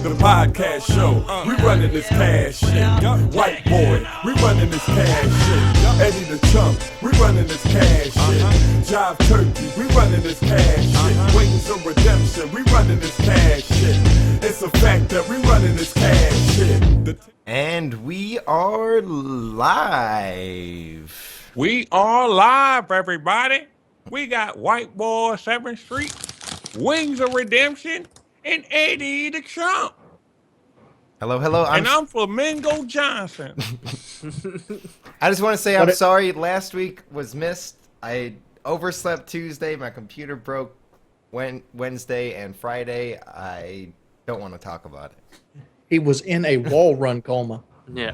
to the podcast show. We running this cash shit. White boy, we running this cash shit. Eddie the Chump, we running this cash shit. Jive Turkey, we running this cash shit. Wings of Redemption, we running this cash shit. It's a fact that we running this cash shit. And we are live. We are live, everybody. We got White Boy 7th Street, Wings of Redemption, and Eddie the Chump. Hello, hello. I'm Flamingo Johnson. I just want to say I'm sorry. Last week was missed. I overslept Tuesday. My computer broke Wednesday and Friday. I don't want to talk about it. He was in a wall run coma. Yeah.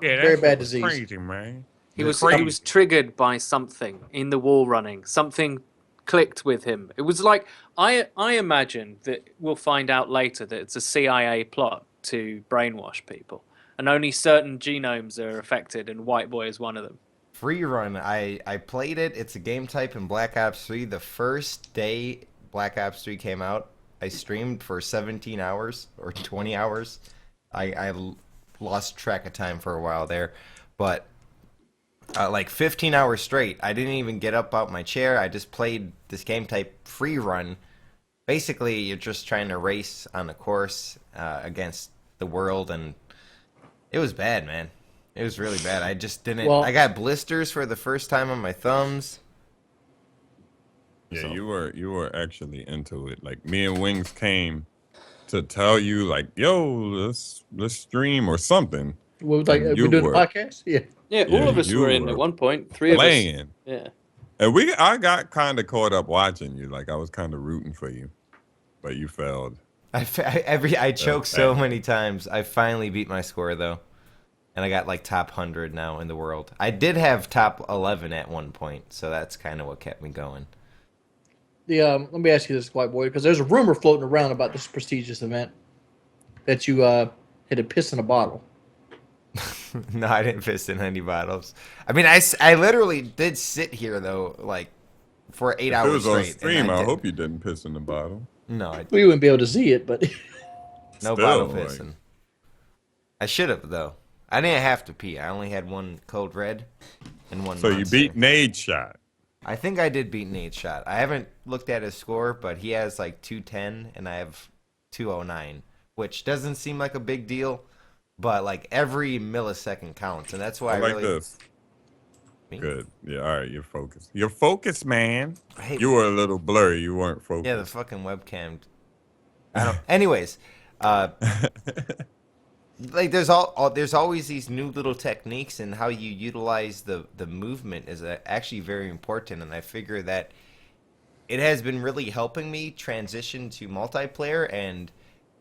Yeah, Very bad disease. Crazy, man. He was triggered by something in the wall running. Something clicked with him. It was like I imagine that we'll find out later that it's a CIA plot to brainwash people, and only certain genomes are affected, and White Boy is one of them. Free run. I played it. It's a game type in Black Ops 3. The first day Black Ops 3 came out, I streamed for 17 hours or 20 hours. I lost track of time for a while there, but like 15 hours straight. I didn't even get up out my chair. I just played this game type free run. Basically, you're just trying to race on a course against the world, and it was bad, man. It was really bad. I just didn't. I got blisters for the first time on my thumbs. Yeah, so. you were actually into it. Like me and Wings came to tell you, like, yo, let's stream or something. Well, like we're doing a podcast. Yeah, all of us were in at one point. Three playing. of us. Yeah. And I got kind of caught up watching you. Like I was kind of rooting for you, but you failed. I choked so many times. I finally beat my score though, and I got like top 100 now in the world. I did have top 11 at one point, so that's kind of what kept me going. Let me ask you this, White Boy, because there's a rumor floating around about this prestigious event that you had to piss in a bottle. No, I didn't piss in any bottles. I mean, I literally did sit here though, like for 8 hours straight. It was on straight, stream. I hope you didn't piss in the bottle. No, we wouldn't be able to see it, but no bottle pissing. I should have though. I didn't have to pee. I only had one Code Red and one. So Monster. You beat Nade's shot. I think I did beat Nade's shot. I haven't looked at his score, but he has like 210 and I have 209, which doesn't seem like a big deal. But like every millisecond counts, and that's why I like really. This. Good. Yeah. All right. You're focused. You're focused, man. Hey, you were a little blurry. You weren't focused. Yeah, the fucking webcam. I don't. Anyways, like there's always these new little techniques, and how you utilize the movement is actually very important. And I figure that it has been really helping me transition to multiplayer, and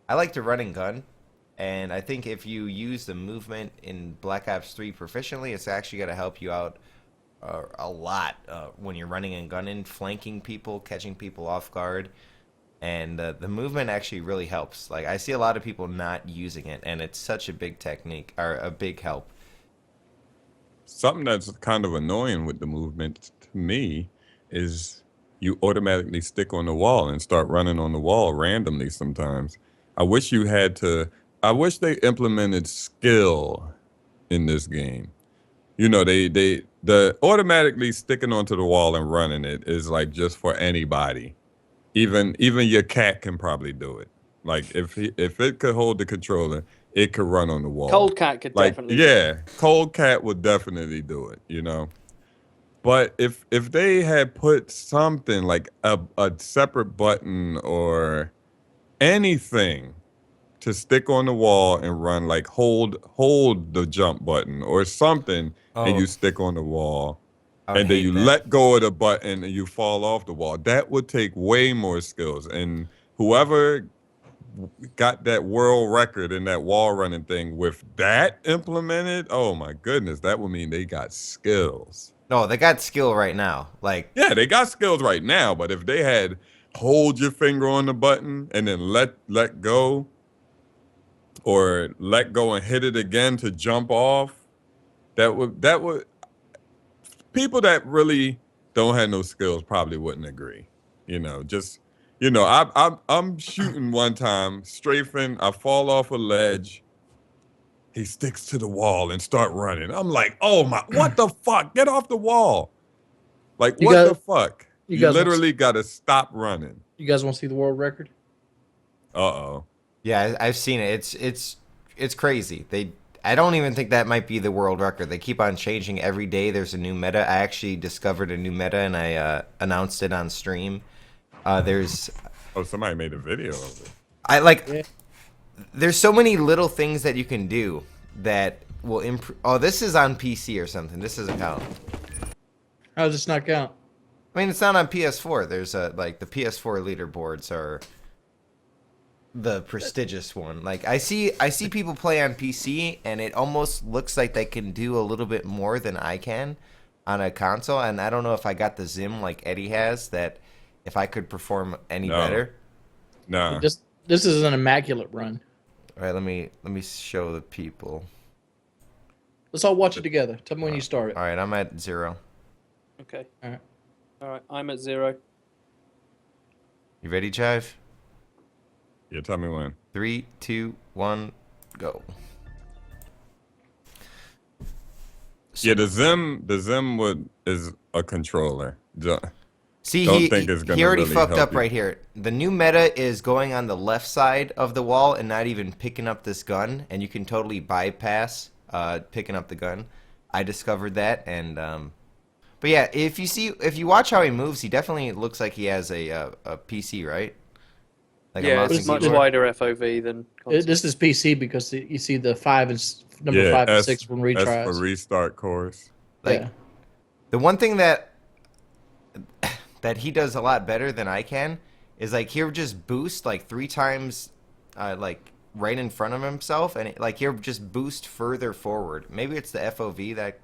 I like to run and gun. And I think if you use the movement in Black Ops 3 proficiently, it's actually going to help you out a lot when you're running and gunning, flanking people, catching people off guard. And the movement actually really helps. Like I see a lot of people not using it, and it's such a big technique, or a big help. Something that's kind of annoying with the movement to me is you automatically stick on the wall and start running on the wall randomly sometimes. I wish they implemented skill in this game. You know, the automatically sticking onto the wall and running it is like just for anybody. Even your cat can probably do it. Like if it could hold the controller, it could run on the wall. Cold Cat could definitely do it. Cold Cat would definitely do it, you know. But if they had put something like a separate button or anything to stick on the wall and run, like hold the jump button or something, and you stick on the wall, and then you let go of the button and you fall off the wall. That would take way more skills. And whoever got that world record in that wall running thing with that implemented, oh my goodness, that would mean they got skills. No, they got skill right now. Like yeah, they got skills right now. But if they had hold your finger on the button and then let go, or let go and hit it again to jump off, that would people that really don't have no skills probably wouldn't agree. You know, just You know, I'm shooting one time, strafing. I fall off a ledge. He sticks to the wall and start running. I'm like, oh my, what the fuck? Get off the wall! Like, You what guys, the fuck? you You guys want literally got to stop running. you guys want to see the world record? Uh-oh. Yeah, I've seen it. It's crazy. I don't even think that might be the world record. They keep on changing every day. There's a new meta. I actually discovered a new meta and I announced it on stream. There's Oh, somebody made a video of it. I like Yeah. there's so many little things that you can do that will improve. Oh, this is on PC or something. This doesn't count. How does this not count? I mean, it's not on PS4. There's like the PS4 leaderboards are the prestigious one. Like I see people play on PC and it almost looks like they can do a little bit more than I can on a console, and I don't know if I got the Zim like Eddie has, that if I could perform any No. better. Nah. This is an immaculate run. All right, let me show the people. Let's all watch it together. Tell me when you start it. All right, I'm at 0. Okay. All right. All right. I'm at 0. You ready, Jive? Yeah, tell me when. 3, 2, 1, go. Yeah, the Zim is a controller. See, Don't he think it's gonna he already really fucked help up you. right here. The new meta is going on the left side of the wall and not even picking up this gun, and you can totally bypass picking up the gun. I discovered that, and but yeah, if you watch how he moves, he definitely looks like he has a PC, right? Like Yeah, mouse it's and much keyboard. wider FOV than console. This is PC because you see the number Yeah, 5 and S- 6 when S retries. for restart course. Like Yeah. the one thing that he does a lot better than I can is like he'll just boost like 3 times, like right in front of himself, and like he'll just boost further forward. Maybe it's the FOV that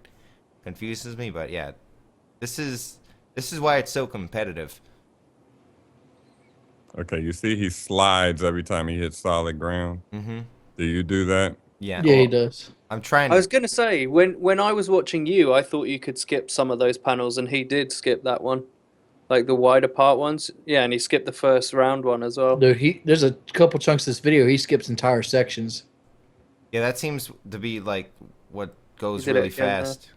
confuses me, but yeah, this is why it's so competitive. Okay, you see he slides every time he hits solid ground. Mm-hmm. Do you do that? Yeah. Yeah, he well, does. I'm trying. I was gonna say when I was watching you, I thought you could skip some of those panels, and he did skip that one, like the wider part ones. Yeah, and he skipped the first round one as well. Dude, there's a couple chunks of this video he skips entire sections. Yeah, that seems to be like what goes He did it really again, fast.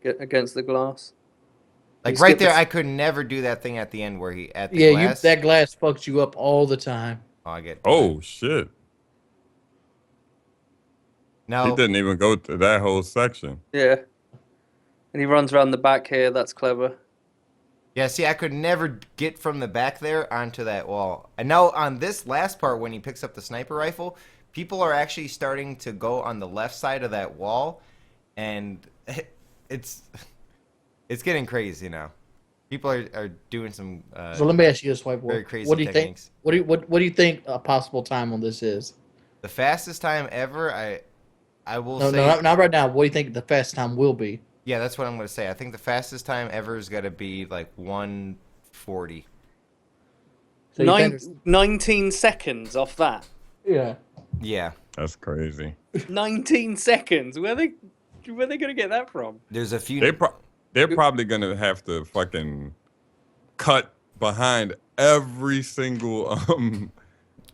Against the glass. Like he right skipped there, the- I could never do that thing at the end where he at the Yeah, glass. that glass fucks you up all the time. Oh, I get. Oh shit! Now He didn't even go to that whole section. Yeah. And he runs around the back here. That's clever. yeah, see, I could never get from the back there onto that wall. And now on this last part, when he picks up the sniper rifle, people are actually starting to go on the left side of that wall, and it's getting crazy now. People are doing some So let me ask you this, White Boy. very crazy What do you techniques. think? What do you think a possible time on this is? The fastest time ever, I will No, say. no, not right now. What do you think the fast time will be? Yeah, that's what I'm going to say. I think the fastest time ever is going to be like 140. So you think 19 seconds off that. yeah. Yeah. That's crazy. 19 seconds. Where they gonna get that from? There's a few. They're probably gonna have to fucking cut behind every single I can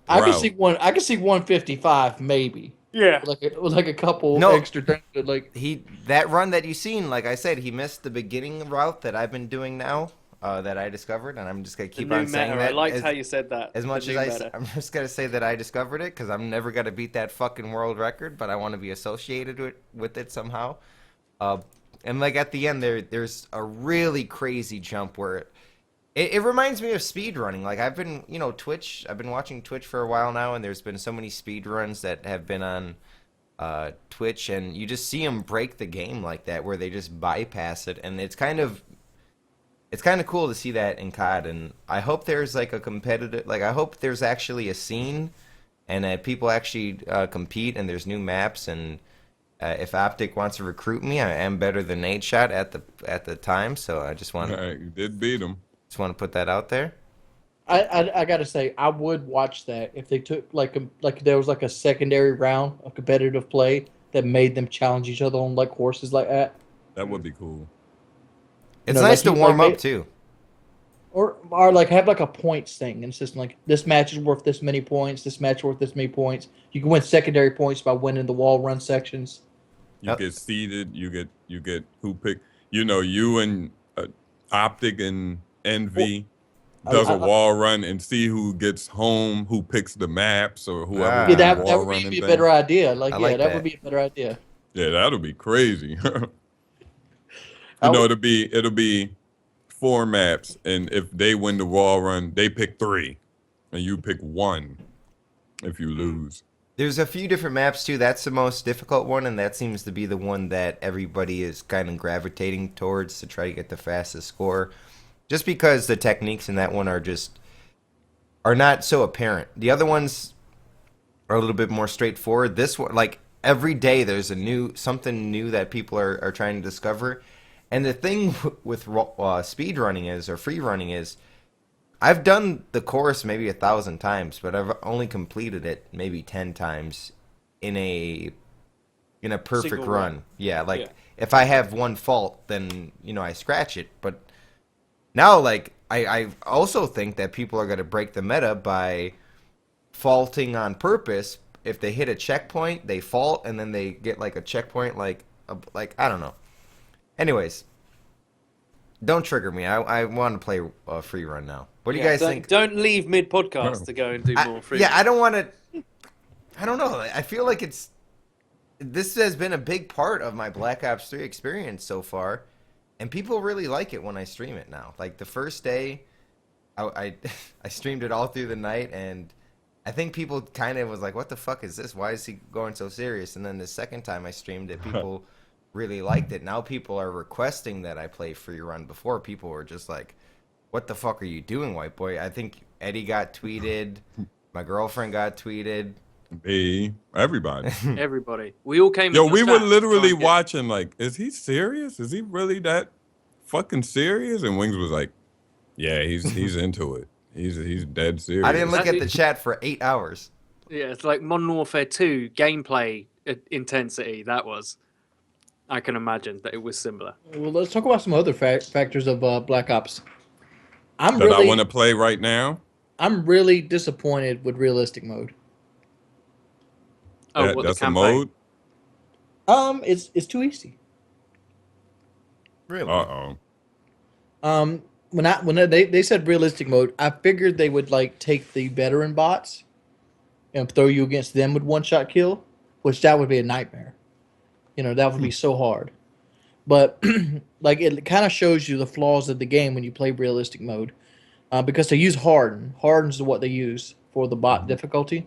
route. see one. I can see 155 maybe. Yeah. Like a couple No. extra things. Like That run that you seen, like I said, he missed the beginning route that I've been doing now, that I discovered, and I'm just gonna The keep new on saying meta. that. I liked how you said that. As The much as new meta. I'm just gonna say that I discovered it because I'm never gonna beat that fucking world record, but I want to be associated with it somehow. And like at the end there's a really crazy jump where it reminds me of speed running. Like I've been watching Twitch for a while now, and there's been so many speed runs that have been on Twitch, and you just see them break the game like that, where they just bypass it, and it's kind of cool to see that in COD. And I hope there's like a competitive, like I hope there's actually a scene, and that people actually compete, and there's new maps, and if Optic wants to recruit me, I am better than Nate Shot at the time, so I just want You did beat him. to put that out there. I gotta say, I would watch that if they took like there was like a secondary round of competitive play that made them challenge each other on like horses like that. That would be cool. It's No, nice like to you- warm like up too. Or like have like a points thing, and it's just like this match is worth this many points, this match worth this many points. You can win secondary points by winning the wall run sections. You Yep. get seeded. You get who pick. You and Optic and Well, Envy I, does a I, wall run and see who gets home, who picks the maps, or whoever yeah, wins the that wall would be running a better thing. idea. Like, I yeah, like that would that. be a better idea. Yeah, that'll be crazy. I would, It'll be four maps, and if they win the wall run, they pick three, and you pick one if you lose. There's a few different maps too. That's the most difficult one, and that seems to be the one that everybody is kind of gravitating towards to try to get the fastest score. Just because the techniques in that one are not so apparent. The other ones are a little bit more straightforward. This one, like every day, there's something new that people are trying to discover. And the thing with speed running is, or free running is, I've done the course maybe 1,000 times, but I've only completed it maybe 10 times in a perfect Single run. run. Yeah, like Yeah. if I have one fault, then I scratch it. But now, like I also think that people are going to break the meta by faulting on purpose. If they hit a checkpoint, they fault, and then they get like a checkpoint, like I don't know. Anyways, don't trigger me. I want to play a free run now. What do you guys think? Don't leave mid podcast to go and do more free. Yeah, I don't want to. I don't know. I feel like this has been a big part of my Black Ops 3 experience so far, and people really like it when I stream it now. Like the first day, I I streamed it all through the night, and I think people kind of was like, "What the fuck is this? Why is he going so serious?" And then the second time I streamed it, people really liked it. Now people are requesting that I play free run. Before, people were just like, "What the fuck are you doing, white boy?" I think Eddie got tweeted, my girlfriend got tweeted. Everybody. Everybody. We all came. Yo, in we your were chat to try literally and get- watching like, is he serious? Is he really that fucking serious? And Wings was like, yeah, he's into it. He's dead serious. I didn't look at the chat for 8 hours. Yeah, it's like Modern Warfare 2 gameplay intensity. That was. I can imagine that it was similar. well, let's talk about some other factors of Black Ops. that I want to play right now. I'm really disappointed with realistic mode. Oh, That, what that's the a campaign? mode. It's too easy. Really? When they said realistic mode, I figured they would like take the veteran bots and throw you against them with one shot kill, which that would be a nightmare. That would be so hard. But like it kind of shows you the flaws of the game when you play realistic mode, because they use harden. Harden's what they use for the bot difficulty.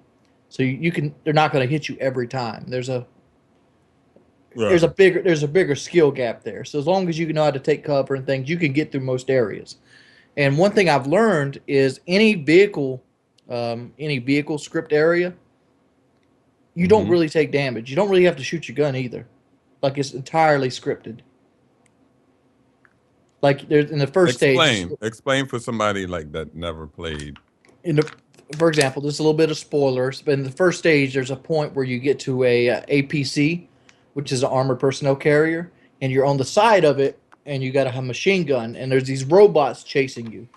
So they're not going to hit you every time. There's a bigger skill gap there. So as long as you know how to take cover and things, you can get through most areas. And one thing I've learned is any vehicle script area, you don't really take damage. You don't really have to shoot your gun either. Like it's entirely scripted. Like there's in the first stage. Explain for somebody like that never played. For example, there's a little bit of spoilers, but in the first stage, there's a point where you get to a APC, which is an armored personnel carrier, and you're on the side of it, and you got a machine gun, and there's these robots chasing you,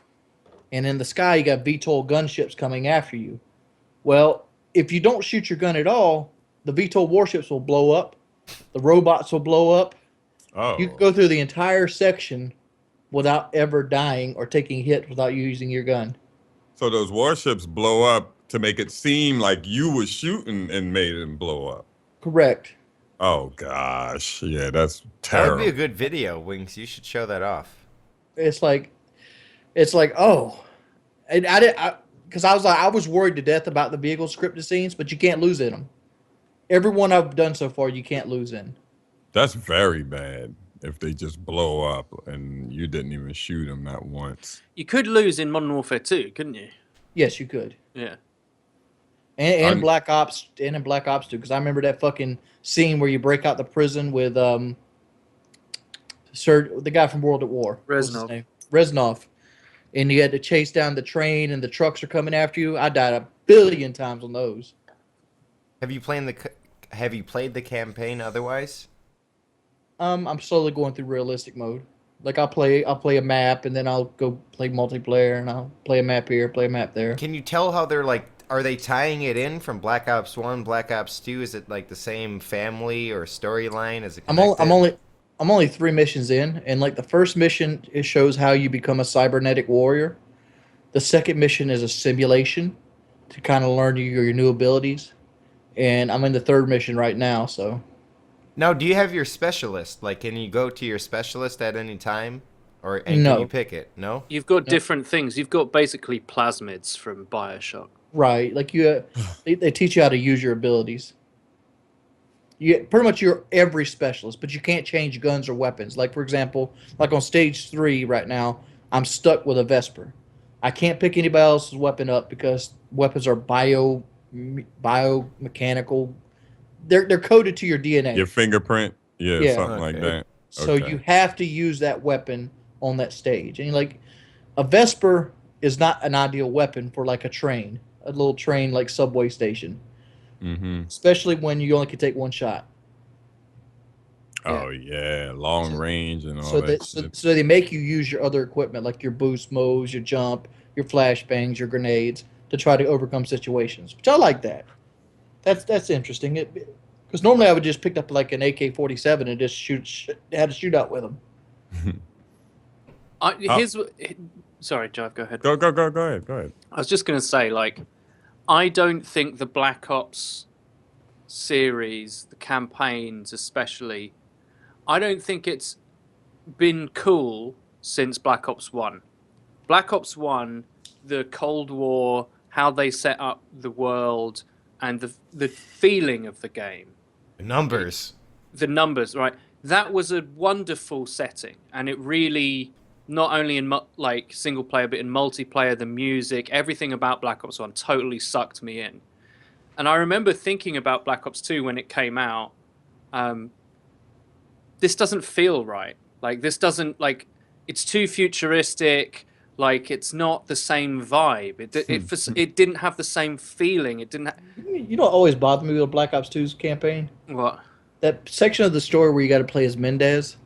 and in the sky you got VTOL gunships coming after you. Well, if you don't shoot your gun at all, the VTOL warships will blow up, the robots will blow up. Oh, You can go through the entire section without ever dying or taking hit without using your gun. so those warships blow up to make it seem like you were shooting and made them blow up. Correct. Oh gosh, yeah, that's That would terrible. be a good video, Wings. You should show that off. It's like oh, and because I was worried to death about the vehicle scripted scenes, but you can't lose in them. Every one I've done so far, you can't lose in. That's very bad if they just blow up and you didn't even shoot them not once. You could lose in Modern Warfare 2, couldn't you? Yes, you could. Yeah. And Black Ops and in Black Ops 2, because I remember that fucking scene where you break out the prison with the guy from World at War. What's his Reznov. name? Reznov. And you had to chase down the train and the trucks are coming after you. I died 1 billion times on those. Have you played the campaign otherwise? I'm slowly going through realistic mode. Like I'll play a map, and then I'll go play multiplayer, and I'll play a map here, play a map there. Can you tell how they're like? Are they tying it in from Black Ops 1, Black Ops 2? Is it like the same family or storyline? Is it I'm only, connected? I'm only 3 missions in, and like the first mission, it shows how you become a cybernetic warrior. The second mission is a simulation to kind of learn your new abilities, and I'm in the third mission right now. So Now, do you have your specialist? Like, can you go to your specialist at any time? And can you no, pick it? No? You've got no, different things. You've got basically plasmids from Bioshock. right? Like they teach you how to use your abilities. You pretty much you're every specialist, but you can't change guns or weapons. Like for example, like on stage 3 right now, I'm stuck with a Vesper. I can't pick anybody else's weapon up because weapons are biomechanical. They're coded to your DNA. Your fingerprint, yeah, Yeah. something like Okay. that. So Okay. you have to use that weapon on that stage. And like a Vesper is not an ideal weapon for like a little train like subway station, Mm-hmm. especially when you only can take one shot. Oh yeah, long So, range and all so that that shit. so they make you use your other equipment like your boost moves, your jump, your flashbangs, your grenades to try to overcome situations. Which I like that. That's interesting. Because normally I would just pick up like an AK-47 and just had a shootout with them. Here's sorry, Jive, go ahead. Go ahead. Go ahead. I was just going to say, like, I don't think the Black Ops series, the campaigns especially, I don't think it's been cool since Black Ops 1. Black Ops 1, the Cold War, how they set up the world, and the feeling of the game, Numbers. the numbers, right? That was a wonderful setting, and it really, not only in like single player, but in multiplayer, the music, everything about Black Ops 1 totally sucked me in. And I remember thinking about Black Ops 2 when it came out. This doesn't feel right. Like this doesn't like it's too futuristic. Like it's not the same vibe. It didn't have the same feeling. It didn't. You know what always bothered me with Black Ops 2's campaign? What? That section of the story where you got to play as Mendez,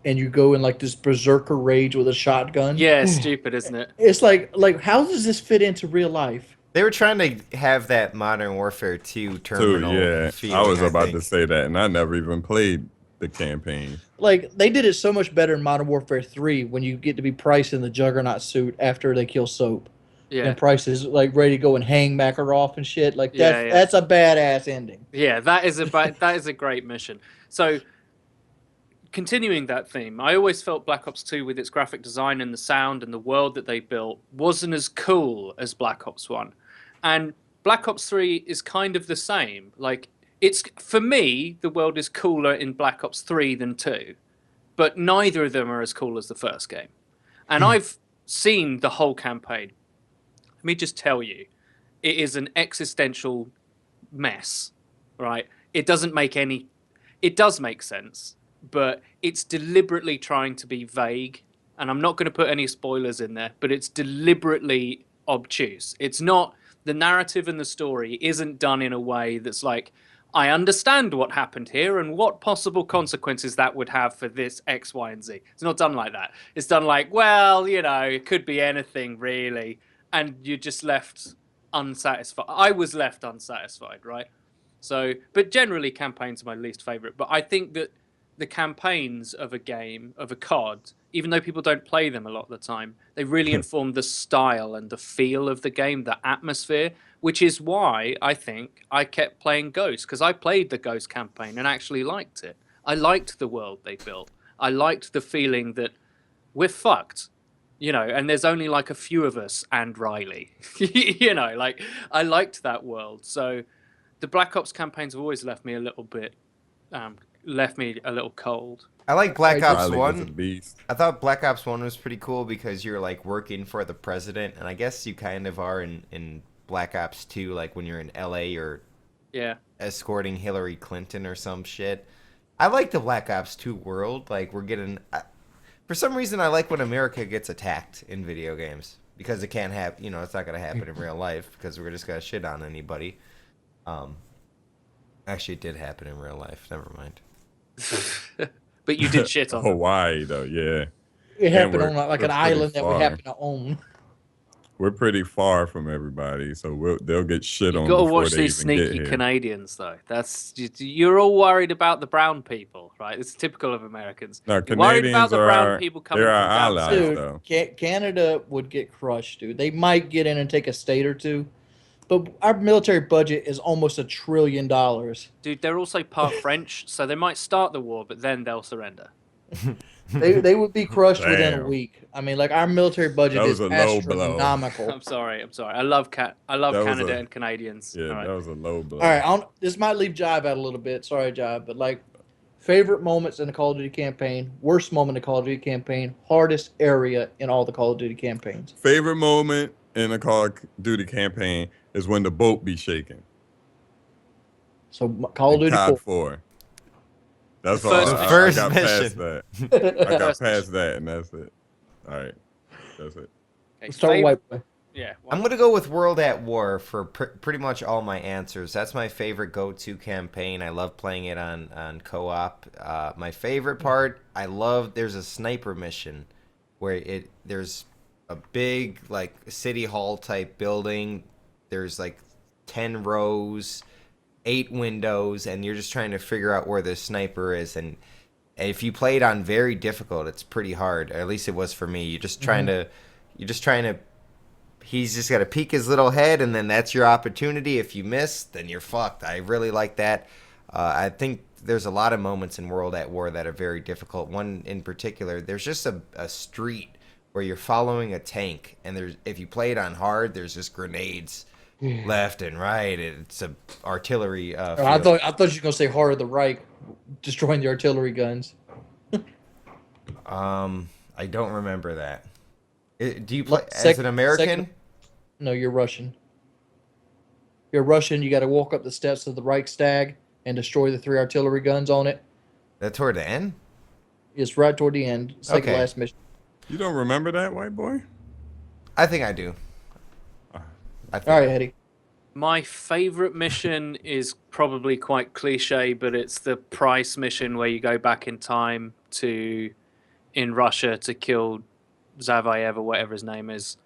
and you go in like this berserker rage with a shotgun. Yeah, it's stupid, isn't it? It's like how does this fit into real life? They were trying to have that Modern Warfare 2 Too, terminal yeah. feeling, I was about think. to say that, and I never even played the campaign. Like they did it so much better in Modern Warfare 3 when you get to be Price in the Juggernaut suit after they kill Soap. Yeah. And Price is like ready to go and hang Makarov and shit. Like Yeah, yeah. that's a badass ending. Yeah, that is a great mission. So, continuing that theme, I always felt Black Ops 2 with its graphic design and the sound and the world that they built wasn't as cool as Black Ops 1. And Black Ops 3 is kind of the same. Like it's for me, the world is cooler in Black Ops 3 than 2, but neither of them are as cool as the first game. And I've seen the whole campaign. Let me just tell you, it is an existential mess, right? It doesn't make any. It does make sense, but it's deliberately trying to be vague. And I'm not going to put any spoilers in there, but it's deliberately obtuse. It's not. The narrative and the story isn't done in a way that's like, I understand what happened here and what possible consequences that would have for this X, Y, and Z. It's not done like that. It's done like, well, you know, it could be anything really. And you're just left unsatisfied. I was left unsatisfied, right? So, but generally campaigns are my least favorite. But I think that the campaigns of a game, of a COD, even though people don't play them a lot of the time, they really inform the style and the feel of the game, the atmosphere, which is why I think I kept playing Ghost, because I played the Ghost campaign and actually liked it. I liked the world they built. I liked the feeling that we're fucked, you know, and there's only like a few of us and Riley, you know, like I liked that world. So the Black Ops campaigns have always left me a little bit, cold. I like Black Ops Riley was a 1. beast. I thought Black Ops 1 was pretty cool because you're like working for the president, and I guess you kind of are in Black Ops 2, like when you're in LA or Yeah. escorting Hillary Clinton or some shit. I like the Black Ops 2 world. Like we're getting, for some reason, I like when America gets attacked in video games because it can't happen. You know, it's not gonna happen in real life because we're just gonna shit on anybody. Actually, it did happen in real life. Never mind. But you did shit on them. Hawaii though, yeah. It happened on like we're an pretty island that we far. happen to own. We're pretty far from everybody, so they'll get shit You've on got to before watch they these even get sneaky here. Canadians, though. You're all worried about the brown people, right? It's typical of Americans. No, You're worried about Canadians the are brown people coming they're from our down allies, south. though. Dude, Canada would get crushed, dude. They might get in and take a state or two, but our military budget is almost $1 trillion. Dude, they're also part French, so they might start the war, but then they'll surrender. They would be crushed within a Damn. week. I mean, like our military budget That is was a low blow. astronomical. I'm sorry. I love That was Canada a- and Canadians. Yeah, All right. that was a low blow. All right, this might leave Jive out a little bit. Sorry, Jive, but like favorite moments in the Call of Duty campaign, worst moment in the Call of Duty campaign, hardest area in all the Call of Duty campaigns. Favorite moment in a Call of Duty campaign is when the boat be shaking. So Call of In Duty COD 4. 4. That's The all. first I first got past mission. that. I got First past that, and that's it. All right, that's it. Okay, Let's start with White Boy. Yeah. I'm gonna go with World at War for pretty much all my answers. That's my favorite go-to campaign. I love playing it on co-op. My favorite part, there's a sniper mission where there's a big like city hall type building. There's like 10 rows, 8 windows, and you're just trying to figure out where the sniper is. And if you play it on very difficult, it's pretty hard. Or at least it was for me. You're just trying to he's just got to peek his little head, and then that's your opportunity. If you miss, then you're fucked. I really like that. I think there's a lot of moments in World at War that are very difficult. One in particular, there's just a street where you're following a tank, and if you play it on hard, there's just grenades left and right. It's a artillery. I field. thought you were gonna say Heart of the Reich, destroying the artillery guns. I don't remember that. Do you play Sec- as an American? second- No, you're Russian. You're Russian. You got to walk up the steps of the Reichstag and destroy the 3 artillery guns on it. That toward the end? It's right toward the end. Second Okay. last mission. You don't remember that, white boy? I think I do. I think All right, Eddie. My favorite mission is probably quite cliche, but it's the Price mission where you go back in time in Russia to kill Zavayev or whatever his name is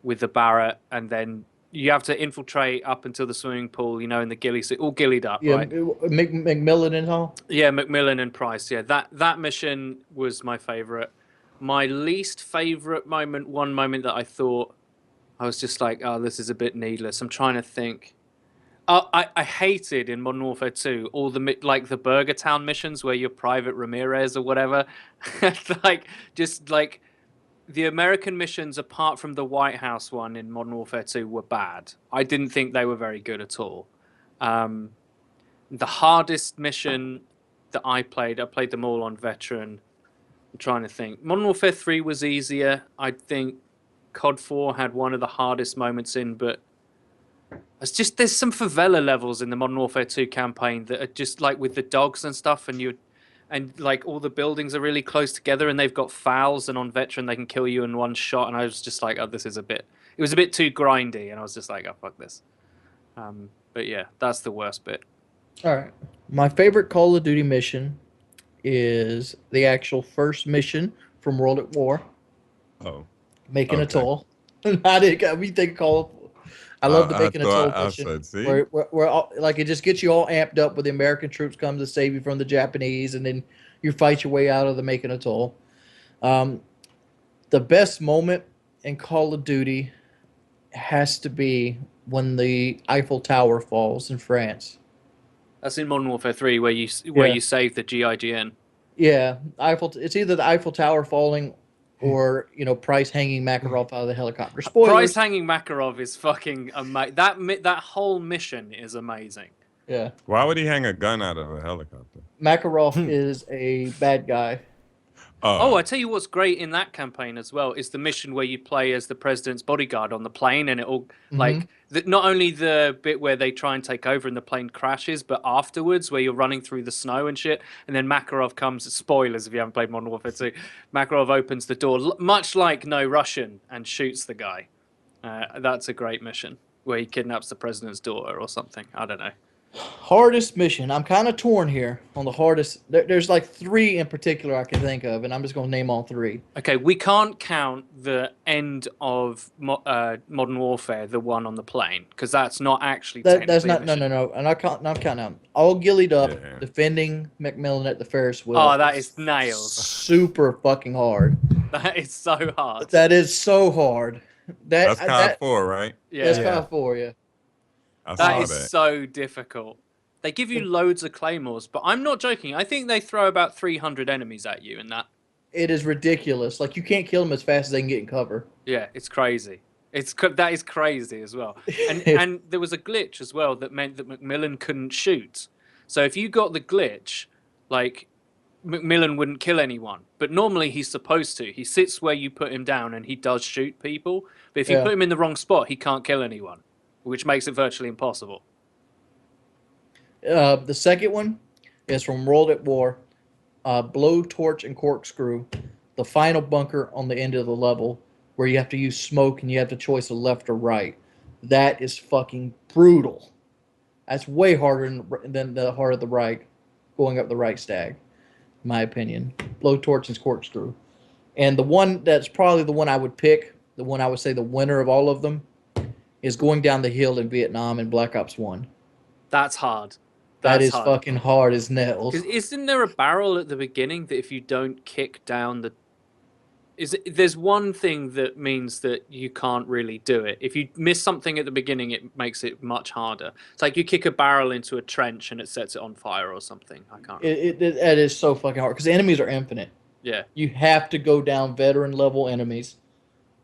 with the Barrett, and then you have to infiltrate up until the swimming pool, in the ghillie suit, all ghillied up, Yeah, right? McMillan and all. Yeah, Macmillan and Price. Yeah, that mission was my favorite. My least favorite moment, one moment that I thought I was just like, oh, this is a bit needless. I'm trying to think. I hated in Modern Warfare 2 all the Burger Town missions where you're Private Ramirez or whatever. just the American missions, apart from the White House one in Modern Warfare 2, were bad. I didn't think they were very good at all. The hardest mission that I played them all on Veteran. I'm trying to think. Modern Warfare 3 was easier. I think COD 4 had one of the hardest moments but there's some favela levels in the Modern Warfare 2 campaign that are just like with the dogs and stuff, and like all the buildings are really close together, and they've got fouls, and on Veteran they can kill you in one shot, and I was just like, oh, it was a bit too grindy, and I was just like, oh, fuck this. But yeah, that's the worst bit. All right. My favorite Call of Duty mission is the actual first mission from World at War, Oh. making a Okay. toll. I didn't got me think Call. I love the making a toll mission. said, see? Where like it just gets you all amped up when the American troops come to save you from the Japanese, and then you fight your way out of the making a toll. The best moment in Call of Duty has to be when the Eiffel Tower falls in France. That's in Modern Warfare 3 where you save the GIGN. Yeah, It's either the Eiffel Tower falling or Price hanging Makarov out of the helicopter. Spoilers. Price hanging Makarov is fucking amazing. That whole mission is amazing. Yeah, Why would he hang a gun out of a helicopter? Makarov is a bad guy. Oh, I tell you what's great in that campaign as well is the mission where you play as the president's bodyguard on the plane, and it'll not only the bit where they try and take over and the plane crashes, but afterwards where you're running through the snow and shit, and then Makarov comes. Spoilers if you haven't played Modern Warfare 2. Makarov opens the door, much like No Russian, and shoots the guy. That's a great mission where he kidnaps the president's daughter or something. I don't know. Hardest mission. I'm kind of torn here on the hardest. There's like 3 in particular I can think of, and I'm just going to name all 3. Okay, we can't count the end of Modern Warfare, the one on the plane, because that's not actually That's technically a not no mission. no no. And I can't not counting out. All gillied up, Yeah. defending Macmillan at the Ferris wheel. Oh, that is nails. Super fucking hard. That is so hard. That is so hard. That's COD That 4, right? that's Yeah, Yeah. COD 4, yeah. I that saw is that. so difficult. They give you loads of claymores, but I'm not joking. I think they throw about 300 enemies at you in that. It is ridiculous. Like, you can't kill them as fast as they can get in cover. Yeah, it's crazy. That is crazy as well. And there was a glitch as well that meant that Macmillan couldn't shoot. So if you got the glitch, like, Macmillan wouldn't kill anyone. But normally he's supposed to. He sits where you put him down and he does shoot people. But if you Yeah. put him in the wrong spot, he can't kill anyone, which makes it virtually impossible. The second one is from World at War. Blowtorch and corkscrew. The final bunker on the end of the level where you have to use smoke and you have the choice of left or right. That is fucking brutal. That's way harder than the heart of the right, going up the right stag, in my opinion. Blowtorch and corkscrew. And the one that's probably the one I would pick, the one I would say the winner of all of them, is going down the hill in Vietnam in Black Ops 1. That's hard. That That's is hard. fucking hard as nails. Isn't there a barrel at the beginning that if you don't kick down the... There's one thing that means that you can't really do it. If you miss something at the beginning, it makes it much harder. It's like you kick a barrel into a trench and it sets it on fire or something. I can't remember. That is so fucking hard because the enemies are infinite. Yeah. You have to go down veteran level enemies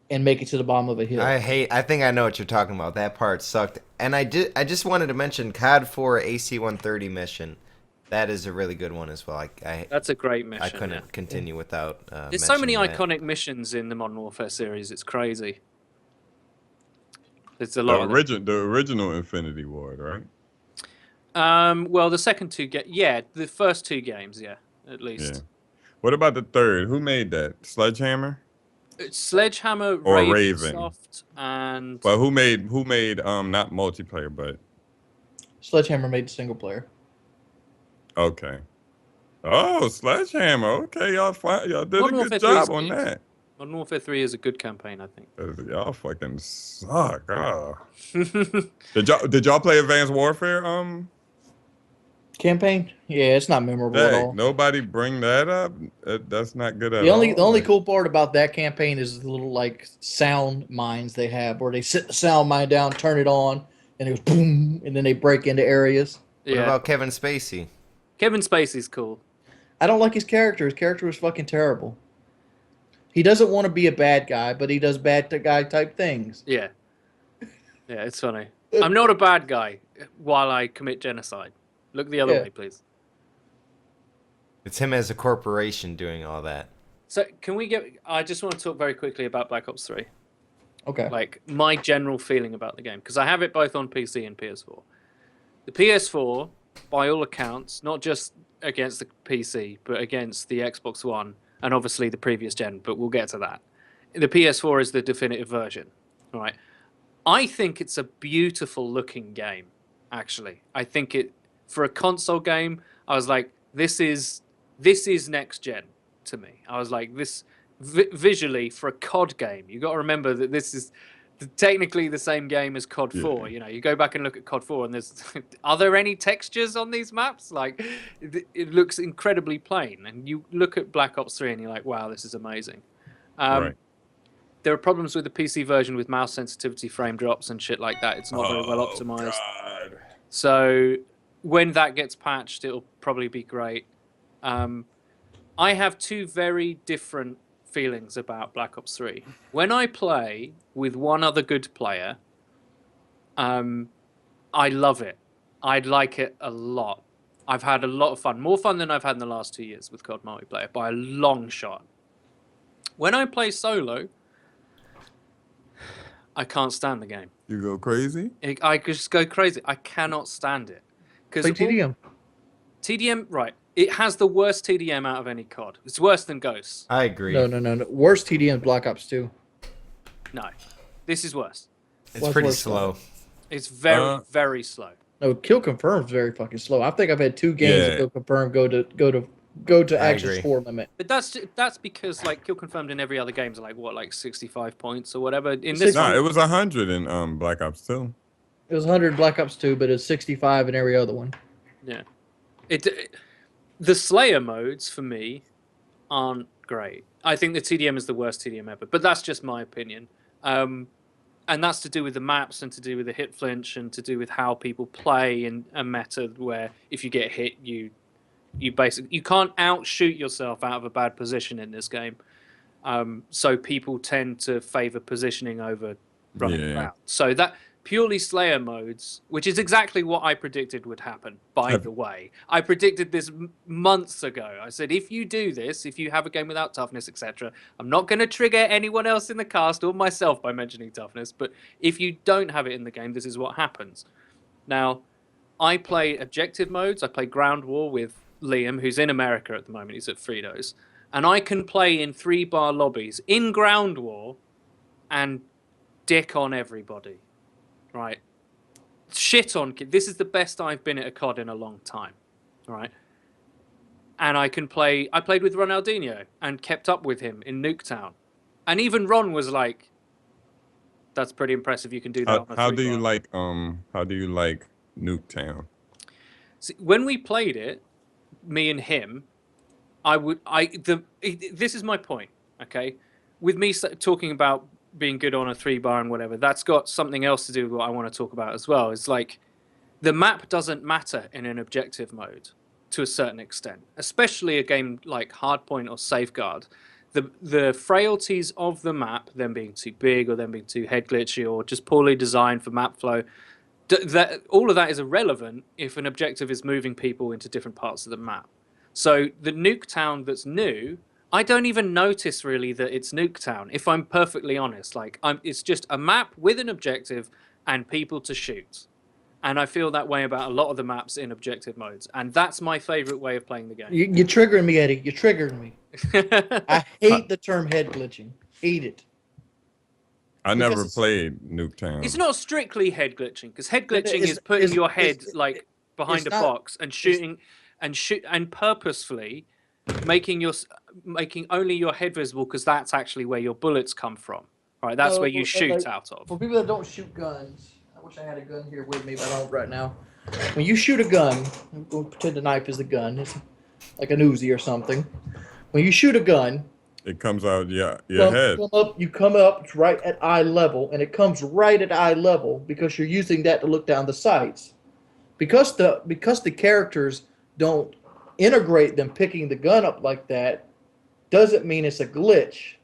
and make it to the bottom of a hill. I think I know what you're talking about. That part sucked. And I just wanted to mention COD 4 AC-130 mission. That is a really good one as well. That's a great mission. I couldn't continue without There's so many mentioning that. iconic missions in the Modern Warfare series. It's crazy. It's a lot. The original Infinity Ward, right? Well, the second 2 the first 2 games, yeah, at least. Yeah. What about the third? Who made that? Sledgehammer? It's Sledgehammer, Or Ravensoft, and But who made not multiplayer, but Sledgehammer made single player. okay. Oh, Sledgehammer. Okay, y'all did Modern a Warfare good 3 is job on good. that. Modern Warfare 3 is a good campaign, I think. Y'all fucking suck. Oh. Did y'all play Advanced Warfare? Campaign? Yeah, it's not memorable at all. Nobody bring that up. That's not good at The all. only cool part about that campaign is the little like sound mines they have where they sit the sound mine down, turn it on, and it goes boom, and then they break into areas. What Yeah. about Kevin Spacey? Kevin Spacey's cool. I don't like his character. His character was fucking terrible. He doesn't want to be a bad guy, but he does bad guy type things. Yeah. Yeah, it's funny. I'm not a bad guy while I commit genocide. Look the other Yeah. way, please. It's him as a corporation doing all that. So, can we get... I just want to talk very quickly about Black Ops 3. Okay. Like, my general feeling about the game. Because I have it both on PC and PS4. The PS4, by all accounts, not just against the PC, but against the Xbox One, and obviously the previous gen, but we'll get to that. The PS4 is the definitive version. All right. I think it's a beautiful looking game, actually. I think it... For a console game, I was like, this is next gen to me. I was like, this visually for a COD game, you got to remember that this is technically the same game as COD 4. You know, you go back and look at COD 4, and there's are there any textures on these maps? Like, it looks incredibly plain. And you look at Black Ops 3, and you're like, wow, this is amazing. Right. There are problems with the PC version with mouse sensitivity, frame drops, and shit like that. It's not very well optimized. God. So when that gets patched, it'll probably be great. I have 2 very different feelings about Black Ops 3. When I play with one other good player, I love it. I like it a lot. I've had a lot of fun. More fun than I've had in the last 2 years with COD multiplayer, by a long shot. When I play solo, I can't stand the game. You go crazy? I just go crazy. I cannot stand it. Play TDM. TDM, right. It has the worst TDM out of any COD. It's worse than Ghosts. I agree. No. Worst TDM is Black Ops 2. No. This is worse. It's What's pretty worse, slow. It's very, very slow. No, kill confirm is very fucking slow. I think I've had 2 games that Yeah. kill confirm go to I actual agree. score limit. But that's because like kill confirmed in every other games are like what, like 65 points or whatever. In this Six- Nah, one, it was 100 in Black Ops 2. It was 100 Black Ops 2, but it's 65 in every other one. yeah. The Slayer modes for me aren't great. I think the TDM is the worst TDM ever, but that's just my opinion. And that's to do with the maps and to do with the hit flinch and to do with how people play in a meta where if you get hit, you basically you can't outshoot yourself out of a bad position in this game. So people tend to favor positioning over running Yeah. around. So that purely Slayer modes, which is exactly what I predicted would happen, by the way. I predicted this months ago. I said, if you do this, if you have a game without toughness, etc., I'm not going to trigger anyone else in the cast or myself by mentioning toughness, but if you don't have it in the game, this is what happens. Now, I play objective modes. I play Ground War with Liam, who's in America at the moment. He's at Fritos. And I can play in 3-bar lobbies in Ground War and dick on everybody. Right? Shit on kids. This is the best I've been at a COD in a long time. Right? And I played with Ronaldinho and kept up with him in Nuketown. And even Ron was like, that's pretty impressive. You can do that on a How do you 3-bar. like Nuketown? See, when we played it, me and him, this is my point, okay? With me talking about being good on a 3-bar and whatever, that's got something else to do with what I want to talk about as well. It's like the map doesn't matter in an objective mode to a certain extent, especially a game like Hardpoint or Safeguard. The frailties of the map, them being too big or them being too head glitchy or just poorly designed for map flow, all of that is irrelevant if an objective is moving people into different parts of the map. So the Nuketown that's new, I don't even notice really that it's Nuketown, if I'm perfectly honest. It's just a map with an objective and people to shoot. And I feel that way about a lot of the maps in objective modes. And that's my favorite way of playing the game. You're triggering me, Eddie. You're triggering me. I hate the term head glitching. Hate it. I Because never it's- played Nuketown. It's not strictly head glitching, because head glitching It's- is putting it's- your head it's- like behind a it's not- box and shooting and purposefully making only your head visible because that's actually where your bullets come from. Right, that's where you shoot out of. For people that don't shoot guns, I wish I had a gun here with me, but I don't right now. When you shoot a gun, I'm going to pretend the knife is the gun. It's like an Uzi or something. When you shoot a gun, It comes out your head. you come up, it's right at eye level, and it comes right at eye level because you're using that to look down the sights. Because the characters don't integrate them picking the gun up like that, doesn't mean it's a glitch.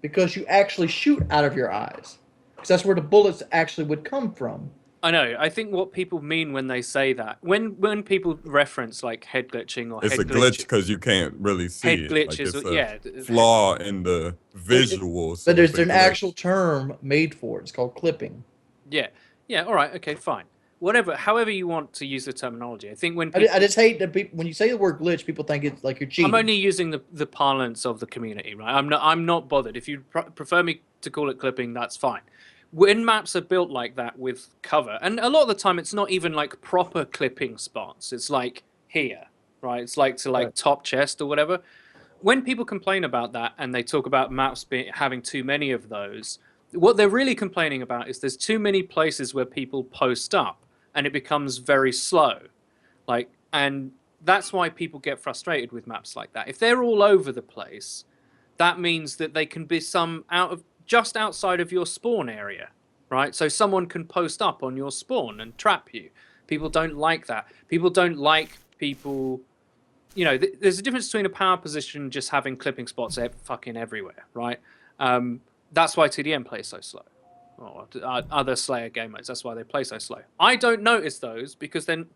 Because you actually shoot out of your eyes. Because that's where the bullets actually would come from. I know. I think what people mean when they say that, when people reference like head glitching or It's head a glitch because you can't really see head it. glitches, Like it's a flaw in the visuals. But there's an actual term made for it. It's called clipping. Yeah. All right. Okay. Fine. Whatever. However you want to use the terminology. I think when I just hate that when you say the word glitch, people think it's like you're cheating. I'm only using the parlance of the community, right? I'm not bothered. If you prefer me to call it clipping, that's fine. When maps are built like that with cover, and a lot of the time it's not even like proper clipping spots. It's like here, right? It's like Right. top chest or whatever. When people complain about that and they talk about maps having too many of those, what they're really complaining about is there's too many places where people post up and it becomes very slow. And that's why people get frustrated with maps like that. If they're all over the place, that means that they can be just outside of your spawn area, right? So someone can post up on your spawn and trap you. People don't like that. People don't like people. There's a difference between a power position just having clipping spots fucking everywhere, right? That's why TDM plays so slow. Or other Slayer game modes, that's why they play so slow. I don't notice those because then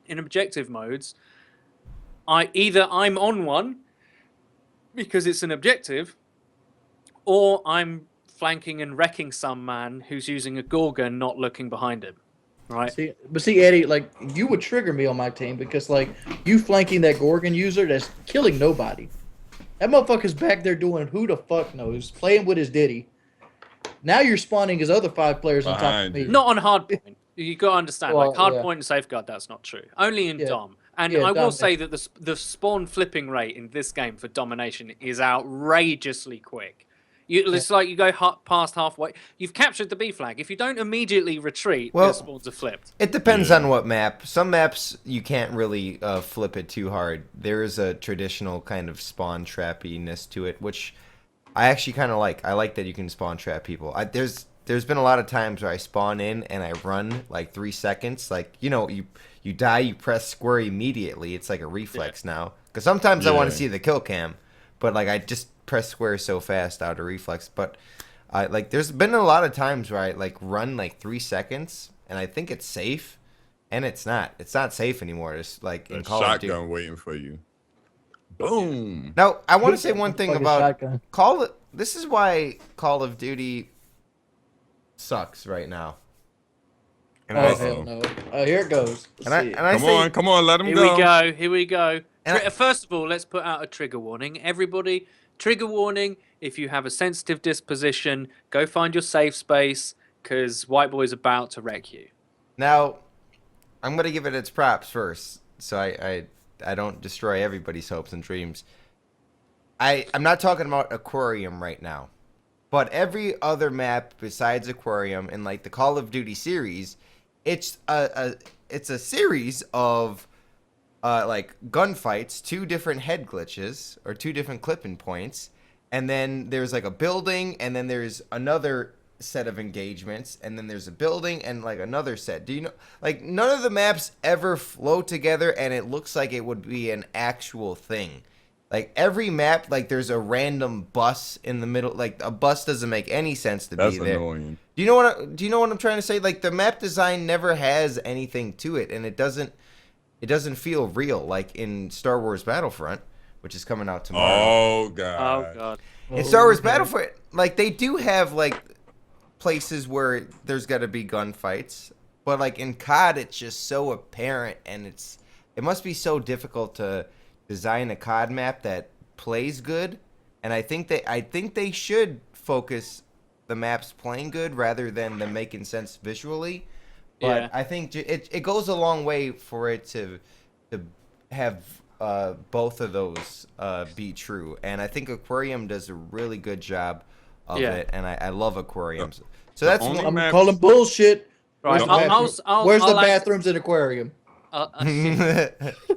in objective modes, I'm on one because it's an objective, or I'm flanking and wrecking some man who's using a Gorgon not looking behind him. Right? See, Eddie, like you would trigger me on my team because like you flanking that Gorgon user that's killing nobody. That motherfucker's back there doing who the fuck knows, playing with his ditty. Now you're spawning his other 5 players on top of me. Not on Hardpoint. You got to understand, Well, like hard yeah. point and safeguard, that's not true. Only in Yeah. Dom. And Yeah, I will Dom, say that the spawn flipping rate in this game for domination is outrageously quick. It's like you go past halfway. You've captured the B flag. If you don't immediately retreat, your Well, spawns are flipped. it depends Yeah. on what map. Some maps you can't really flip it too hard. There is a traditional kind of spawn trappiness to it, which I actually kind of like. I like that you can spawn trap people. There's been a lot of times where I spawn in and I run like 3 seconds. Like you die, you press square immediately. It's like a reflex now. Because sometimes I want to Yeah. see the kill cam, but like I just press square so fast out of reflex. But there's been a lot of times where I like run like 3 seconds and I think it's safe, and it's not. It's not safe anymore. It's like in A Call of Duty. shotgun waiting for you. Boom. Now, I want to say one thing Fucking about shotgun. This is why Call of Duty sucks right now. And Oh I, hell no! Here it goes. and I, Let's see. and I say, Come on, let him Here go. we go. Here we go. And First of all, let's put out a trigger warning. Everybody, trigger warning. If you have a sensitive disposition, go find your safe space, because White Boy's about to wreck you. now I'm gonna give it its props first, so I don't destroy everybody's hopes and dreams. I'm not talking about Aquarium right now, but every other map besides Aquarium in like the Call of Duty series, it's a series of like gunfights, 2 different head glitches or 2 different clipping points, and then there's like a building, and then there's another set of engagements, and then there's a building and like another set. Do you know, like, none of the maps ever flow together and it looks like it would be an actual thing. Like every map, like there's a random bus in the middle. Like a bus doesn't make any sense to That's be there. annoying. Do you know what I'm trying to say? Like the map design never has anything to it, and it doesn't feel real. Like in Star Wars Battlefront, which is coming out tomorrow. Oh god. Oh god. In Star Wars Battlefront, like they do have like places where there's got to be gunfights, but like in COD, it's just so apparent, and it must be so difficult to design a COD map that plays good. And I think they should focus the maps playing good rather than them making sense visually. But Yeah. I think it goes a long way for it to have both of those be true. And I think Aquarium does a really good job of Yeah. it, and I love Aquariums. So the that's only one. map- I'm calling bullshit. Right. Where's the bathrooms in Aquarium?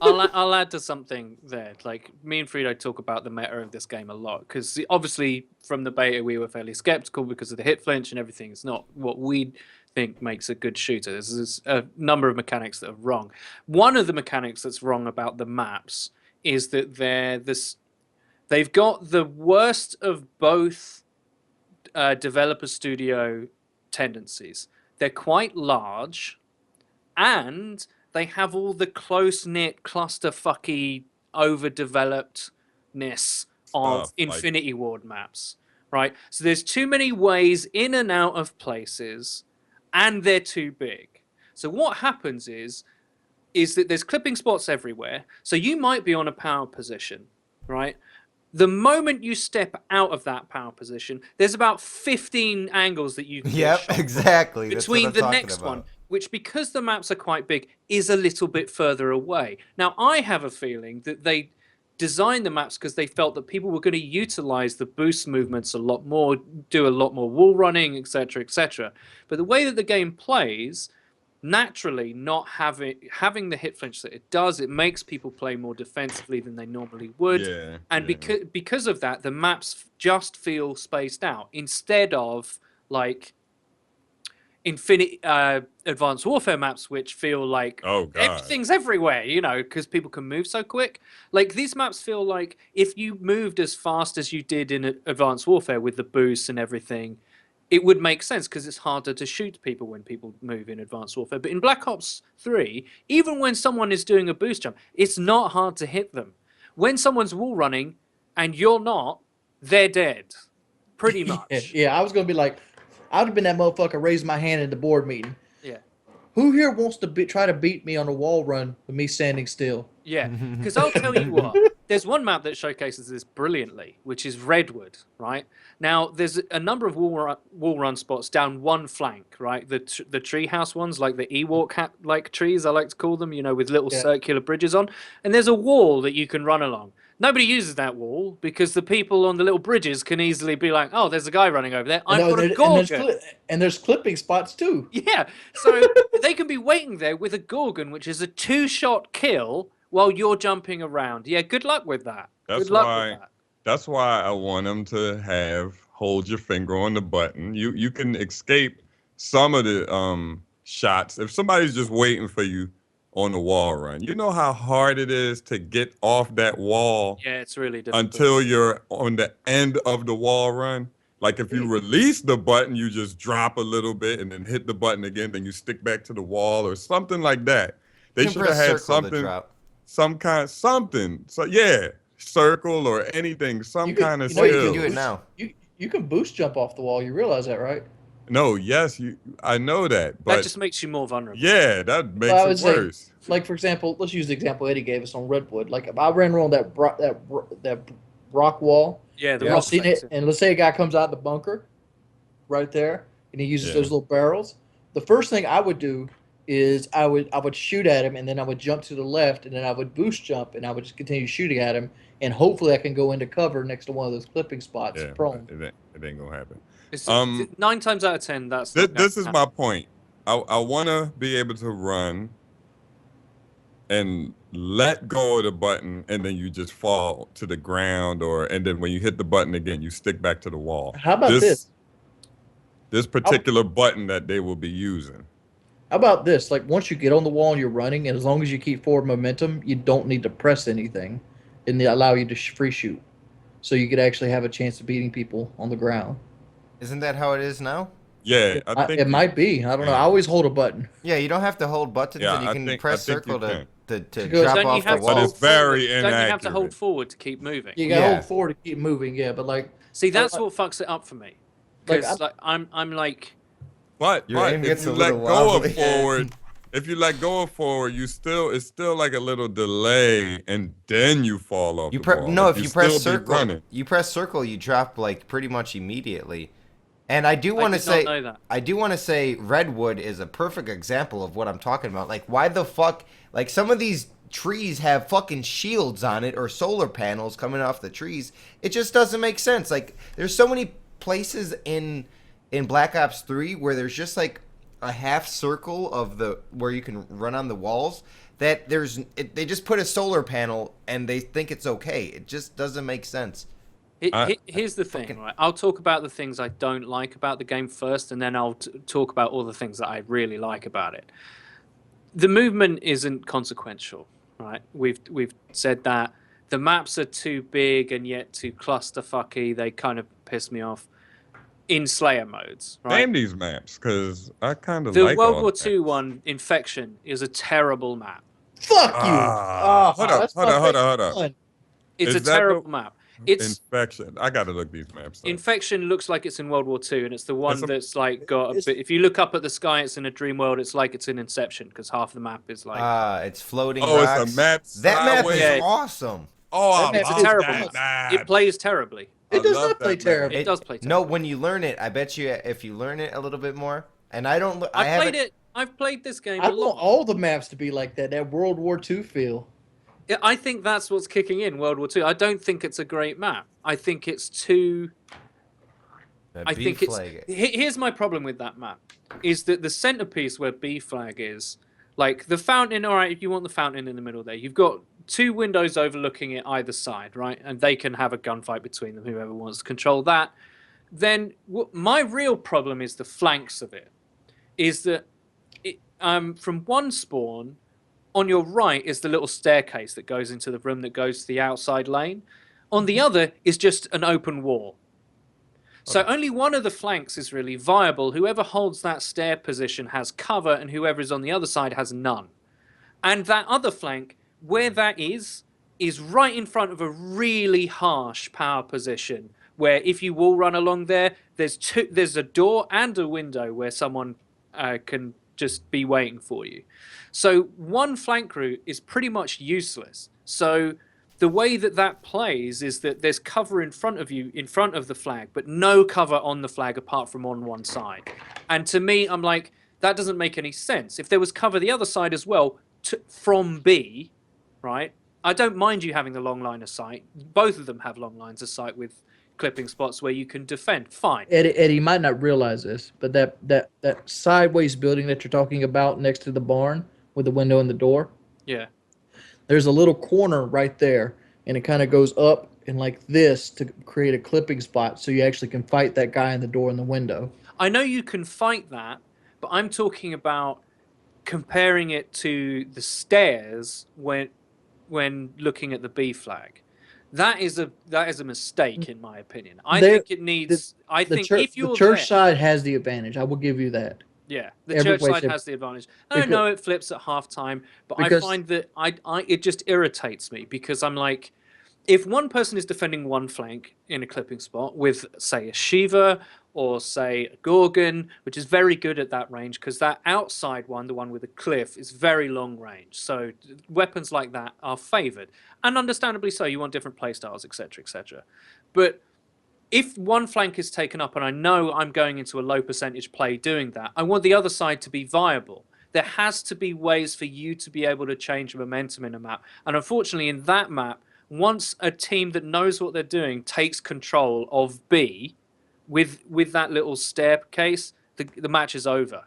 I'll add to something there. Like me and Frito talk about the meta of this game a lot, because obviously from the beta we were fairly skeptical because of the hit flinch and everything. It's not what we think makes a good shooter. There's a number of mechanics that are wrong. One of the mechanics that's wrong about the maps is that they've got the worst of both developer studio tendencies. They're quite large, and they have all the close-knit, clusterfucky, overdevelopedness of Stuff, like- Infinity Ward maps, right? So there's too many ways in and out of places, and they're too big. So what happens is that there's clipping spots everywhere. So you might be on a power position, right? The moment you step out of that power position, there's about 15 angles that you can get Yep, shot from exactly. That's what between I'm the talking next about. one, which, because the maps are quite big, is a little bit further away. Now, I have a feeling that they designed the maps because they felt that people were going to utilize the boost movements a lot more, do a lot more wall running, etc., etc. But the way that the game plays, naturally not having the hit flinch that it does, it makes people play more defensively than they normally would. Yeah. And yeah. because of that, the maps just feel spaced out instead of like Infinite Advanced Warfare maps, which feel like Oh god. everything's everywhere, because people can move so quick. Like these maps feel like if you moved as fast as you did in Advanced Warfare with the boosts and everything, it would make sense because it's harder to shoot people when people move in Advanced Warfare. But in Black Ops 3, even when someone is doing a boost jump, it's not hard to hit them. When someone's wall running and you're not, they're dead. Pretty much. Yeah, I was gonna be like, I'd have been that motherfucker raising my hand at the board meeting. Yeah. Who here wants to try to beat me on a wall run with me standing still? Yeah, because I'll tell you what, There's one map that showcases this brilliantly, which is Redwood, right? Now, there's a number of wall run spots down one flank, right? The treehouse ones, like the Ewok like trees, I like to call them, with little circular bridges on. And there's a wall that you can run along. Nobody uses that wall because the people on the little bridges can easily be like, "Oh, there's a guy running over there. I've got a Gorgon." And there's clipping spots too. Yeah, so they can be waiting there with a Gorgon, which is a 2-shot kill while you're jumping around. Yeah, good luck with that. Good luck with that. That's why I want them to hold your finger on the button. You can escape some of the shots if somebody's just waiting for you on the wall run. You know how hard it is to get off that wall. Yeah, it's really difficult. Until you're on the end of the wall run. Like if you release the button, you just drop a little bit and then hit the button again, then you stick back to the wall or something like that. They should have had something, something. So yeah, circle or anything, some kind of skill. You can do it now. You can boost jump off the wall. You realize that, right? No, yes, I know that, but that just makes you more vulnerable. Yeah, that makes it worse. Like for example, let's use the example Eddie gave us on Redwood. Like if I ran around that rock wall. Yeah, the rock seen it, and let's say a guy comes out of the bunker, right there, and he uses those little barrels. The first thing I would do is I would shoot at him, and then I would jump to the left, and then I would boost jump, and I would just continue shooting at him, and hopefully I can go into cover next to one of those clipping spots. Yeah, prone. It ain't gonna happen. 9 times out of 10, that's this is my point. I want to be able to run and let go of the button, and then you just fall to the ground, and then when you hit the button again, you stick back to the wall. How about this? This particular button that they will be using. How about this? Like once you get on the wall and you're running, and as long as you keep forward momentum, you don't need to press anything, and they allow you to free shoot, so you could actually have a chance of beating people on the ground. Isn't that how it is now? Yeah, I think it might be. I don't know. I always hold a button. Yeah, you don't have to hold buttons, and you can press circle to drop off the wall. But it's very inaccurate. Don't you have to hold forward to keep moving? You gotta hold forward to keep moving. Yeah, but like. See, that's what fucks it up for me. Because I'm like. But if you let go of forward, if you let go of forward, it's still like a little delay, and then you fall off. If you press circle, you drop like pretty much immediately. And I do want to say Redwood is a perfect example of what I'm talking about. Like, why the fuck? Like, some of these trees have fucking shields on it or solar panels coming off the trees. It just doesn't make sense. Like, there's so many places in Black Ops 3 where there's just like a half circle of where you can run on the walls that they just put a solar panel and they think it's okay. It just doesn't make sense. Here's the thing, right? I'll talk about the things I don't like about the game first, and then I'll talk about all the things that I really like about it. The movement isn't consequential, right? We've said that. The maps are too big and yet too clusterfucky. They kind of piss me off in Slayer modes, right? Name these maps, because I kind of like the World War II one, Infection, is a terrible map. Fuck you! Hold up. It's a terrible map. It's Infection. I gotta look these maps up. Infection looks like it's in World War II, and it's the one that's like got a bit. If you look up at the sky, it's in a dream world. It's like it's in Inception because half the map is like. It's floating. Rocks. It's a map. That map is awesome. It's a terrible map. It plays terribly. It does not play terribly. It does play terribly. No, when you learn it, I bet you if you learn it a little bit more. And I don't. I've played this game. I want all the maps to be like that World War II feel. I think that's what's kicking in World War II. I don't think it's a great map. I think it's too. Here's my problem with that map: is that the centerpiece where B flag is, like the fountain. All right, if you want the fountain in the middle there, you've got 2 windows overlooking it either side, right? And they can have a gunfight between them. Whoever wants to control that. Then my real problem is the flanks of it. Is that from one spawn. On your right is the little staircase that goes into the room that goes to the outside lane. On the other is just an open wall. So only one of the flanks is really viable. Whoever holds that stair position has cover, and whoever is on the other side has none. And that other flank, where that is right in front of a really harsh power position, where if you wall run along there, there's a door and a window where someone can just be waiting for you. So one flank route is pretty much useless. So the way that plays is that there's cover in front of you, in front of the flag, but no cover on the flag apart from on one side. And to me, I'm like, that doesn't make any sense. If there was cover the other side as well, from B, right? I don't mind you having the long line of sight. Both of them have long lines of sight with clipping spots where you can defend. Fine. Eddie might not realize this, but that sideways building that you're talking about next to the barn with the window and the door, Yeah. there's a little corner right there, and it kind of goes up and like this to create a clipping spot so you actually can fight that guy in the door and the window. I know you can fight that, but I'm talking about comparing it to the stairs when looking at the B flag. That is a mistake in my opinion. I think it needs. I think if you're the church there, side has the advantage. I will give you that. yeah, the Every church way, side shape- has the advantage. I because- know it flips at halftime, but I because- find that I it just irritates me because I'm like, if one person is defending one flank in a clipping spot with, say, a Shiva or, say, a Gorgon, which is very good at that range, because that outside one, the one with the cliff, is very long range. So weapons like that are favoured. And understandably so, you want different playstyles, etc., etc. But if one flank is taken up, and I know I'm going into a low percentage play doing that, I want the other side to be viable. There has to be ways for you to be able to change momentum in a map. And unfortunately, in that map, once a team that knows what they're doing takes control of B with that little staircase, the match is over,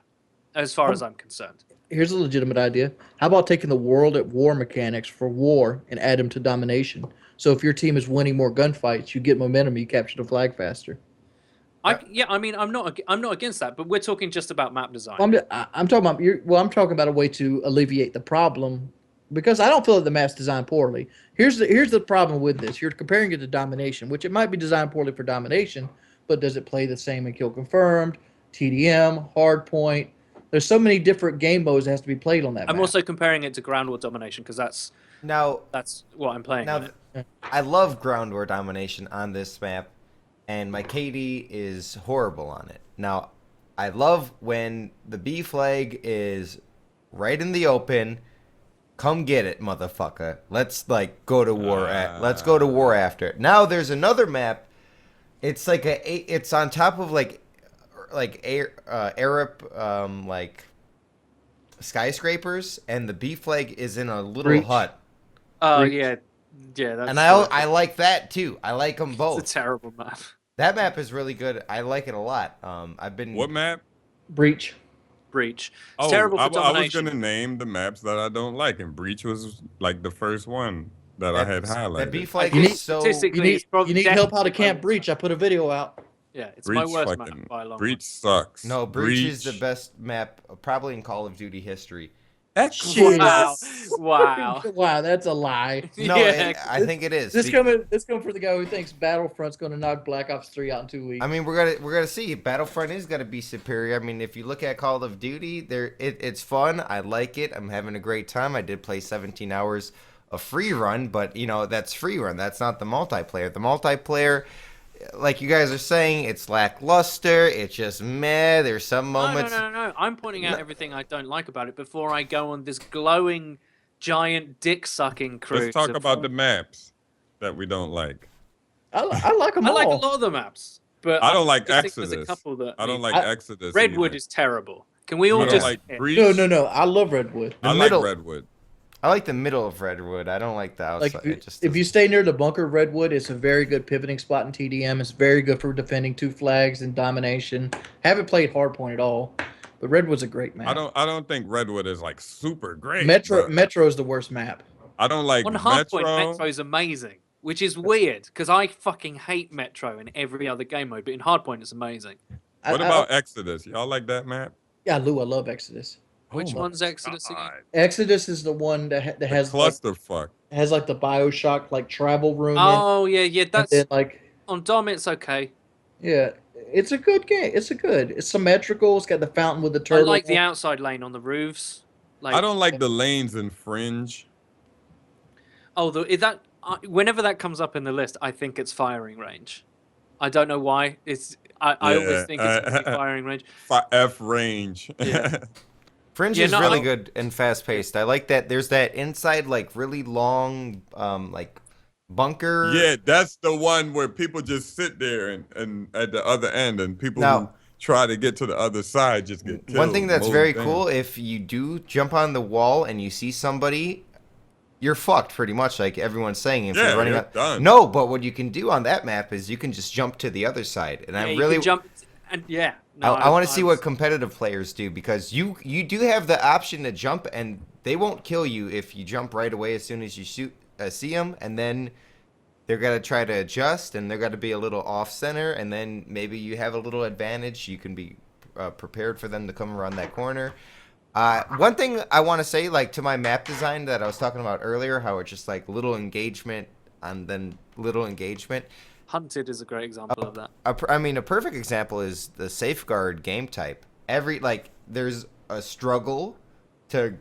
as far as I'm concerned. Here's a legitimate idea. How about taking the world at war mechanics for war and add them to domination? So if your team is winning more gunfights, you get momentum, you capture the flag faster. I mean, I'm not against that, but we're talking just about map design. I'm talking about I'm talking about a way to alleviate the problem, because I don't feel that the map's designed poorly. Here's the problem with this. You're comparing it to domination, which it might be designed poorly for domination, but does it play the same in kill confirmed, TDM, hardpoint? There's so many different game modes that has to be played on that I'm map. also comparing it to ground war domination because that's what I'm playing. Now, I love ground war domination on this map, and my KD is horrible on it. Now, I love when the B flag is right in the open. Come get it, motherfucker. Let's go to war. Let's go to war after it. Now there's another map. It's like it's on top of Arab skyscrapers, and the B flag is in a little Breach. hut. Oh Breach. yeah. That's And I like that too. I like them both. It's a terrible map. That map is really good. I like it a lot. What map? Breach. Breach. It's Oh, terrible for I was domination. gonna name the maps that I don't like, and Breach was like the first one that I had highlighted. That B flag You is need- so. statistically- You need help out of definitely Camp Breach. I put a video out. Yeah, it's Breach my worst fucking map by a long Breach sucks. No, Breach is the best map probably in Call of Duty history. Shit. Wow. Wow. Wow, that's a lie. No, Yeah, I think it is. This coming for the guy who thinks Battlefront's going to knock Black Ops 3 out in 2 weeks. I mean, we're gonna see. Battlefront is gonna be superior. I mean, if you look at Call of Duty, it's fun. I like it. I'm having a great time. I did play 17 hours of free run, but that's free run. That's not the multiplayer. The multiplayer, like you guys are saying, it's lackluster. It's just meh. There's some moments. No. I'm pointing out everything I don't like about it before I go on this glowing, giant dick-sucking cruise. Let's talk of- about the maps that we don't like. I like them I all. like a lot of the maps, but I don't like just think there's Exodus. a couple that I don't like I- Exodus. Redwood either. is terrible. Can we all I don't just like Breach. No. I love Redwood. The I middle- like Redwood. I like the middle of Redwood. I don't like the outside. Like It just if you stay near the bunker, Redwood, it's a very good pivoting spot in TDM. It's very good for defending two flags and domination. Haven't played hardpoint at all, but Redwood's a great map. I don't think Redwood is like super great. Metro but Metro's the worst map. I don't like on Metro. hardpoint? Metro's amazing, which is weird because I fucking hate Metro in every other game mode, but in hardpoint it's amazing. What about Exodus? Y'all like that map? Yeah, Lou, I love Exodus. Which Oh my one's Exodus again? God. Exodus is the one that The has clusterfuck. has like the Bioshock like travel room. Oh yeah, and that's then, like on Dom. It's okay. yeah, it's a good game. It's symmetrical. It's got the fountain with the I turtle. like the outside lane on the roofs. Like, I don't like the lanes in Fringe. whenever that comes up in the list, I think it's firing range. I don't know why. I always think it's gonna be firing range. F range. Yeah. Fringe Yeah, is no, really I- good and fast paced. I like that. There's that inside really long Bunker. Yeah, that's the one where people just sit there and at the other end, and people who Now, try to get to the other side just get one thing killed, that's mowed very down. cool, if you do jump on the wall and you see somebody, you're fucked pretty much, like everyone's saying. If you're Yeah, running you're out, done. no, but what you can do on that map is you can just jump to the other side, and I Yeah, you really, can jump and yeah. No, I want to I see what was competitive players do, because you do have the option to jump, and they won't kill you if you jump right away as soon as you see them, and then they're gonna try to adjust, and they're gonna be a little off center, and then maybe you have a little advantage. You can be prepared for them to come around that corner. One thing I want to say, like to my map design that I was talking about earlier, how it's just like little engagement and then little engagement. Hunted is a great example of that. I mean, a perfect example is the safeguard game type. There's a struggle to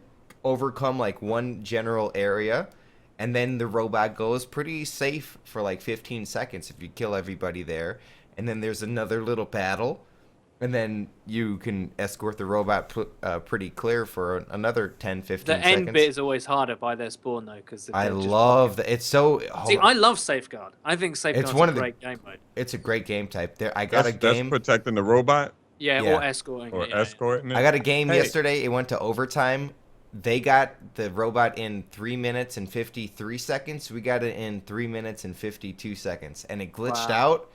overcome like one general area, and then the robot goes pretty safe for like 15 seconds if you kill everybody there, and then there's another little battle, and then you can escort the robot pretty clear for another 10, 15 The seconds. end bit is always harder by their spawn though, because I love that. It's so. See, I love Safeguard. I think Safeguard's one a of the- great game mode. It's a great game type. I got a That's game. protecting the robot Yeah, Yeah. or escorting or it. Yeah, escorting it. I got a game Hey, yesterday. It went to overtime. They got the robot in 3 minutes and 53 seconds. We got it in 3 minutes and 52 seconds, and it glitched Wow. out.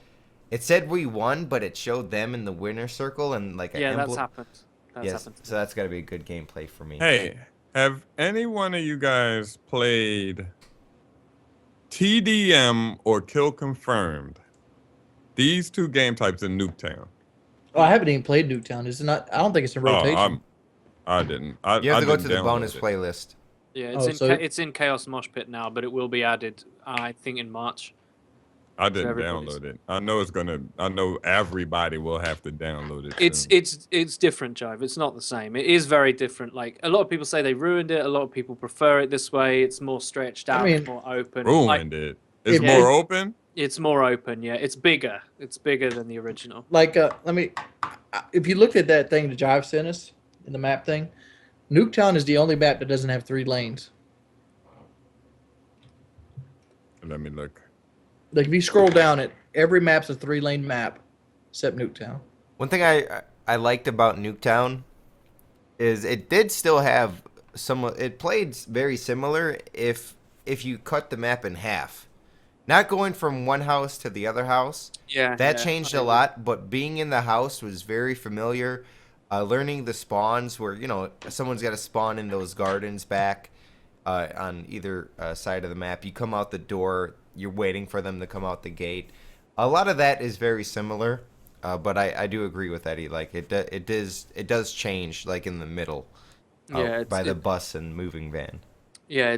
It said we won, but it showed them in the winner circle and like Yeah, an that's emblem. happened. That's Yes, happened. so that's got to be a good gameplay for me. Hey, have any one of you guys played TDM or Kill Confirmed? These two game types in Nuketown. Oh, I haven't even played Nuketown. Is it not? I don't think it's in rotation. I didn't. You have to go didn't to the download bonus it. playlist. Yeah, Oh, so- it's in Chaos Mosh Pit now, but it will be added, I think, in March. I didn't everybody's. download it. I know it's gonna. I know everybody will have to download it. It's soon. it's different, Jive. It's not the same. It is very different. Like a lot of people say they ruined it. A lot of people prefer it this way. It's more stretched out. mean, It's more open. ruined it. It's Yeah. more open. It's more open. Yeah, it's bigger. It's bigger than the original. Like, if you looked at that thing the Jive sent us in the map thing, Nuketown is the only map that doesn't have 3 lanes. Let me look. Like, if you scroll down it, every map's a 3-lane map except Nuketown. One thing I liked about Nuketown is it did still have some. It played very similar if you cut the map in half, not going from one house to the other house. Yeah, That yeah, changed I a agree. lot, but being in the house was very familiar. Learning the spawns where someone's got to spawn in those gardens back on either side of the map. You come out the door, you're waiting for them to come out the gate. A lot of that is very similar, but I do agree with Eddie. Like it does change like in the middle, Yeah, by the bus and moving van. Yeah,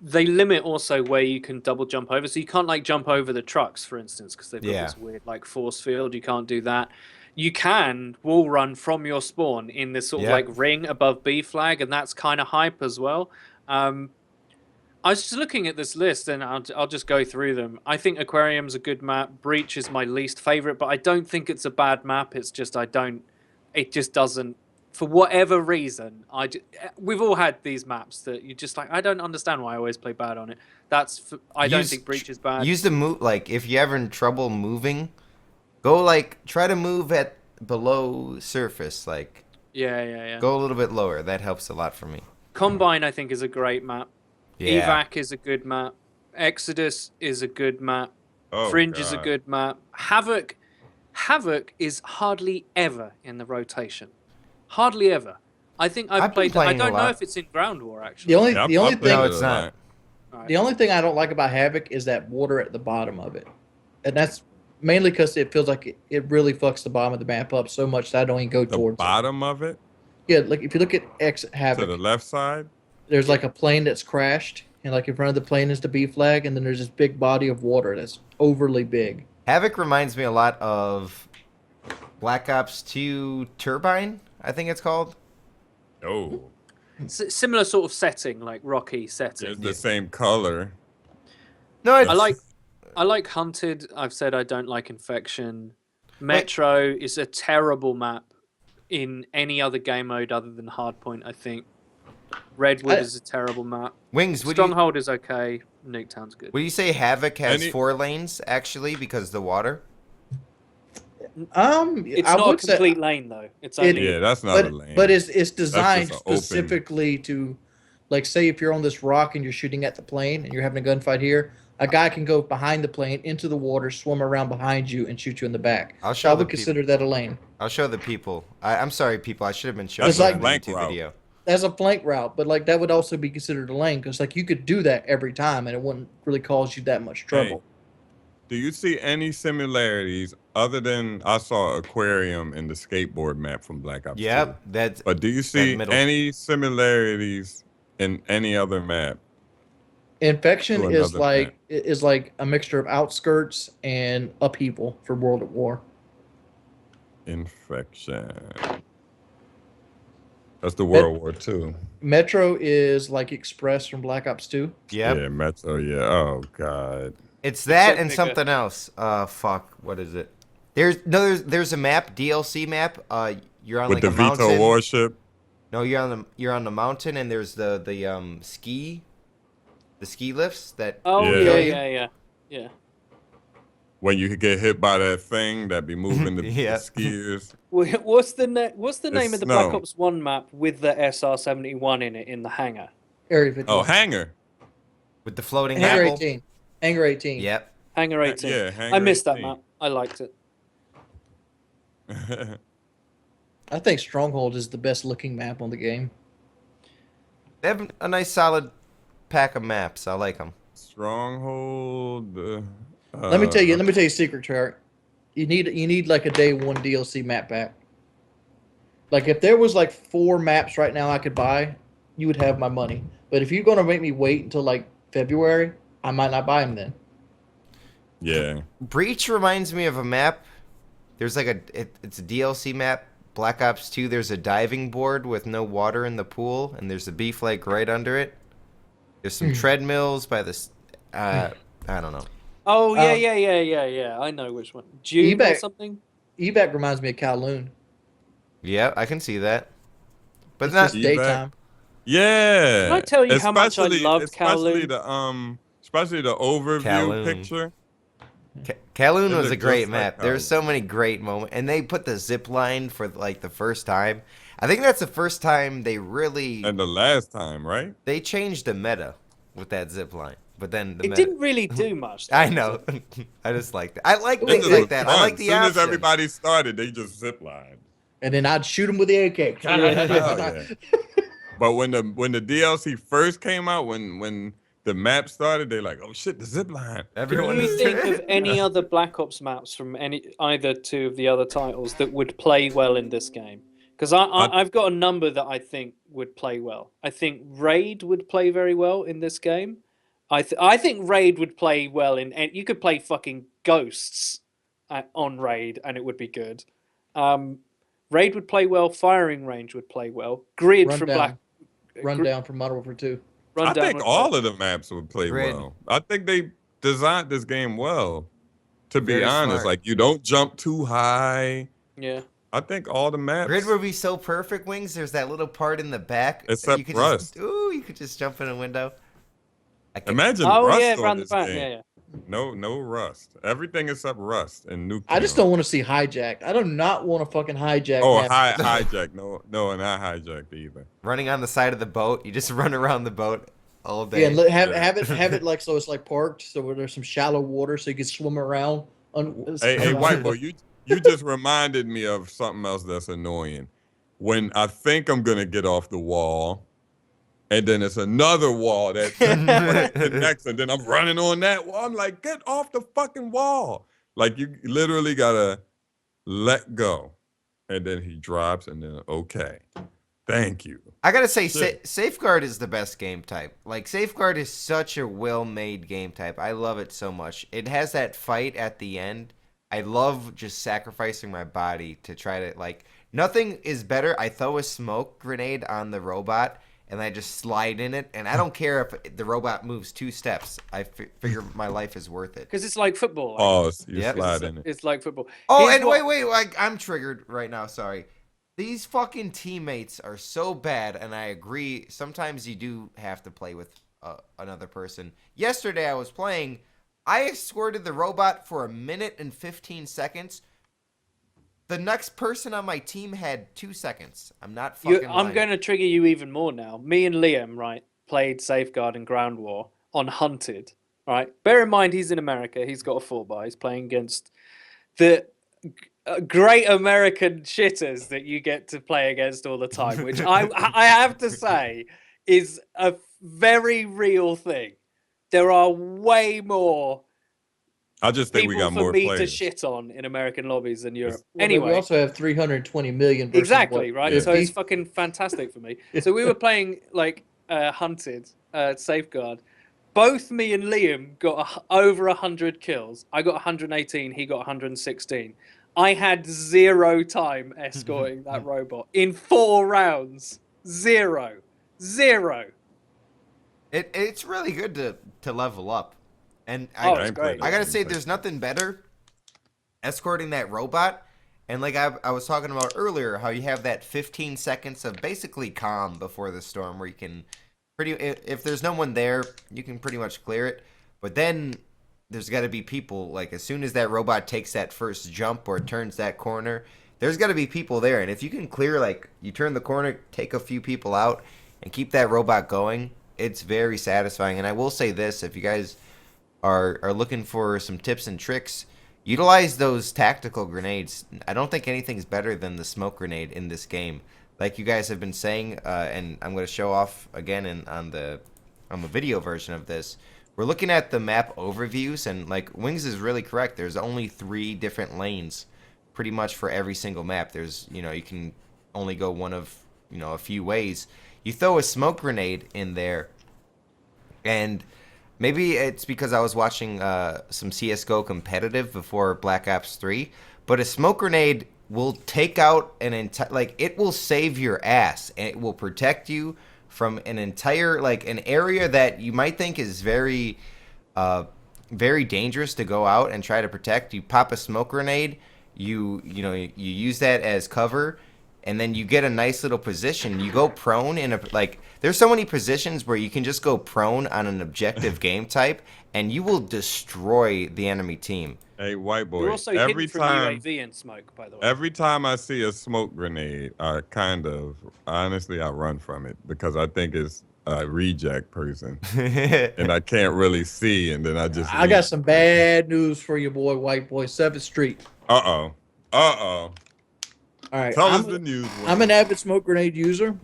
they limit also where you can double jump over. So you can't like jump over the trucks, for instance, because they've got Yeah. this weird like force field. You can't do that. You can wall run from your spawn in this sort of Yeah. like ring above B flag, and that's kind of hype as well. I was just looking at this list, and I'll just go through them. I think Aquarium's a good map. Breach is my least favorite, but I don't think it's a bad map. It's just it just doesn't. For whatever reason, we've all had these maps that you just like. I don't understand why I always play bad on it. I don't think Breach is bad. Use the move, like if you're having trouble moving, go like try to move at below surface, like Yeah. go a little bit lower. That helps a lot for me. Combine, I think, is a great map. Yeah. Evac is a good map. Exodus is a good map. Oh, Fringe is a God. good map. Havoc is hardly ever in the rotation. Hardly ever. I think I've I've been played. I playing a don't know lot. if it's in Ground War actually. The only Yeah, the only I played thing No, it it's a not. lot. Alright. the only thing I don't like about Havoc is that water at the bottom of it, and that's mainly because it feels like it really fucks the bottom of the map up so much that I don't even go The towards bottom of it it. Yeah, like if you look at to Havoc, the left side. there's like a plane that's crashed, and like in front of the plane is the B flag, and then there's this big body of water that's overly big. Havoc reminds me a lot of Black Ops 2 Turbine, I think it's called. Oh, Similar sort of setting, like Rocky setting. it's the same color. No, it's, I like Hunted. I've said I don't like Infection. Metro is a terrible map in any other game mode other than Hardpoint, I think. Redwood is a terrible map. Wings, Stronghold is okay. Nuketown's good. would you say Havoc has Any- 4 lanes actually because of the water? It's I not a would say complete lane though. It's only Yeah, that's not a lane. but it's That's designed just an open. specifically to, like, say if you're on this rock and you're shooting at the plane and you're having a gunfight here, a guy can go behind the plane into the water, swim around behind you, and shoot you in the back. I'll So show I the would peop- consider that a lane. I'll show the people. I'm sorry, people. I should have been showing That's you a on the flank YouTube route. video. That's a flank route, but like that would also be considered a lane because like you could do that every time and it wouldn't really cause you that much trouble. Do you see any similarities other than I saw aquarium in the skateboard map from Black Ops 2? Yep, that's. But do you see middle. any similarities in any other map? Infection To is another like a mixture of outskirts and upheaval for World at War. Infection. That's the World War II. Metro is like Express from Black Ops 2. Yep. Yeah, Metro. Yeah. Oh God. It's that Except and bigger. something else. Fuck. What is it? There's a map, DLC map. You're on With like the a Veto mountain. warship. No, you're on the mountain, and there's the ski lifts that. Oh Yeah. yeah. When you get hit by that thing that be moving the Yeah. skiers. What's the name of the snow. Black Ops 1 map with the SR-71 in it in the hangar? Area 51. Oh, hangar. With the floating Hangar apple. 18. Hangar 18. Yep. Hangar 18. Yeah, I Hangar missed that 18. map. I liked it. I think Stronghold is the best looking map on the game. They have a nice solid pack of maps. I like them. Stronghold. Let me tell you a secret, chart. You need like a day one DLC map pack. Like if there was like 4 maps right now I could buy, you would have my money. But if you're gonna make me wait until like February, I might not buy them then. Yeah. Breach reminds me of a map. There's like it's a DLC map. Black Ops 2, there's a diving board with no water in the pool, and there's a beef lake right under it. There's some treadmills by this. I don't know. Oh yeah. I know which one. June or eBay. something. Evac reminds me of Kowloon. Yeah, I can see that. But It's not. just daytime. Yeah. Can I tell you how much I loved especially Kowloon? especially the overview Kowloon. picture. Kowloon It was a looked great just like map. There's so many great moments, and they put the zip line for like the first time. I think that's the first time they really And the last time, right? they changed the meta with that zip line. But then the It meta, didn't really do much. I know. I just like that. I like It things just like looked that. fun. I like the As soon as option. everybody started, they just ziplined. And then I'd shoot him with the AK. Oh, yeah. But when the DLC first came out, when the map started, they like, oh shit, the zip line. Everyone Can you is think of any other Black Ops maps from either 2 of the other titles that would play well in this game? Because I've got a number that I think would play well. I think Raid would play very well in this game. I think Raid would play well and you could play fucking Ghosts on Raid and it would be good. Raid would play well. Firing Range would play well. Grid from Black Rundown from Modern Warfare 2. I Rundown think would all play. of the maps would play Grid. well. I think they designed this game well. To be Very honest, smart. like you don't jump too high. Yeah. I think all the maps. Grid would be so perfect, Wings. There's that little part in the back. that Except you could Rust. you could just jump in a window. I can, Imagine Oh Rust yeah, on around the this back. game. Yeah. No Rust. Everything except Rust and Nuke. I just don't want to see hijacked. I do not want to fucking hijack. Oh, map. hijack. No, and not hijacked either. running on the side of the boat. You just run around the boat all day. Yeah, and have it like so it's like parked, so where there's some shallow water, so you can swim around. Hey, white boy, you just reminded me of something else that's annoying. When I think I'm gonna get off the wall, and then it's another wall that connects, and then I'm running on that wall. I'm like, get off the fucking wall! Like you literally gotta let go, and then he drops, and then okay, thank you. I gotta say, Shit. Safeguard is the best game type. Like, Safeguard is such a well-made game type. I love it so much. It has that fight at the end. I love just sacrificing my body to try to, like, nothing is better. I throw a smoke grenade on the robot, and I just slide in it, and I don't care if the robot moves 2 steps. I figure my life is worth it. Because it's like football. Like, Oh, you Yep. slide in it. it's like football. Oh, Here's and what- wait, like, I'm triggered right now, sorry. These fucking teammates are so bad, and I agree. Sometimes you do have to play with another person. Yesterday I was playing. I escorted the robot for 1 minute and 15 seconds. The next person on my team had 2 seconds. I'm not fucking lying. I'm going to trigger you even more now. Me and Liam, right, played Safeguard and Ground War on Hunted, right? Bear in mind, he's in America. He's got a 4x. He's playing against the great American shitters that you get to play against all the time, which I have to say is a very real thing. There are way more I just think we people got for more me to players. shit on in American lobbies than Europe. Well, Anyway, we also have 320 million versus exactly, what, right? Yeah. So it's fucking fantastic for me. So we were playing like Hunted, Safeguard. Both me and Liam got over 100 kills. I got 118. He got 116. I had 0 time escorting that robot in 4 rounds. 0. It's really good to level up. And Oh, I it's ain't great. played I gotta that say, in there's place. nothing better escorting that robot. And like I was talking about earlier, how you have that 15 seconds of basically calm before the storm, where you can if there's no one there, you can pretty much clear it. But then there's got to be people, like as soon as that robot takes that first jump or turns that corner, there's got to be people there. And if you can clear, like you turn the corner, take a few people out, and keep that robot going, it's very satisfying. And I will say this: if you guys are looking for some tips and tricks, utilize those tactical grenades. I don't think anything's better than the smoke grenade in this game. Like you guys have been saying, and I'm going to show off again on the video version of this. We're looking at the map overviews, and like Wings is really correct. There's only 3 different lanes, pretty much for every single map. There's you can only go one of a few ways. You throw a smoke grenade in there, and maybe it's because I was watching some CS:GO competitive before Black Ops 3, but a smoke grenade will take out an entire, like it will save your ass, and it will protect you from an entire, like an area that you might think is very very dangerous to go out and try to protect. You pop a smoke grenade, you use that as cover, and then you get a nice little position. You go prone in a, like, there's so many positions where you can just go prone on an objective game type, and you will destroy the enemy team. Hey, white boy. You're also every hidden from time, UAV and smoke, by the way. every time I see a smoke grenade, I honestly, I run from it because I think it's a reject person, and I can't really see, and then I just. I got some bad news for you, boy, white boy. 7th Street. Uh oh. All right. Tell us the news. I'm an avid smoke grenade user,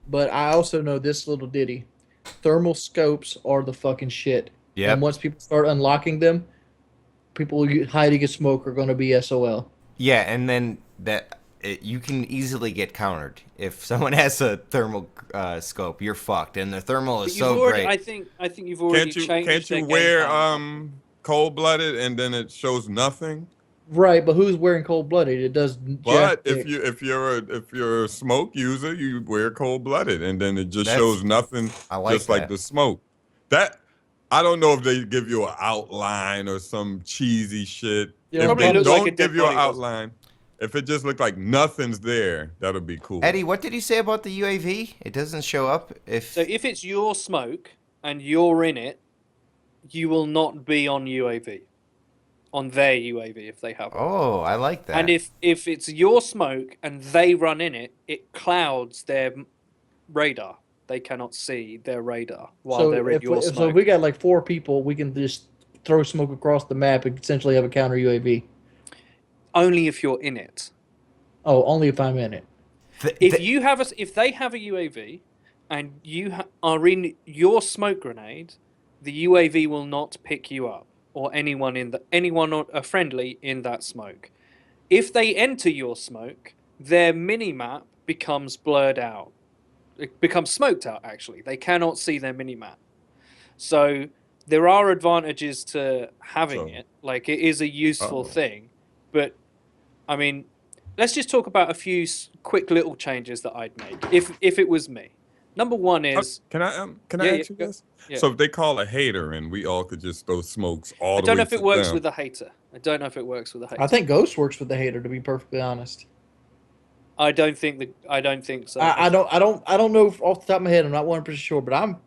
but I also know this little ditty. Thermal scopes are the fucking shit. Yep. And once people start unlocking them, people hiding a smoke are going to be SOL. Yeah, and then you can easily get countered if someone has a thermal scope. You're fucked, and the thermal is so great. I think you've already changed. Can't their you game wear plan. cold-blooded and then it shows nothing? Right, but who's wearing cold blooded? It does. But if you're a smoke user, you wear cold-blooded, and then it just shows nothing. I like just like that. the smoke. That I don't know if they give you an outline or some cheesy shit. Yeah, If probably they looks don't like a dead give you an body, doesn't it? outline, if it just looked like nothing's there, that'll be cool. Eddie, what did you say about the UAV? It doesn't show up if. So if it's your smoke and you're in it, you will not be on UAV, on their UAV if they have one. Oh, I like that. And if it's your smoke and they run in it, it clouds their radar. They cannot see their radar while they're in your smoke. So if we got like 4 people, we can just throw smoke across the map and essentially have a counter UAV. Only if you're in it. Oh, only if I'm in it. If they have a UAV and you are in your smoke grenade, the UAV will not pick you up or anyone or a friendly in that smoke. If they enter your smoke, their mini map becomes blurred out. It becomes smoked out, actually. They cannot see their mini map. So there are advantages to having it. Like, it is a useful thing. But, I mean, let's just talk about a few quick little changes that I'd make if it was me. Number one is... Can I ask you this? Yeah. So if they call a hater and we all could just throw smokes all the way I don't know if it works them. with a hater. I don't know if it works with a hater. I think Ghost works with the hater, to be perfectly honest. I don't think so. I don't know off the top of my head. I'm not 100% sure, but I'm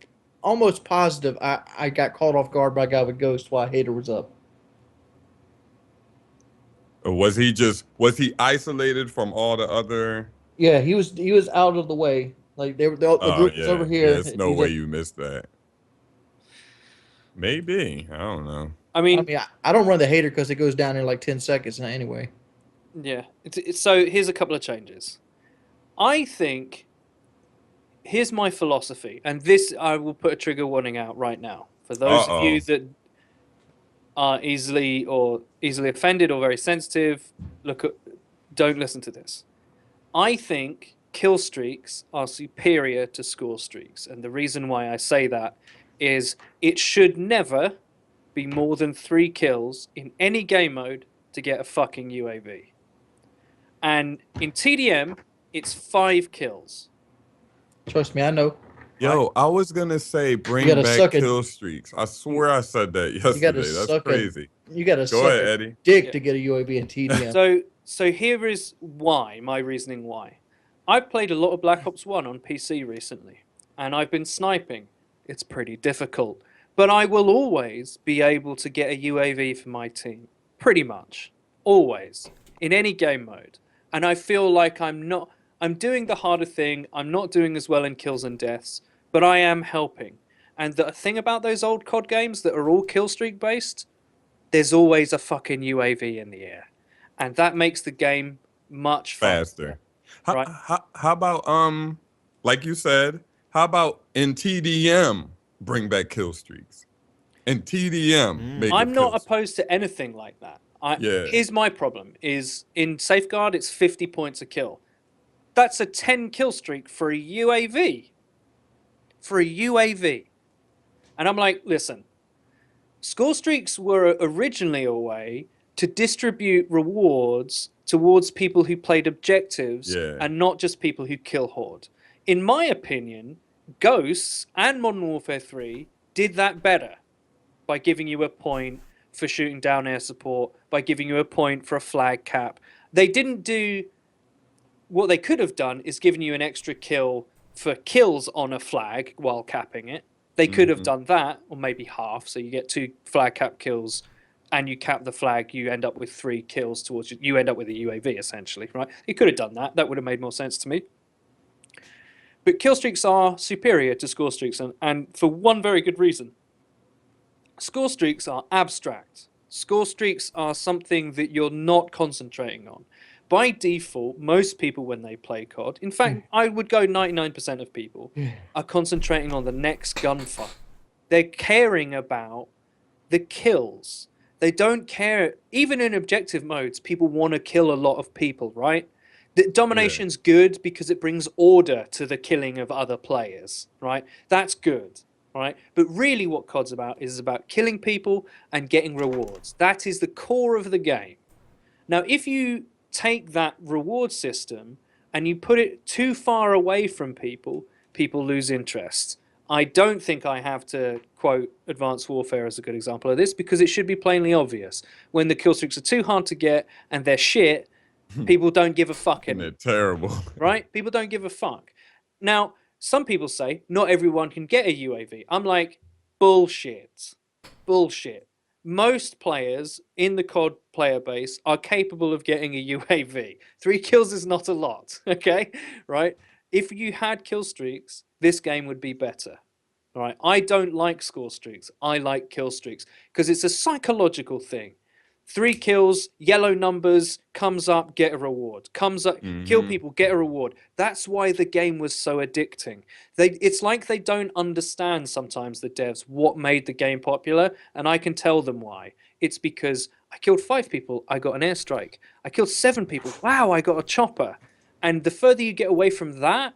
almost positive I got caught off guard by a guy with Ghost while Hater was up. Or was he isolated from all the other? Yeah, he was out of the way. Like the Oh group was yeah, over yeah. here. It's no way you missed that. Maybe, I don't know. I I mean, mean, I don't run the Hater because it goes down in like 10 seconds now anyway. yeah. So here's a couple of changes. I think here's my philosophy, and this I will put a trigger warning out right now for Uh those of oh. you that are easily offended or very sensitive. Don't listen to this. I think kill streaks are superior to score streaks, and the reason why I say that is it should never be more than 3 kills in any game mode to get a fucking UAV. And in TDM, it's 5 kills. Trust me, I know. Yo, I was gonna say You bring gotta back suck it. kill streaks. I swear I said that You gotta yesterday. That's suck a. crazy. You gotta Go suck ahead, a Eddie. dick Yeah. to get a UAV in TDM. So here is why, my reasoning why. I've played a lot of Black Ops 1 on PC recently, and I've been sniping. It's pretty difficult, but I will always be able to get a UAV for my team. Pretty much. Always. In any game mode. And I feel like I'm doing the harder thing. I'm not doing as well in kills and deaths, but I am helping. And the thing about those old COD games that are all kill streak based, there's always a fucking UAV in the air. And that makes the game much faster. Faster. How, Right? how about like you said, how about in TDM bring back kill streaks? In TDM make a I'm kill not streak. opposed to anything like that. Yeah. Here's my problem: is in Safeguard, it's 50 points a kill. That's a 10 kill streak for a UAV. For a UAV, and I'm like, listen, score streaks were originally a way to distribute rewards towards people who played objectives Yeah. and not just people who kill horde. In my opinion, Ghosts and Modern Warfare 3 did that better by giving you a point for shooting down air support, by giving you a point for a flag cap. They didn't do what they could have done is given you an extra kill for kills on a flag while capping it. They could have done that, or maybe half. So you get 2 flag cap kills, and you cap the flag. You end up with 3 kills towards you. You end up with a UAV essentially, right? You could have done that. That would have made more sense to me. But kill streaks are superior to score streaks, and for one very good reason. Score streaks are abstract. Score streaks are something that you're not concentrating on. By default, most people when they play COD, in fact, I would go 99% of people, are concentrating on the next gunfight. They're caring about the kills. They don't care, even in objective modes, people want to kill a lot of people, right? The domination's good because it brings order to the killing of other players, right? That's good, right? But really what COD's about is about killing people and getting rewards. That is the core of the game. Now, if you take that reward system and you put it too far away from people, people lose interest. I don't think I have to quote Advanced Warfare as a good example of this because it should be plainly obvious. When the kill streaks are too hard to get and they're shit, people don't give a fuck And anymore. they're terrible. Right? People don't give a fuck. Now, some people say not everyone can get a UAV. I'm like, bullshit. Bullshit. Most players in the COD player base are capable of getting a UAV. 3 kills is not a lot, okay? Right? If you had kill streaks, this game would be better. All right? I don't like score streaks. I like kill streaks because it's a psychological thing. 3 kills, yellow numbers, comes up, get a reward. Comes up, kill people, get a reward. That's why the game was so addicting. It's like they don't understand sometimes, the devs, what made the game popular, and I can tell them why. It's because I killed 5 people, I got an airstrike. I killed 7 people, wow, I got a chopper. And the further you get away from that,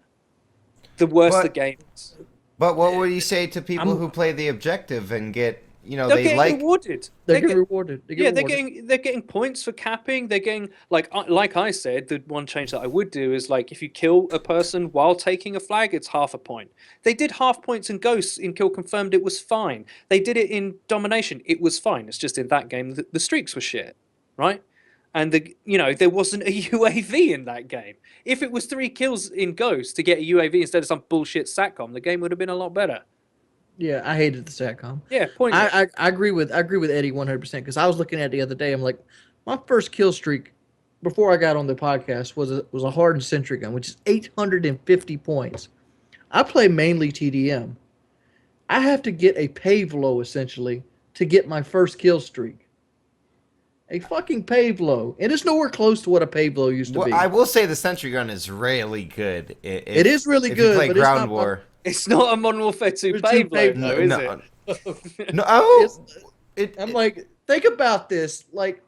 the worse the game is. But what would you say to people I'm- who play the objective and get, They're they getting like rewarded. They're getting rewarded. They get rewarded. They're getting points for capping. They're getting like I said, the one change that I would do is like if you kill a person while taking a flag, it's half a point. They did half points in Ghosts in Kill Confirmed. It was fine. They did it in Domination. It was fine. It's just in that game the streaks were shit, right? and there wasn't a UAV in that game. If it was 3 kills in Ghost to get a UAV instead of some bullshit SATCOM, the game would have been a lot better. Yeah, I hated the SATCOM. Yeah, pointless. I agree with Eddie 100% because I was looking at it the other day. I'm like, my first kill streak before I got on the podcast was a hardened sentry gun, which is 850 points. I play mainly TDM. I have to get a pave low essentially to get my first kill streak. A fucking pave low, and it's nowhere close to what a pave low used to Well, be. I will say the sentry gun is really good. It is really if good, you play but it's Ground not War. It's not a Modern Warfare 2 It's too Payload, paved, though, is it? No, oh, It's- I'm like, think about this. Like,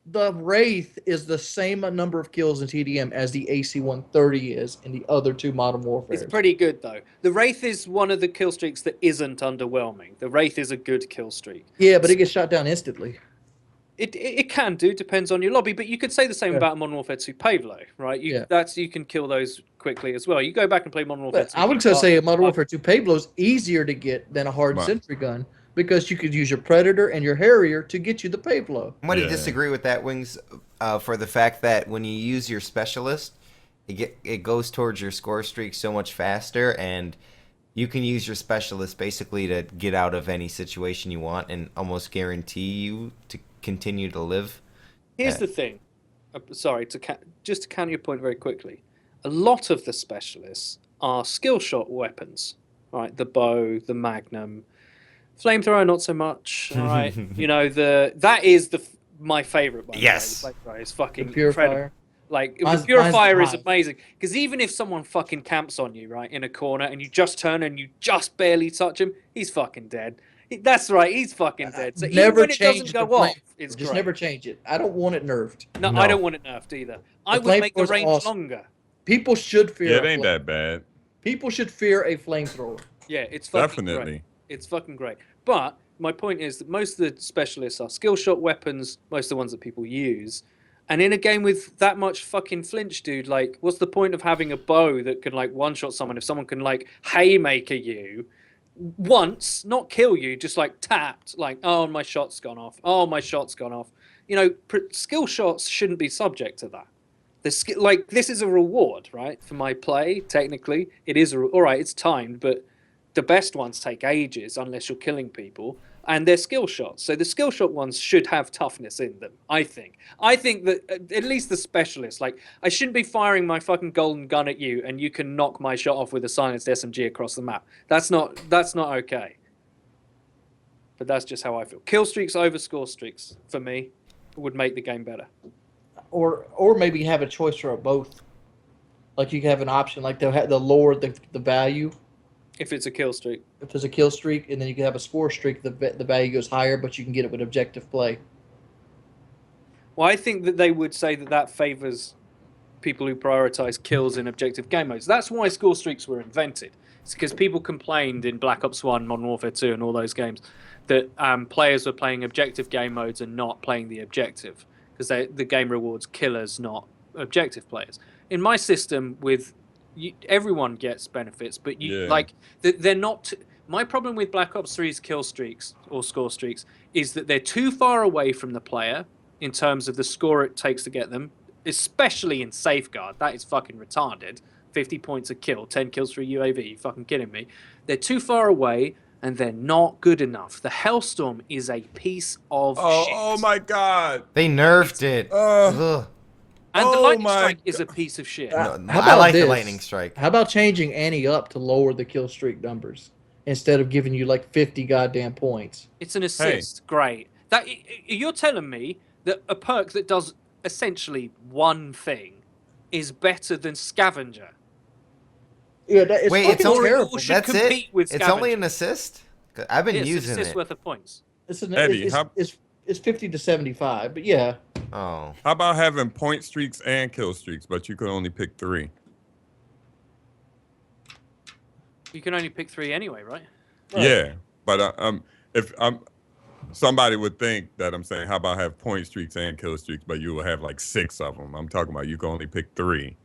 the Wraith is the same number of kills in TDM as the AC-130 is in the other two Modern Warfare. It's pretty good, though. The Wraith is one of the kill streaks that isn't underwhelming. The Wraith is a good kill streak. Yeah, but it gets shot down instantly. It can do, depends on your lobby, but you could say the same Yeah. about Modern Warfare 2 Pavlo, right? Yeah. You can kill those quickly as well. You go back and play Modern Warfare But 2. I would say a Modern Warfare 2 Pablo is easier to get than a hard Right. sentry gun because you could use your Predator and your Harrier to get you the Pablo. I'm going to Yeah. disagree with that, Wings, for the fact that when you use your specialist, it goes towards your score streak so much faster, and you can use your specialist basically to get out of any situation you want and almost guarantee you to continue to live. Here's the thing. Sorry, just to counter your point very quickly. A lot of the specialists are skill shot weapons, right? The bow, the magnum, flamethrower, not so much. All right, that is my favorite. By the way. Yes. The flamethrower is fucking The Purifier. incredible. Like Mine's- the purifier mine's is high. amazing because even if someone fucking camps on you right in a corner and you just turn and you just barely touch him, he's fucking dead. That's right, he's fucking dead. So even Never when it doesn't change go the off, flame. it's Just great. never change it. I don't want it nerfed. No, No. I don't want it nerfed either. I The would make the flamethrower's range awesome. longer. People should fear. Yeah, it a ain't that bad. People should fear a flamethrower. Yeah, it's fucking Definitely. great. It's fucking great. But my point is that most of the specialists are skill shot weapons, most of the ones that people use. And in a game with that much fucking flinch, dude, like, what's the point of having a bow that can, like, one-shot someone if someone can, like, haymaker you once, not kill you, just, like, tapped, like, oh, my shot's gone off. Oh, my shot's gone off. Skill shots shouldn't be subject to that. This is a reward, right, for my play, technically. It is all right, it's timed, but the best ones take ages unless you're killing people. And they're skill shots. So the skill shot ones should have toughness in them, I think. I think that at least the specialists, like, I shouldn't be firing my fucking golden gun at you and you can knock my shot off with a silenced SMG across the map. That's not okay. But that's just how I feel. Kill streaks over score streaks, for me, would make the game better. Or maybe have a choice for both. Like you can have an option, like they'll lower the value If it's a kill streak. if there's a kill streak, and then you can have a score streak. The value goes higher, but you can get it with objective play. Well, I think that they would say that favors people who prioritize kills in objective game modes. That's why score streaks were invented. It's because people complained in Black Ops 1, Modern Warfare 2, and all those games that players were playing objective game modes and not playing the objective because the game rewards killers, not objective players. In my system, everyone gets benefits, but they're not. My problem with Black Ops 3's kill streaks or score streaks is that they're too far away from the player in terms of the score it takes to get them, especially in Safeguard. That is fucking retarded. 50 points a kill, 10 kills for a UAV. You fucking kidding me? They're too far away and they're not good enough. The Hellstorm is a piece of shit. Oh my God. They nerfed it. Ugh. And the Oh Lightning my Strike is a piece of shit. No, How I about like the this? lightning strike. How about changing Annie up to lower the kill streak numbers instead of giving you like 50 goddamn points? It's an assist. Great. You're telling me that a perk that does essentially one thing is better than Scavenger? Yeah, it's Wait, fucking it's only terrible. should that's compete it. with It's only Scavenger. an assist. 'Cause I've been It's an using assist it. worth of points. Eddie, It's 50 to 75, but yeah. Oh, How about having point streaks and kill streaks, but you could only pick 3? You can only pick 3 anyway, right? Right. Yeah, but if somebody would think that I'm saying, how about have point streaks and kill streaks, but you will have like 6 of them. I'm talking about you can only pick 3.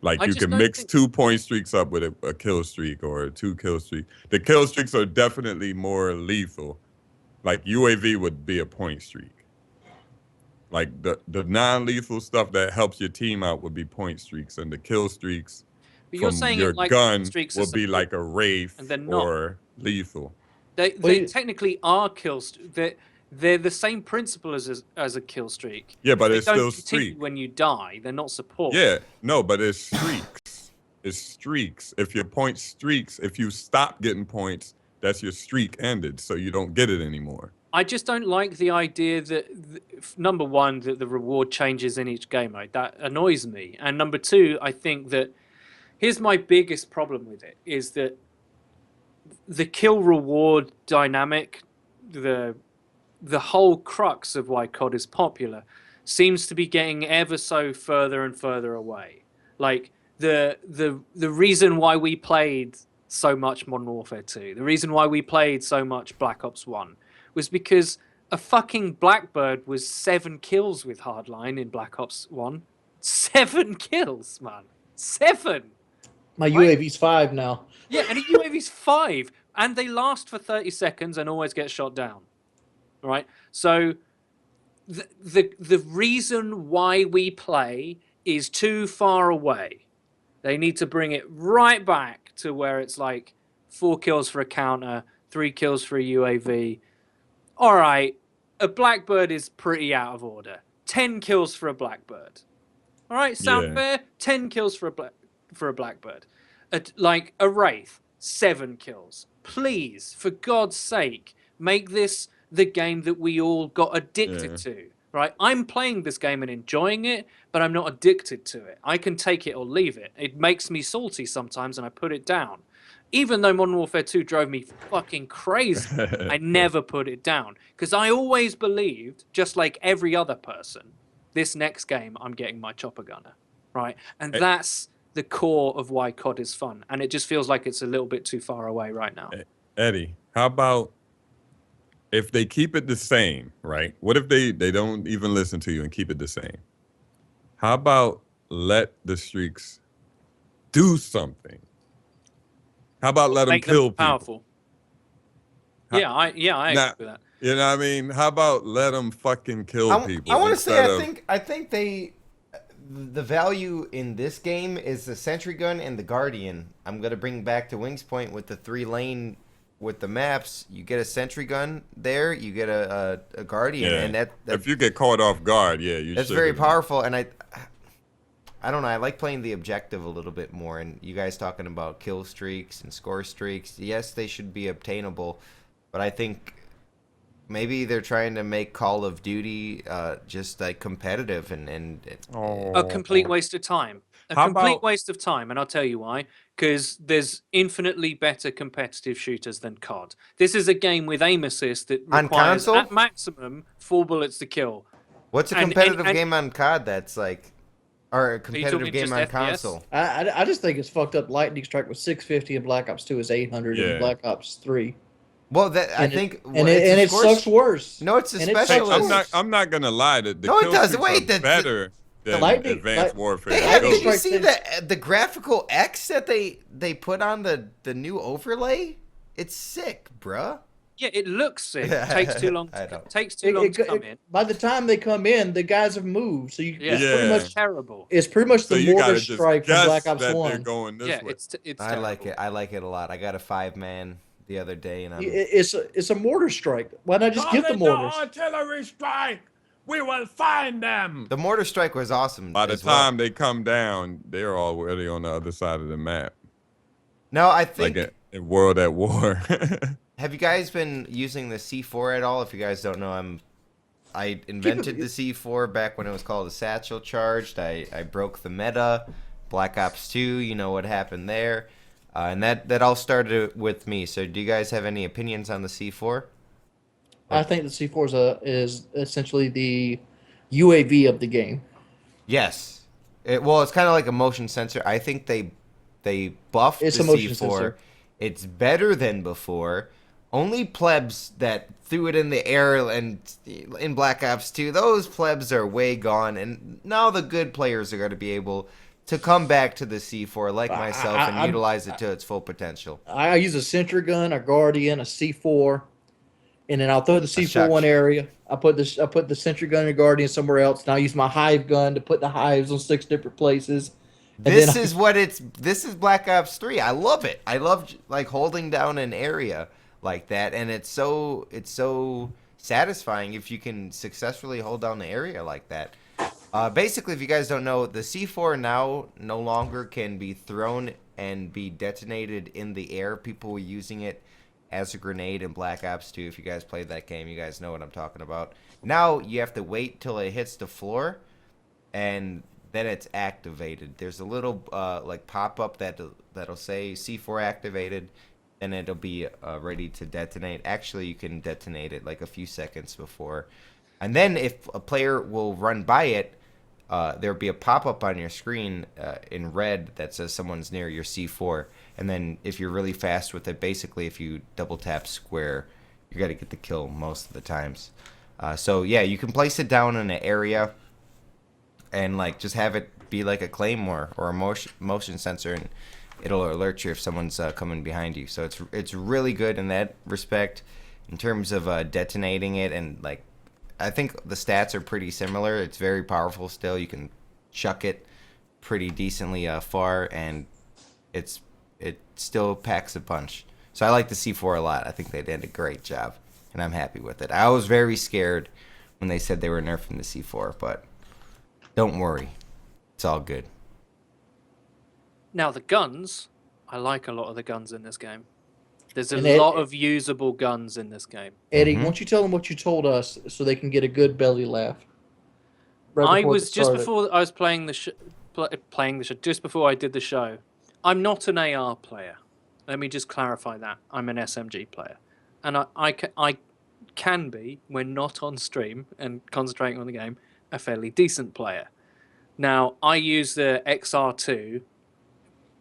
Like I you just can don't mix think- 2 point streaks up with a kill streak or 2 kill streaks. The kill streaks are definitely more lethal. Like UAV would be a point streak. Like the non-lethal stuff that helps your team out would be point streaks, and the kill streaks But you're from saying your it like gun streaks are will be like a and wraith they're not. or lethal. They Well, technically are they're the same principle as a kill streak. Yeah, If but they it's don't still continue streak. when you die, they're not support. Yeah, no, but it's streaks. It's streaks. If your point streaks, if you stop getting points, that's your streak ended, so you don't get it anymore. I just don't like the idea that number one, that the reward changes in each game mode. That annoys me. And number two, I think that here's my biggest problem with it is that the kill reward dynamic, the whole crux of why COD is popular, seems to be getting ever so further and further away. Like the reason why we played so much Modern Warfare 2, the reason why we played so much Black Ops 1 was because a fucking Blackbird was 7 kills with Hardline in Black Ops 1. 7 kills, man. 7. My UAV's 5 now. Yeah, and a UAV's 5, and they last for 30 seconds and always get shot down. Right? So the reason why we play is too far away. They need to bring it right back to where it's like 4 kills for a counter, 3 kills for a UAV. All right, a Blackbird is pretty out of order. 10 kills for a Blackbird. All right, sound fair? 10 kills for a Blackbird. Like a Wraith, 7 kills. Please, for God's sake, make this the game that we all got addicted to. Right? I'm playing this game and enjoying it, but I'm not addicted to it. I can take it or leave it. It makes me salty sometimes, and I put it down. Even though Modern Warfare 2 drove me fucking crazy, I never put it down. Because I always believed, just like every other person, this next game, I'm getting my chopper gunner. Right? And that's the core of why COD is fun. And it just feels like it's a little bit too far away right now. Eddie, how about if they keep it the same, right? What if they don't even listen to you and keep it the same? How about let the streaks do something? How about let them kill people? Powerful. Yeah, I agree with that. You know what I mean? How about let them fucking kill people? I want to say I think the value in this game is the sentry gun and the guardian. I'm gonna bring back to Wings Point with the 3-lane with the maps. You get a sentry gun there, you get a guardian, and that if you get caught off guard, that's very powerful. And I don't know. I like playing the objective a little bit more. And you guys talking about kill streaks and score streaks. Yes, they should be obtainable, but I think maybe they're trying to make Call of Duty just like competitive and a complete waste of time. Waste of time, and I'll tell you why. Because there's infinitely better competitive shooters than COD. This is a game with aim assist that requires at maximum 4 bullets to kill. What's a competitive game on COD that's like, or a competitive game on console? I just think it's fucked up. Lightning Strike was 650 and Black Ops 2 is 800 in Black Ops 3. Well, it sucks worse. No, it's a specialist. I'm not gonna lie. The no, it doesn't. Wait, better than Advanced Warfare. Did you see the graphical X that they put on the new overlay? It's sick, bruh. Yeah, it looks sick. It takes too long. Takes too long to come in. By the time they come in, the guys have moved. So it's pretty much terrible. It's pretty much the mortar strike from Black Ops 1. They're going this way. It's I like it. I like it a lot. I got a 5-man the other day, and it's a mortar strike. Why not just give the mortars? Artillery strike. We will find them. The mortar strike was awesome. By the time they come down, they're already on the other side of the map. No, I think like in World at War. Have you guys been using the C4 at all? If you guys don't know, I invented the C4 back when it was called a satchel charged. I broke the meta. Black Ops 2, you know what happened there. And that all started with me. So do you guys have any opinions on the C4? I think the C4 is essentially the UAV of the game. Yes. It's kind of like a motion sensor. I think they buffed the C4. Sensor. It's better than before. Only plebs that threw it in the air and in Black Ops 2, those plebs are way gone. And now the good players are going to be able to come back to the C4 like myself and utilize it to its full potential. I use a sentry gun, a guardian, a C4. and then I'll throw the C4 shot one kill. area. I put the sentry gun and guardian somewhere else, and I'll use my hive gun to put the hives on 6 different places. And then This is Black Ops 3. I love it. I love like holding down an area like that, and it's so satisfying if you can successfully hold down the area like that. Basically, if you guys don't know, the C4 now no longer can be thrown and be detonated in the air. People were using it as a grenade in Black Ops 2. If you guys played that game, you guys know what I'm talking about. Now you have to wait till it hits the floor, and then it's activated. There's a little like pop-up that'll say C4 activated, and it'll be ready to detonate. Actually, you can detonate it like a few seconds before. And then if a player will run by it, there'll be a pop-up on your screen in red that says someone's near your C4. And then if you're really fast with it, basically if you double tap square, you got to get the kill most of the times. So yeah, you can place it down in an area and like just have it be like a claymore or a motion sensor, and it'll alert you if someone's coming behind you. So it's really good in that respect in terms of detonating it, and like I think the stats are pretty similar. It's very powerful still. You can chuck it pretty decently far, and it still packs a punch. So I like the C4 a lot. I think they did a great job, and I'm happy with it. I was very scared when they said they were nerfing the C4, but don't worry. It's all good. Now the guns, I like a lot of the guns in this game. There's a And lot of usable guns in this game. Eddie, won't you tell them what you told us so they can get a good belly laugh? I was just before I was playing the show, just before I did the show. I'm not an AR player. Let me just clarify that. I'm an SMG player, and I can be, when not on stream and concentrating on the game, a fairly decent player. Now I used the XR2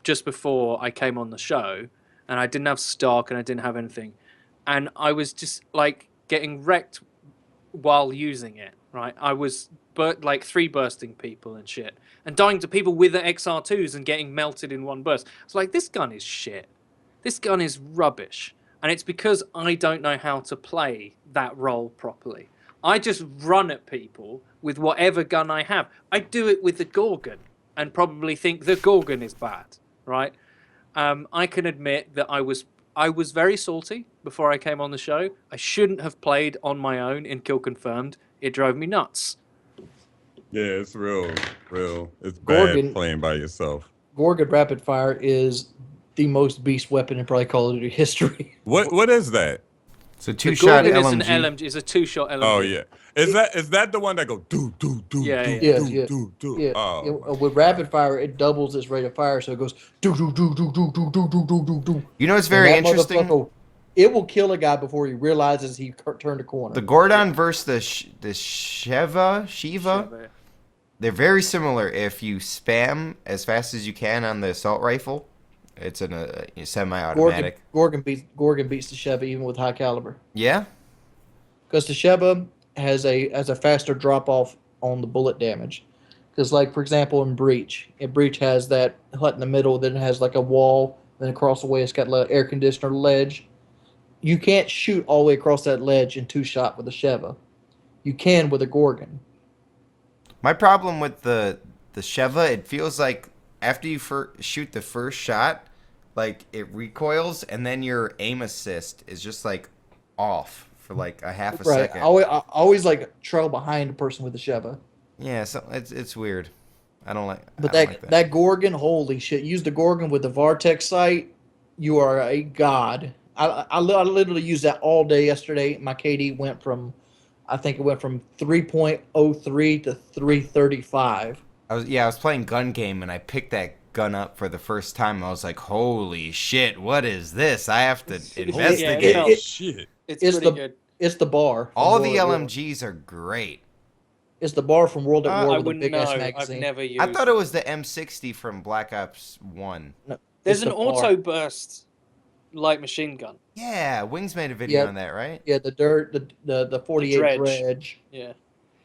just before I came on the show, and I didn't have stock and I didn't have anything, and I was just like getting wrecked while using it. Right, I was like 3 bursting people and shit, and dying to people with the XR2s and getting melted in one burst. It's like, this gun is shit. This gun is rubbish, and it's because I don't know how to play that role properly. I just run at people with whatever gun I have. I do it with the Gorgon and probably think the Gorgon is bad, right? I can admit that I was very salty before I came on the show. I shouldn't have played on my own in Kill Confirmed. It drove me nuts. Yeah, it's real. It's bad Gorgon- playing by yourself. Gorgon Rapid Fire is the most beast weapon in probably Call of Duty history. What is that? So two-shot Gorgon LMG. is an LMG. It's a 2-shot LMG. Oh yeah. Is that the one that go do do do Yeah, do yeah. do Yeah. do do? Yeah, Oh. with rapid fire, it doubles its rate of fire, so it goes do do do do do do do do do do do. You know what's And very that interesting? motherfucker, it will kill a guy before he realizes he turned a corner. The Gordon versus the Shiva, Shiva. they're very similar. If you spam as fast as you can on the assault rifle, it's a semi-automatic. Gorgon beats the Sheva even with high caliber, Yeah, because the Sheva has a faster drop off on the bullet damage. Because like for example in Breach has that hut in the middle, then it has like a wall, then across the way it's got like air conditioner ledge. You can't shoot all the way across that ledge in 2-shot with a Sheva. You can with a Gorgon. my problem with the Sheva, it feels like after you shoot the first shot, like it recoils, and then your aim assist is just like off for like a half a second. I always like trail behind a person with a Sheva. Yeah, so it's weird. I don't like. But I don't like that Gorgon, holy shit! Use the Gorgon with the Vartex sight. You are a god. I literally used that all day yesterday. My KD went from, I think it went from 3.03 to 335. I was playing gun game, and I picked that gun up for the first time. I was like, holy shit, what is this? I have to investigate. Yeah, Shit. It's It's pretty the good. it's the bar. from All World the at War. LMGs are great. It's the bar from World at I War with a wouldn't big know. ass I've magazine. never used. I thought it was the M60 from Black Ops 1. No, There's it's an the bar. auto burst light machine gun. Yeah, Wings made a video Yeah. on that, right? Yeah, the 48 Dredge. dredge. Yeah.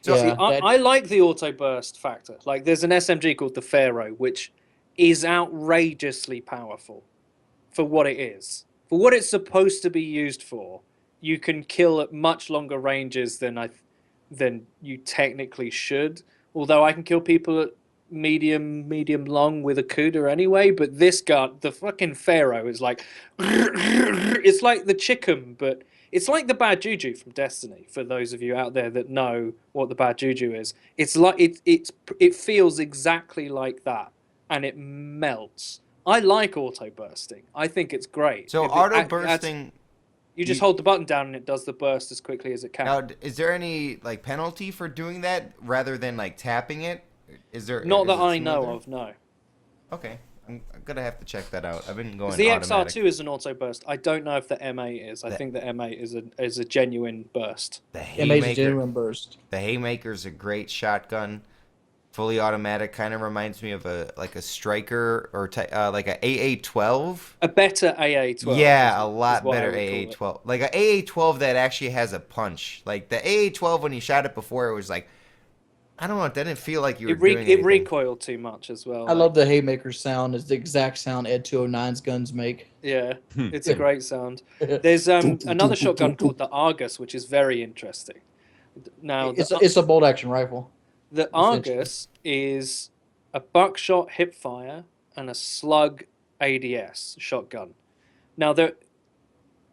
So- See, Yeah, that- I like the auto burst factor. Like, there's an SMG called the Pharaoh, which is outrageously powerful for what it is. For what it's supposed to be used for, you can kill at much longer ranges than you technically should. Although I can kill people at medium long with a Cuda anyway, but this gun, the fucking Pharaoh, is like it's like the chicken, but it's like the bad juju from Destiny. For those of you out there that know what the bad juju is, it's like it feels exactly like that, and it melts. I like auto bursting. I think it's great. So If auto bursting. you just hold the button down and it does the burst as quickly as it can. Now, is there any like penalty for doing that rather than like tapping it? Is there? Not is that it I know smoother? of, no. Okay, I'm gonna have to check that out. I've been going. The automatic. XR2 is an auto burst. I don't know if the M8 is. I think the M8 is a genuine burst. The Amazing haymaker. genuine burst. The haymaker's a great shotgun, fully automatic. Kind of reminds me of a striker or like a AA-12. A better AA-12. Yeah, a is lot what I better would call it. AA-12. Like a AA-12 that actually has a punch. Like the AA-12 when you shot it before, it was like, I don't know, it didn't feel like you were doing It anything. recoiled too much as well. I love the Haymaker sound. It's the exact sound Ed 209's guns make. Yeah, it's a great sound. There's another shotgun called the Argus, which is very interesting. Now, It's a bolt action rifle. the Argus is a buckshot hipfire and a slug ADS shotgun. Now,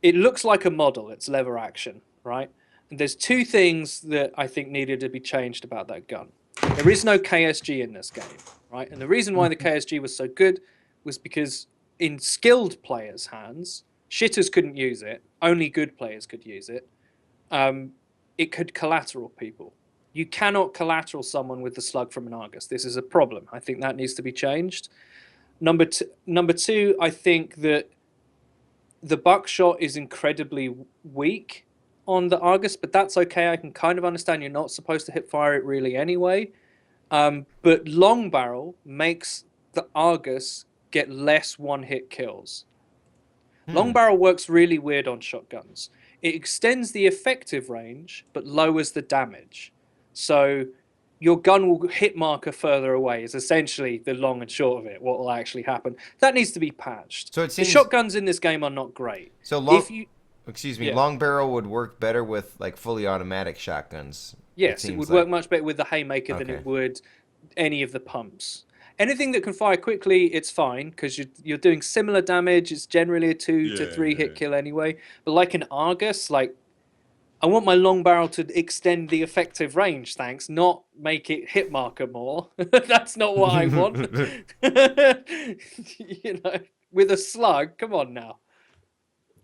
it looks like a model. It's lever action, right? And there's two things that I think needed to be changed about that gun. There is no KSG in this game, right? And the reason why the KSG was so good was because in skilled players' hands, shitters couldn't use it. Only good players could use it. It could collateral people. You cannot collateral someone with the slug from an Argus. This is a problem. I think that needs to be changed. Number two, I think that the buckshot is incredibly weak on the Argus, but that's okay. I can kind of understand you're not supposed to hip fire it really anyway. But long barrel makes the Argus get less one-hit kills. Long barrel works really weird on shotguns. It extends the effective range, but lowers the damage. So your gun will hit marker further away is essentially the long and short of it, what will actually happen. That needs to be patched. So it seems, the shotguns in this game are not great. So long, Yeah. long barrel would work better with like fully automatic shotguns. Yes, it would work much better with the Haymaker than it would any of the pumps. Anything that can fire quickly, it's fine because you're doing similar damage. It's generally a 2 to 3 hit kill anyway. But like an Argus, like I want my long barrel to extend the effective range, thanks, not make it hit marker more. That's not what I want. With a slug, come on now.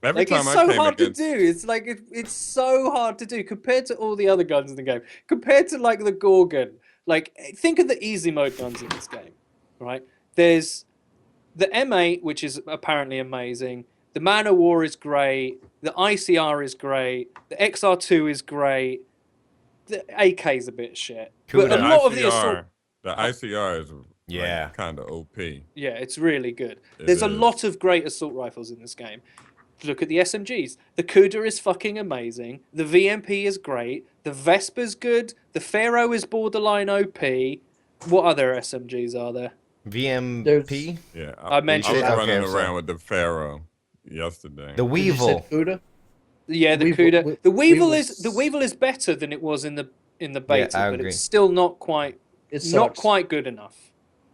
Every time it's I so came hard against... to do. It's like it's so hard to do compared to all the other guns in the game. Compared to like the Gorgon. Like think of the easy mode guns in this game, right? There's the M8, which is apparently amazing. The Man of War is great. The ICR is great. The XR2 is great. The AK is a bit shit. Cool. But a lot of the assault... The ICR is kind of OP. Yeah, it's really good. There's a lot of great assault rifles in this game. Look at the SMGs. The Cuda is fucking amazing. The VMP is great. The Vesper's good. The Pharaoh is borderline OP. What other SMGs are there? VMP? Yeah, I mentioned I was running around with the Pharaoh yesterday. The Weevil. Yeah, the Cuda. The Weevil is better than it was in the beta, but it's still not quite good enough.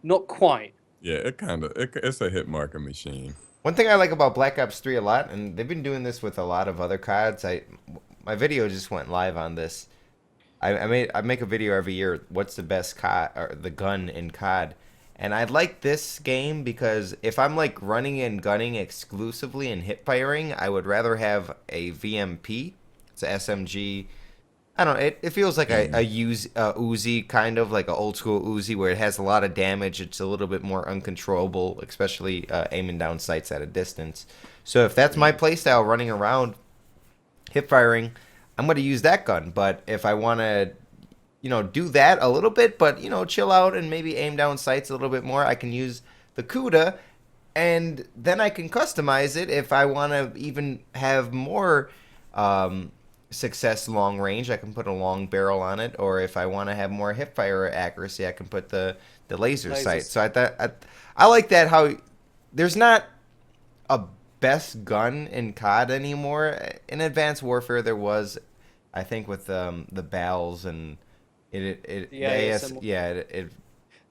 Not quite. Yeah, it's a hit marker machine. One thing I like about Black Ops 3 a lot, and they've been doing this with a lot of other CODs. My video just went live on this. I make a video every year. What's the best COD or the gun in COD? And I like this game because if I'm like running and gunning exclusively and hip firing, I would rather have a VMP. It's a SMG. I don't know. It feels like a Uzi, kind of like an old school Uzi, where it has a lot of damage. It's a little bit more uncontrollable, especially aiming down sights at a distance. So if that's my playstyle, running around, hip firing, I'm going to use that gun. But if I want to, do that a little bit, but chill out and maybe aim down sights a little bit more, I can use the Cuda, and then I can customize it if I want to even have more success long range. I can put a long barrel on it, or if I want to have more hip fire accuracy, I can put the laser sight. So I like that, how there's not a best gun in COD anymore. In Advanced Warfare, there was, I think, with the BALs and The ASM. it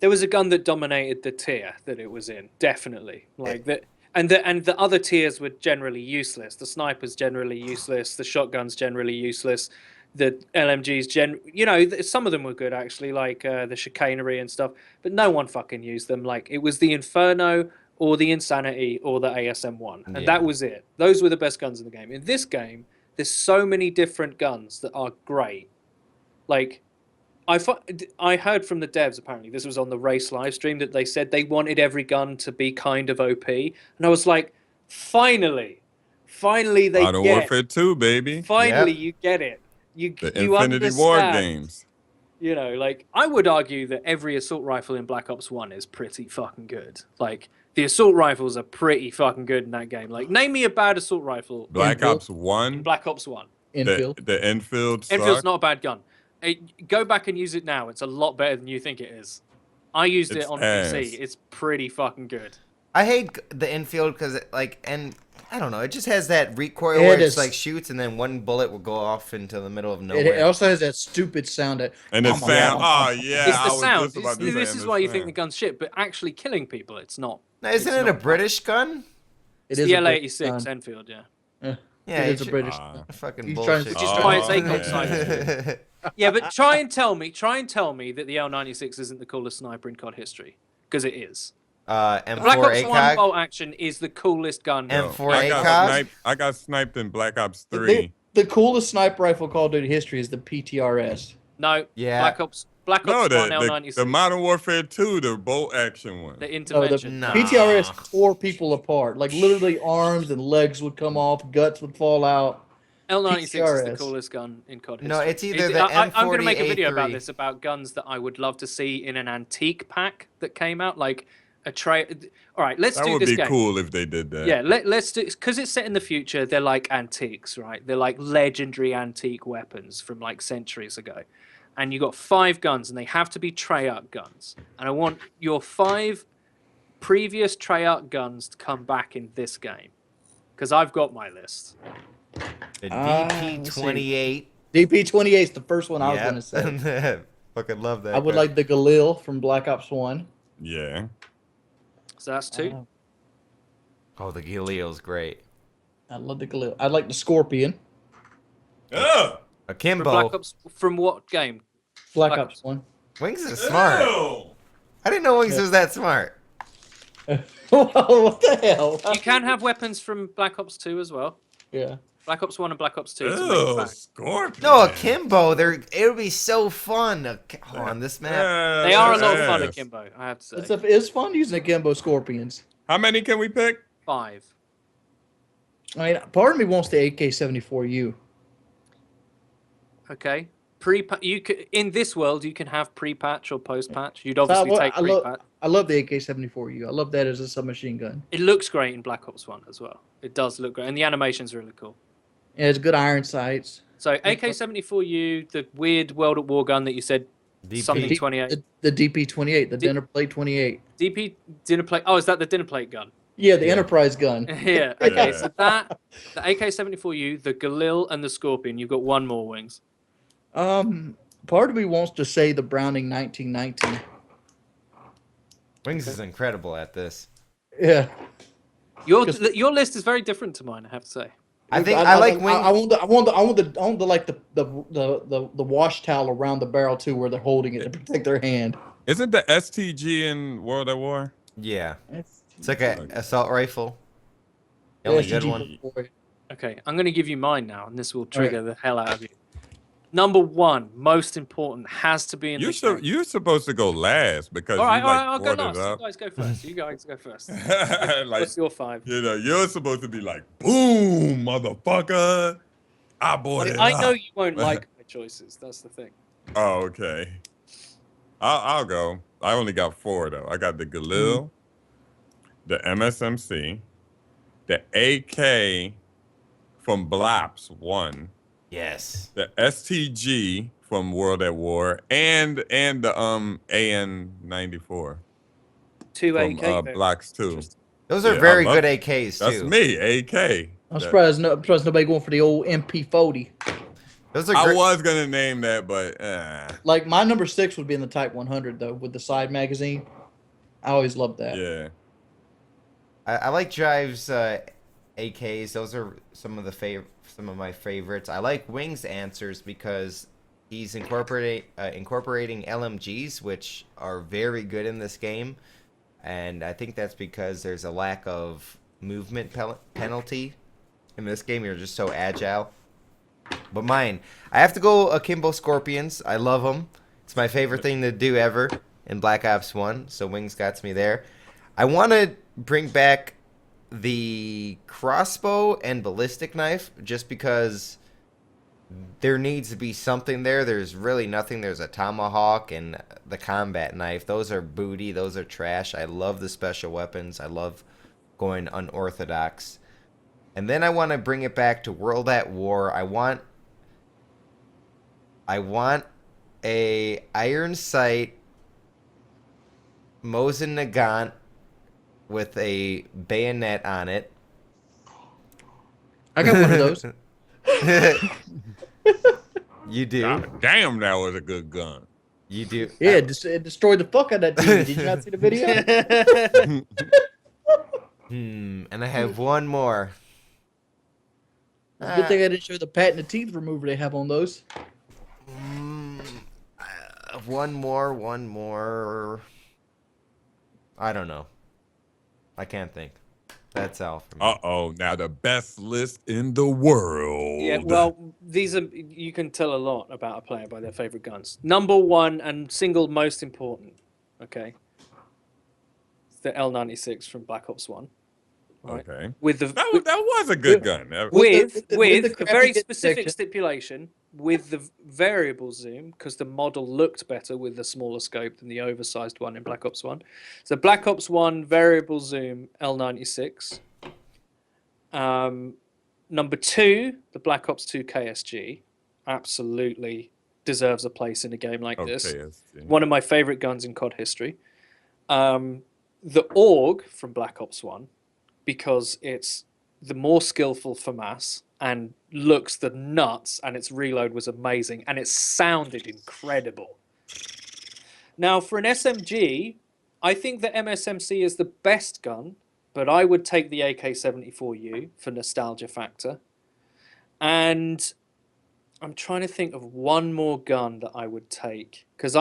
There was a gun that dominated the tier that it was in, definitely. Like that, and the other tiers were generally useless. The snipers generally useless. The shotguns generally useless. The LMGs some of them were good actually, like the chicanery and stuff, but no one fucking used them. Like it was the Inferno or the Insanity or the ASM-1, and that was it. Those were the best guns in the game. In this game, there's so many different guns that are great. Like I heard from the devs, apparently this was on the race live stream, that they said they wanted every gun to be kind of OP, and I was like, finally they Modern get Warfare 2, baby. finally Yep. you get it. You Infinity understand. War games. You know, like I would argue that every assault rifle in Black Ops 1 is pretty fucking good. Like the assault rifles are pretty fucking good in that game. Like name me a bad assault rifle Black Ops in 1. Black Ops 1. Infield. The Enfield Enfield's sucked. not a bad gun. Go back and use it now. It's a lot better than you think it is. I used It's it on ass. PC. It's pretty fucking good. I hate the infield because and I don't know, it just has that recoil It where it's is. like shoots and then one bullet will go off into the middle of It nowhere. also has that stupid sound that. And the sound. Oh, yeah. It's the I was sound. just about to say, This and is the why you think the sound. gun's shit, but actually killing people, it's not. Now, isn't It's it a not- British gun? It's is the a L86 British gun. Enfield, yeah. Yeah, it it is a should- British. Fucking He's trying bullshit. to- Which is why it's Oh, ACOG yeah. size. Yeah, but try and tell me that the L96 isn't the coolest sniper in COD history, because it is. M4 Black Ops 1 ACOG. bolt action is the coolest gun. M4 I ACOG? got sniped in Black Ops 3. The coolest sniper rifle Call of Duty history is the PTRS. No, Yeah. Black Ops No, 1 the L96. Modern Warfare 2, the bolt action one. The No, the intervention. Nah. PTRS tore people apart. Like literally, arms and legs would come off, guts would fall out. L96 is the PTRS. coolest gun in COD history. No, it's either the I'm going to make a M40A3. video about this, about guns that I would love to see in an antique pack that came out, like a tray. All right, let's That do would this be game. cool if they did that. Yeah, let's do, because it's set in the future. They're like antiques, right? They're like legendary antique weapons from like centuries ago. And you got 5 guns, and they have to be Treyarch guns. And I want your 5 previous Treyarch guns to come back in this game, because I've got my list. The let's DP28. DP28 is the first one I was Yep. going to say. Fucking love that. I would gun. like the Galil from Black Ops 1. Yeah. So that's 2. Oh, the Gilio's great. I love the Galil. I like the Scorpion. Ugh. Akimbo. From Black Ops, from what game? Black Black Ops 1. Wings is smart. Ew. I didn't know Wings was that smart. What the hell? You can have weapons from Black Ops 2 as well. Yeah. Black Ops 1 and Black Ops 2. to make it Ew, back. Scorpion. No, Akimbo. It would be so fun on this map. Yeah, They are a lot of yes. fun, Akimbo, I have to say. It's fun using Akimbo Scorpions. How many can we pick? 5. I mean, part of me wants the AK-74U. Okay. In this world, you can have pre-patch or post-patch. You'd obviously take pre-patch. I love the AK-74U. I love that as a submachine gun. It looks great in Black Ops 1 as well. It does look great. And the animation's really cool. Yeah, it's good iron sights. So AK-74U, the weird World at War gun that you said, something DP. 28. The DP-28, the dinner plate 28. DP dinner plate. Oh, is that the dinner plate gun? Yeah, the Enterprise gun. Yeah. Okay, so that, the AK-74U, the Galil, and the Scorpion. You've got one more, Wings. Part of me wants to say the Browning 1919. Wings is incredible at this. Yeah. Your list is very different to mine, I have to say. I think I like Wings. I want the like the wash towel around the barrel too, where they're holding it to protect their hand. Isn't the STG in World at War? Yeah. It's like an assault rifle. The Yeah, only good STG one. before. Okay, I'm going to give you mine now, and this will trigger the hell out of you. Number 1, most important, has to be in the game. You're supposed to go last because All right, you like I'll go brought last. it You up. guys go first. You guys go first. Like, What's your 5? you know, you're supposed to be like, boom, motherfucker. I bought it I know up. you won't like my choices. That's the thing. Oh, okay. I'll go. I only got 4 though. I got the Galil, the MSMC, the AK from Blaps 1, Yes. the STG from World at War, and the AN94 2 from AK. Blocks 2. Interesting. Those are Yeah, I very love good AKs too. That's me, AK. I'm surprised nobody going for the old MP40. Those are I great. was gonna name that, but Like my number 6 would be in the Type 100 though, with the side magazine. I always loved that. yeah. I like Drive's AKs. Those are some of my favorites. I like Wing's answers because he's incorporating LMGs, which are very good in this game, and I think that's because there's a lack of movement penalty in this game. You're just so agile. But mine, I have to go Akimbo Scorpions. I love them. It's my favorite thing to do ever in Black Ops 1, so Wings got me there. I want to bring back the crossbow and ballistic knife just because there needs to be something there. There's really nothing. There's a tomahawk and the combat knife. Those are booty. Those are trash. I love the special weapons. I love going unorthodox. And then I want to bring it back to World at War. I want a iron sight Mosin Nagant with a bayonet on it. I got one of those. You do? God damn, that was a good gun. You do? Yeah, it destroyed the fuck out of that TV. Did you not see the video? And I have one more. Good thing I didn't show the patented teeth remover they have on those. One more. I don't know. I can't think. That's all for me. Uh-oh, now the best list in the world. Yeah, well, these are, you can tell a lot about a player by their favorite guns. Number one and single most important, okay, it's the L96 from Black Ops 1. Right? Okay. With the That was a good gun. with the a crappy very hit specific section. stipulation with the variable zoom, because the model looked better with the smaller scope than the oversized one in Black Ops 1. So Black Ops 1 variable zoom L96. Number two, the Black Ops 2 KSG, absolutely deserves a place in a game like this. KSG. One of my favorite guns in COD history. The AUG from Black Ops 1, because it's the more skillful FAMAS and looks the nuts, and its reload was amazing, and it sounded incredible. Now, for an SMG, I think the MSMC is the best gun, but I would take the AK-74U for nostalgia factor. And I'm trying to think of one more gun that I would take, because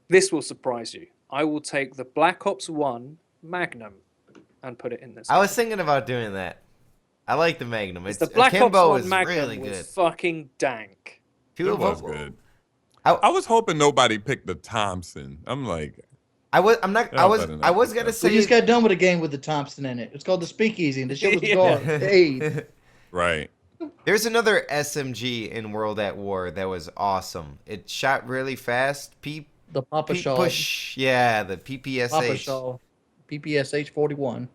this will surprise you. I will take the Black Ops 1 Magnum and put it in this. I was thinking about doing that. I like the Magnum. The Black Ops Akimbo 1 is Magnum really was good. fucking dank. Two It of was them. good. I- I was hoping nobody picked the Thompson. I'm like, I was gonna say We just got done with a game with the Thompson in it. It's called the Speakeasy, and the shit was Yeah. gone. Hey, right. There's another SMG in World at War that was awesome. It shot really fast. the Papa Shaw. Push. Yeah, the Papa PPSH. Shaw. PPSH 41.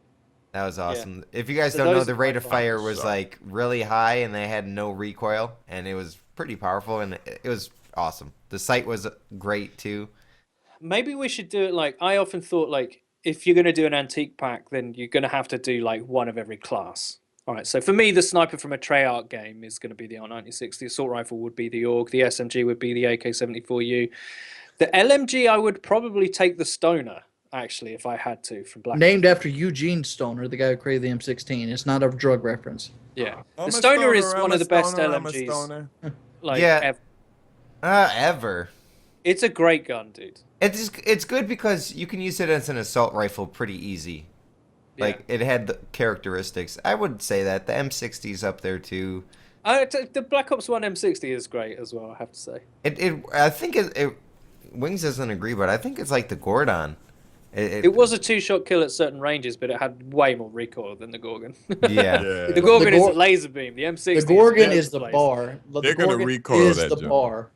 That was awesome. If you guys So don't know, those the are rate my of fire was favorites. like really high, and they had no recoil, and it was pretty powerful, and it was awesome. The sight was great too. Maybe we should do it like, I often thought, like, if you're going to do an antique pack, then you're going to have to do like one of every class. All right, so for me, the sniper from a Treyarch game is going to be the R96. The assault rifle would be the AUG. The SMG would be the AK-74U. The LMG, I would probably take the Stoner, actually, if I had to, from Black. Named after Eugene Stoner, the guy who created the M16. It's not a drug reference. Yeah. I'm The a Stoner is I'm one a of the best stoner, I'm a LMGs. stoner. Like, Yeah. ever. Ever. It's a great gun, dude. It's good because you can use it as an assault rifle pretty easy. Like it had the characteristics. I would say that the M60's up there too. The Black Ops 1 M60 is great as well, I have to say. I think it Wings doesn't agree, but I think it's like the Gordon. It was a two-shot kill at certain ranges, but it had way more recoil than the Gorgon. Yeah. Yeah. The Gorgon The is Gor- a laser beam. The M60 The Gorgon is is the place. bar. They're gonna recoil is that the junk. bar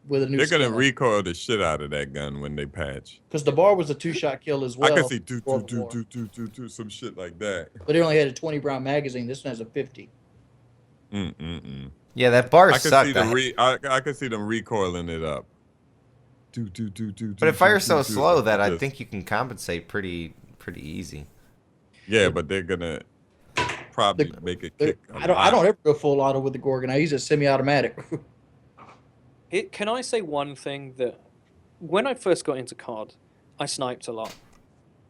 with a new. They're gonna recoil the shit out of that gun when they patch. because the bar was a 2-shot kill as well. I can see two, World War. some shit like that. But it only had a 20 round magazine. This one has a 50. Yeah, that bar I can sucked. see them I can see them recoiling it up. But it fires so slow that I think you can compensate pretty pretty easy. Yeah, but they're gonna probably make it kick a I lot. don't ever go full auto with the Gorgon. I use a semi-automatic. Can I say one thing that when I first got into COD, I sniped a lot,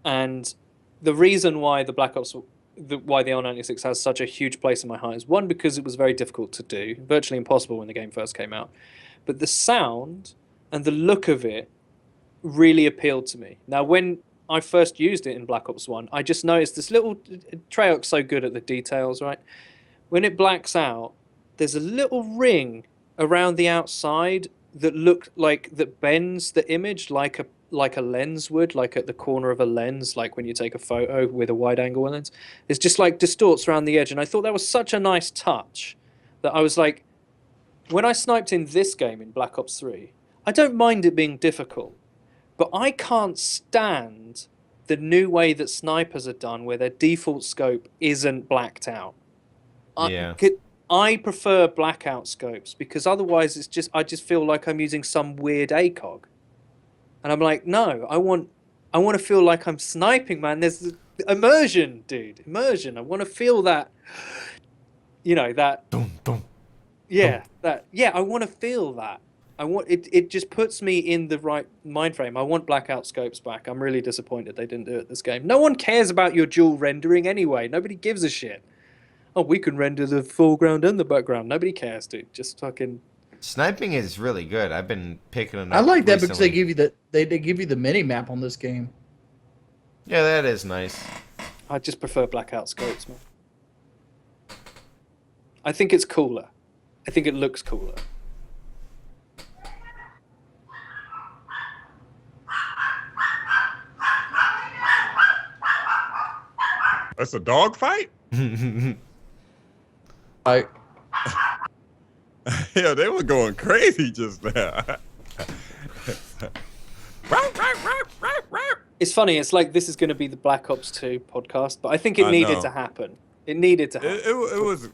and the reason why the Black Ops, why the L96 has such a huge place in my heart is one because it was very difficult to do, virtually impossible when the game first came out, but the sound and the look of it really appealed to me. Now, when I first used it in Black Ops 1, I just noticed this little Treyarch's so good at the details, right? When it blacks out, there's a little ring around the outside that that bends the image like a lens would, like at the corner of a lens, like when you take a photo with a wide angle lens. It's just like distorts around the edge, and I thought that was such a nice touch that I was like, when I sniped in this game in Black Ops 3, I don't mind it being difficult, but I can't stand the new way that snipers are done, where their default scope isn't blacked out. Yeah. I prefer blackout scopes because otherwise I just feel like I'm using some weird ACOG. And I'm like, no, I want to feel like I'm sniping, man. There's immersion, dude. Immersion. I want to feel that, that Dum, dum. I want to feel that. It just puts me in the right mind frame. I want blackout scopes back. I'm really disappointed they didn't do it this game. No one cares about your dual rendering anyway. Nobody gives a shit. Oh, we can render the foreground and the background. Nobody cares, dude. Just fucking. Sniping is really good. I've been picking it up. I like that because they recently. give you they give you the mini map on this game. Yeah, that is nice. I just prefer blackout scopes, man. I think it's cooler. I think it looks cooler. That's a dog fight? Like, Yeah, they were going crazy just now. It's funny. It's like this is going to be the Black Ops 2 podcast, but I think it I needed know. to happen. It needed to happen. It was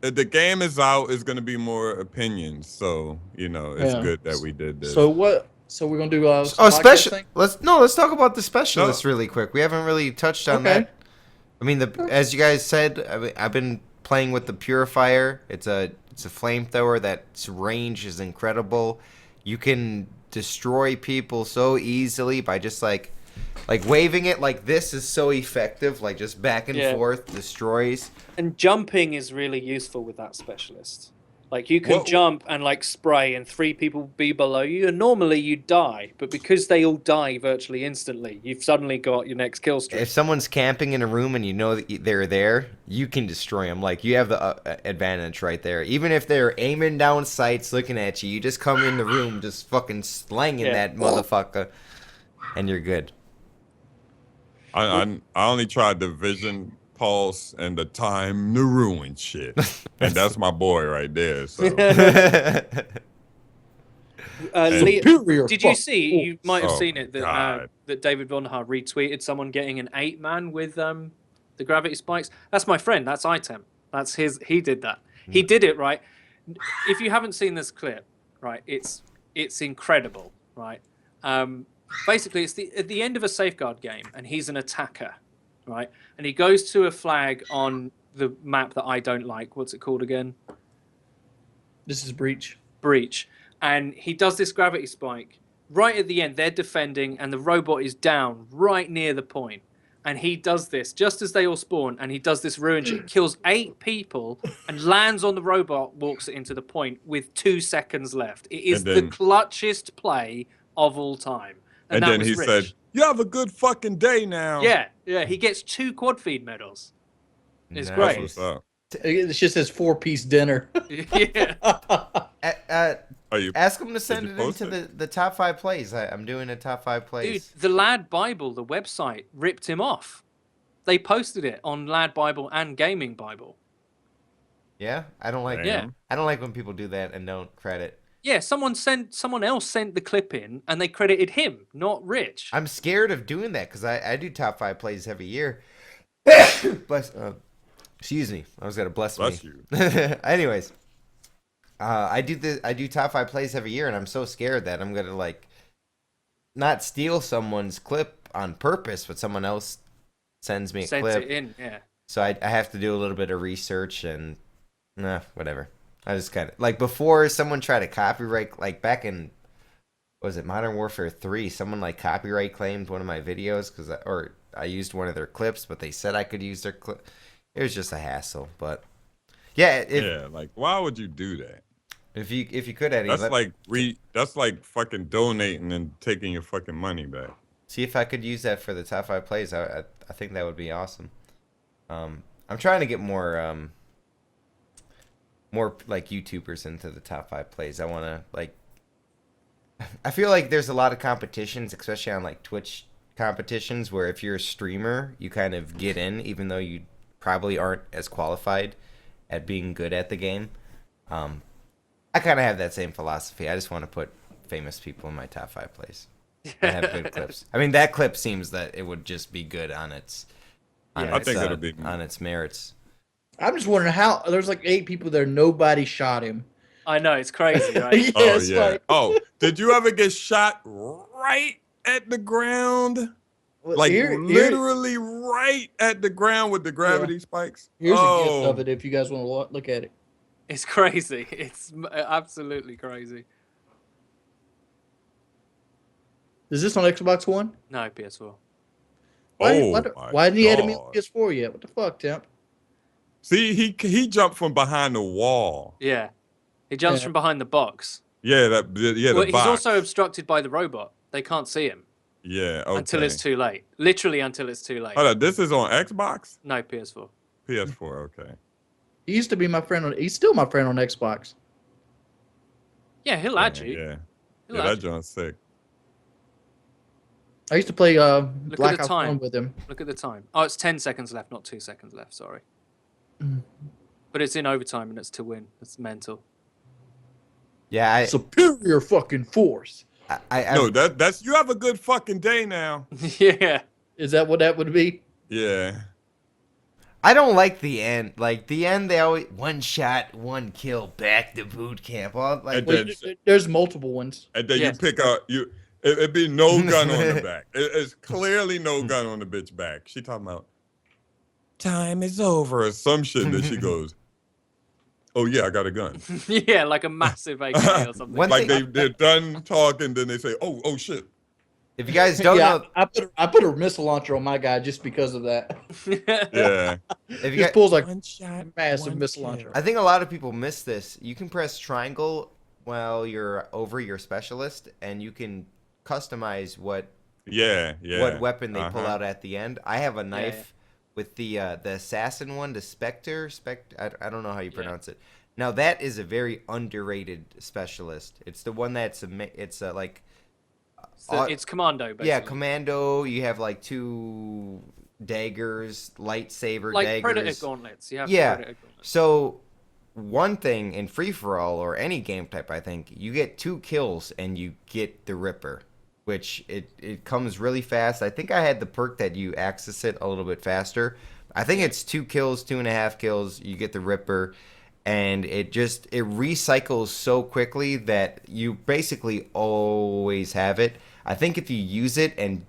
the game is out. Is going to be more opinions, so it's Yeah. good that we did this. so what? So we're gonna do Oh, podcast special. thing? Let's talk about the specialists really quick. We haven't really touched on Okay. that. I mean, as you guys said, I've been playing with the Purifier. It's a flamethrower that's range is incredible. You can destroy people so easily by just like waving it like this is so effective. Like just back and forth destroys. And jumping is really useful with that specialist. Like you can What- jump and like spray, and 3 people be below you, and normally you die, but because they all die virtually instantly, you've suddenly got your next kill streak. If someone's camping in a room and you know that they're there, you can destroy them. Like you have the advantage right there. Even if they're aiming down sights, looking at you, you just come in the room, just fucking slanging that motherfucker, and you're good. I only tried the vision pulse and the time to ruin shit, and that's my boy right there. So Superior did you fuck. see? You might have Oh seen my it that God. that David Vonha retweeted someone getting an 8-man with the gravity spikes. That's my friend. That's Item. That's his. He did that. He did it right. If you haven't seen this clip, right, it's incredible, right. Basically, it's at the end of a Safeguard game, and he's an attacker, right, and he goes to a flag on the map that I don't like. What's it called again? This is Breach. Breach. And he does this gravity spike right at the end. They're defending, and the robot is down right near the point. And he does this just as they all spawn, and he does this ruin shit, kills 8 people, and lands on the robot, walks it into the point with 2 seconds left. It is the clutchest play of all time. and that then was he Rich. said, "You have a good fucking day now." Yeah, he gets 2 quad feed medals. It's Nice. That's great. what's up. It just says 4-piece dinner. Yeah. Are you? Ask them to send you it post into it? the top 5 plays. I'm doing a top 5 Dude, plays. the Lad Bible, the website, ripped him off. They posted it on Lad Bible and Gaming Bible. Yeah, I don't like. Yeah. I don't like when people do that and don't credit. Yeah, someone else sent the clip in, and they credited him, not Rich. I'm scared of doing that because I do top 5 plays every year. Bless. Excuse me. I was gonna bless Bless me. you. Anyways, I do top 5 plays every year, and I'm so scared that I'm gonna like not steal someone's clip on purpose, but someone else sends me a Sends clip. it in, yeah. So I have to do a little bit of research and whatever. I just kind of like before someone tried to copyright, like back in what was it Modern Warfare 3, someone like copyright claimed one of my videos or I used one of their clips, but they said I could use their clip. It was just a hassle, but yeah, Yeah, like why would you do that? if you could, Eddie, That's like fucking donating and taking your fucking money back. see if I could use that for the top 5 plays. I think that would be awesome. I'm trying to get more like YouTubers into the top 5 plays. I want to like. I feel like there's a lot of competitions, especially on like Twitch competitions, where if you're a streamer, you kind of get in, even though you probably aren't as qualified at being good at the game. I kind of have that same philosophy. I just want to put famous people in my top 5 plays. I have good clips. I mean, that clip seems that it would just be good on its. I think it'll be on its merits. I'm just wondering how there's like 8 people there. Nobody shot him. I know, it's crazy, right? Yeah, Oh it's yeah. like- Oh, did you ever get shot right at the ground? Well, Like here- literally right at the ground with the gravity spikes? Here's a gift of it if you guys want to look at it. It's crazy. It's absolutely crazy. Is this on Xbox One? No, PS4. Why didn't he add me on God. PS4 yet? What the fuck, Temp? See, he jumped from behind the wall. Yeah. He jumps Yeah. from behind the box. Yeah, the Well, he's box. also obstructed by the robot. They can't see him Yeah, okay. until it's too late. Literally until it's too late. Hold on, this is on Xbox? No, PS4. PS4, okay. He used to be my friend. He's still my friend on Xbox. Yeah, he'll add you. Yeah. He'll Yeah, add that you. John's sick. I used to play at Black the Ops time. 1 with him. Look at the time. Oh, it's 10 seconds left, not 2 seconds left. Sorry. But it's in overtime and it's to win. It's mental. Yeah, Superior fucking force. No, that's you have a good fucking day now. Yeah. Is that what that would be? Yeah. I don't like the end. Like the end, they always one shot, one kill, back to boot camp. All like And then- There's multiple ones. And then Yes. you pick out it'd be no gun on the back. It's clearly no gun on the bitch back. She talking about time is over or some shit. And then she goes, "Oh yeah, I got a gun." Yeah, like a massive AK or something. One Like thing- they're done talking, then they say, "Oh shit." if you guys don't Yeah, know, I put a missile launcher on my guy just because of that. Yeah. if you He guys, pulls like One shot, massive one missile kill. launcher. I think a lot of people miss this. You can press triangle while you're over your specialist, and you can customize what Yeah. weapon they pull Uh-huh. out at the end. I have a knife yeah. with the assassin one, the Spectre. I don't know how you pronounce it. Now that is a very underrated specialist. It's the one that's like It's commando, basically. yeah, commando. You have like 2 daggers, lightsaber like daggers. Predator gauntlets. You have Yeah. Predator gauntlets. So one thing in free for all or any game type, I think you get 2 kills and you get the Ripper, which it comes really fast. I think I had the perk that you access it a little bit faster. I think it's 2 kills, 2.5 kills. You get the Ripper, and it recycles so quickly that you basically always have it. I think if you use it and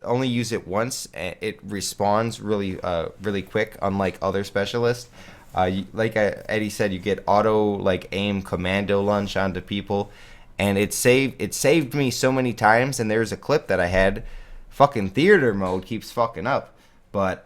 only use it once, it respawns really quick, unlike other specialists. Eddie said, you get auto like aim commando launch onto people, and it saved me so many times. And there's a clip that I had, fucking theater mode keeps fucking up, but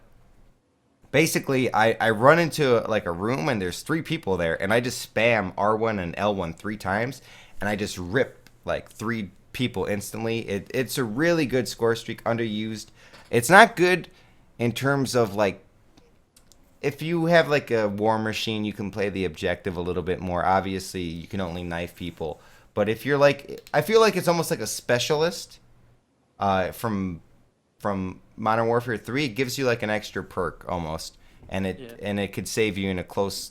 basically I run into like a room and there's 3 people there, and I just spam R1 and L1 3 times, and I just rip like 3 people instantly. It's a really good score streak, underused. It's not good in terms of like, if you have like a war machine, you can play the objective a little bit more. Obviously, you can only knife people. But if you're like, I feel like it's almost like a specialist from Modern Warfare 3. It gives you like an extra perk almost, and it could save you in a close.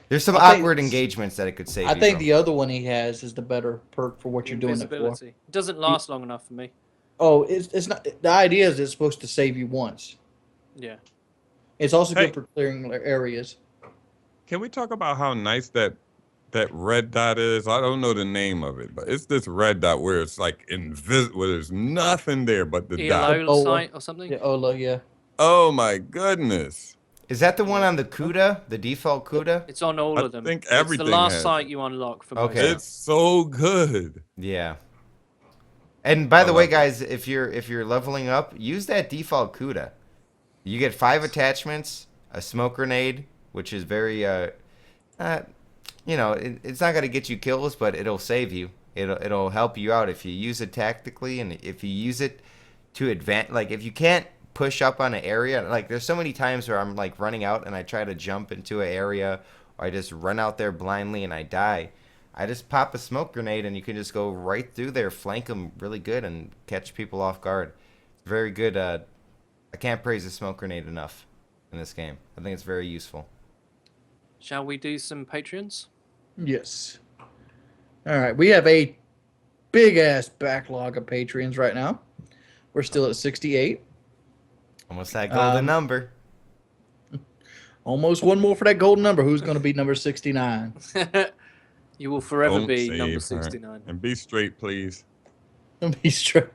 There's some awkward engagements that it could save. I you think from. the other one he has is the better perk for what you're doing it for. Invisibility. It doesn't last long enough for me. Oh, it's not. The idea is it's supposed to save you once. Yeah. It's also Hey. good for clearing areas. Can we talk about how nice that that red dot is. I don't know the name of it, but it's this red dot where it's like invisible, where there's nothing there but the dot. ELO Ola. site or something? Yeah, Ola, yeah. Oh my goodness. Is that the one on the CUDA, the default CUDA? It's on all I of them. think It's the everything last has site it. you unlock for Okay. most. It's so good. Yeah. And by I the way, love it. guys, if you're leveling up, use that default CUDA. You get 5 attachments, a smoke grenade, which is very it's not gonna get you kills, but it'll save you. It'll help you out if you use it tactically, and if you use it to advance. Like if you can't push up on an area, like there's so many times where I'm like running out and I try to jump into an area, or I just run out there blindly and I die. I just pop a smoke grenade and you can just go right through there, flank them really good, and catch people off guard. It's very good. I can't praise the smoke grenade enough in this game. I think it's very useful. Shall we do some Patreons? Yes. All right. We have a big ass backlog of Patreons right now. We're still at 68. Almost that golden number. Almost one more for that golden number. Who's going to be number 69? You will forever Don't be save number her. 69. And be straight, please. Be straight.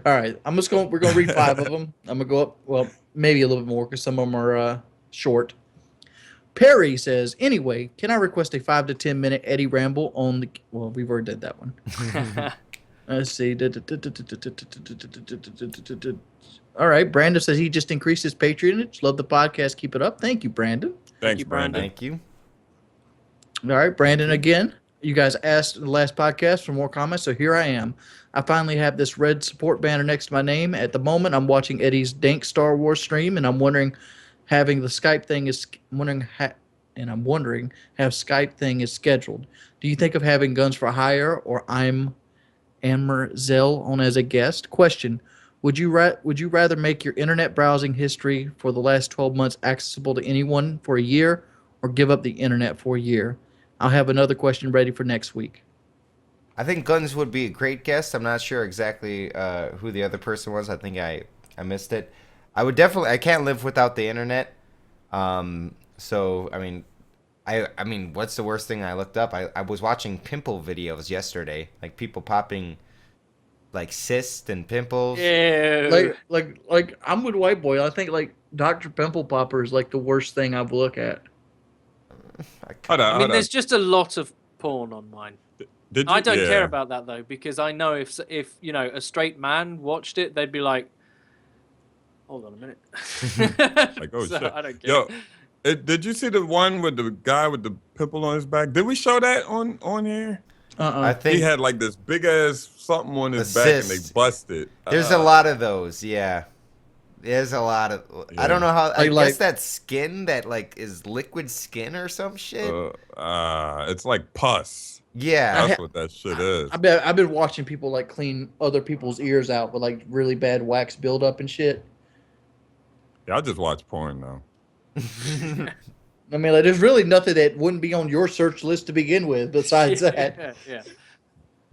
All right. We're going to read 5 of them. I'm going to go up, well, maybe a little bit more because some of them are short. Perry says, anyway, can I request a 5 to 10 minute Eddie ramble on the... Well, we've already did that one. Let's see. All right. Brandon says he just increased his patronage. Love the podcast. Keep it up. Thank you, Brandon. Thanks, you, Brandon. Thank you. All right, Brandon, again, you guys asked in the last podcast for more comments, so here I am. I finally have this red support banner next to my name. At the moment, I'm watching Eddie's dank Star Wars stream, and I'm wondering how Skype thing is scheduled. Do you think of having Guns for Hire or I'm Amber Zell on as a guest? Question: Would you rather make your internet browsing history for the last 12 months accessible to anyone for a year, or give up the internet for a year? I'll have another question ready for next week. I think Guns would be a great guest. I'm not sure exactly who the other person was. I think I missed it. I can't live without the internet. So I mean, what's the worst thing I looked up? I was watching pimple videos yesterday, like people popping like cysts and pimples. Yeah. Like I'm with White Boy. I think like Dr. Pimple Popper is like the worst thing I would look at. I mean, there's just a lot of porn on mine. Did you? I don't Yeah. care about that though, because I know if a straight man watched it, they'd be like, "Hold on a minute." Like, oh So shit. I don't care. Yo, did you see the one with the guy with the pimple on his back? Did we show that on here? I think He had like this big ass something on his A back and cyst. they busted. there's a lot of those. Yeah. There's a lot of. I don't know how. I Like- guess that skin that like is liquid skin or some shit. It's like pus. Yeah. That's what that shit is. I've been watching people like clean other people's ears out with like really bad wax buildup and shit. Yeah, I just watch porn though. I mean, like, there's really nothing that wouldn't be on your search list to begin with besides that. Yeah.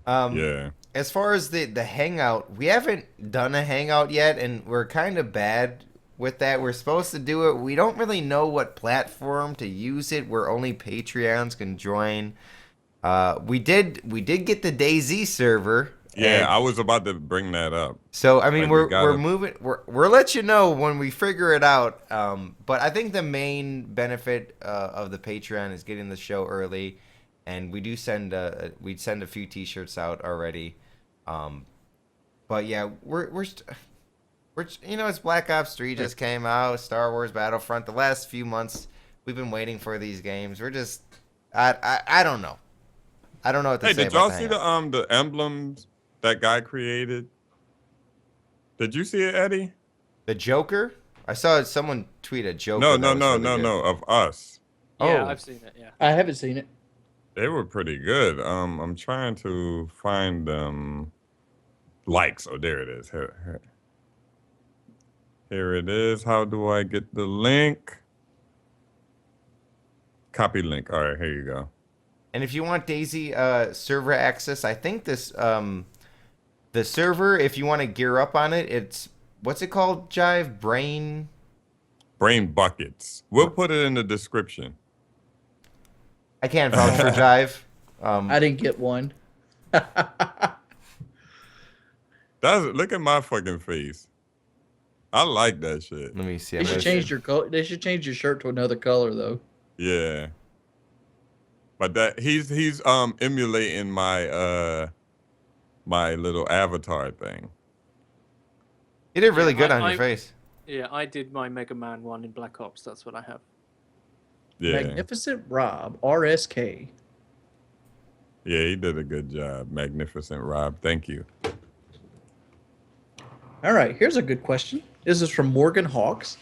Yeah. As far as the hangout, we haven't done a hangout yet, and we're kind of bad with that. We're supposed to do it. We don't really know what platform to use it, where only Patreons can join. We did get the DayZ server. Yeah, and I was about to bring that up. so I mean Like, we we're gotta- moving. We're let you know when we figure it out. But I think the main benefit of the Patreon is getting the show early, and we do send we'd send a few T-shirts out already. But yeah, we're it's Black Ops 3 just came out, Star Wars Battlefront. The last few months we've been waiting for these games. We're just I don't know. I don't know what to Hey, say did about y'all see the emblems that guy created? Did you see it, Eddie? the Joker? I saw someone tweet a Joker. No, that was really good. of us. Yeah, Oh. I've seen it. Yeah. I haven't seen it. They were pretty good. I'm trying to find them likes. Oh, there it is. Here it is. How do I get the link? Copy link. All right, here you go. And if you want DayZ server access, I think this the server, if you want to gear up on it, it's what's it called, Jive? Brain buckets. We'll put it in the description. I can't vouch for Jive. I didn't get one. Look at my fucking face. I like that shit. Let me see. They should change your They should change your shirt to another color though. Yeah. But that he's emulating my little avatar thing. You did really good on I- your face. Yeah, I did my Mega Man one in Black Ops. That's what I have. Yeah. Magnificent Rob, RSK. Yeah, he did a good job. Magnificent Rob. Thank you. All right, here's a good question. This is from Morgan Hawks.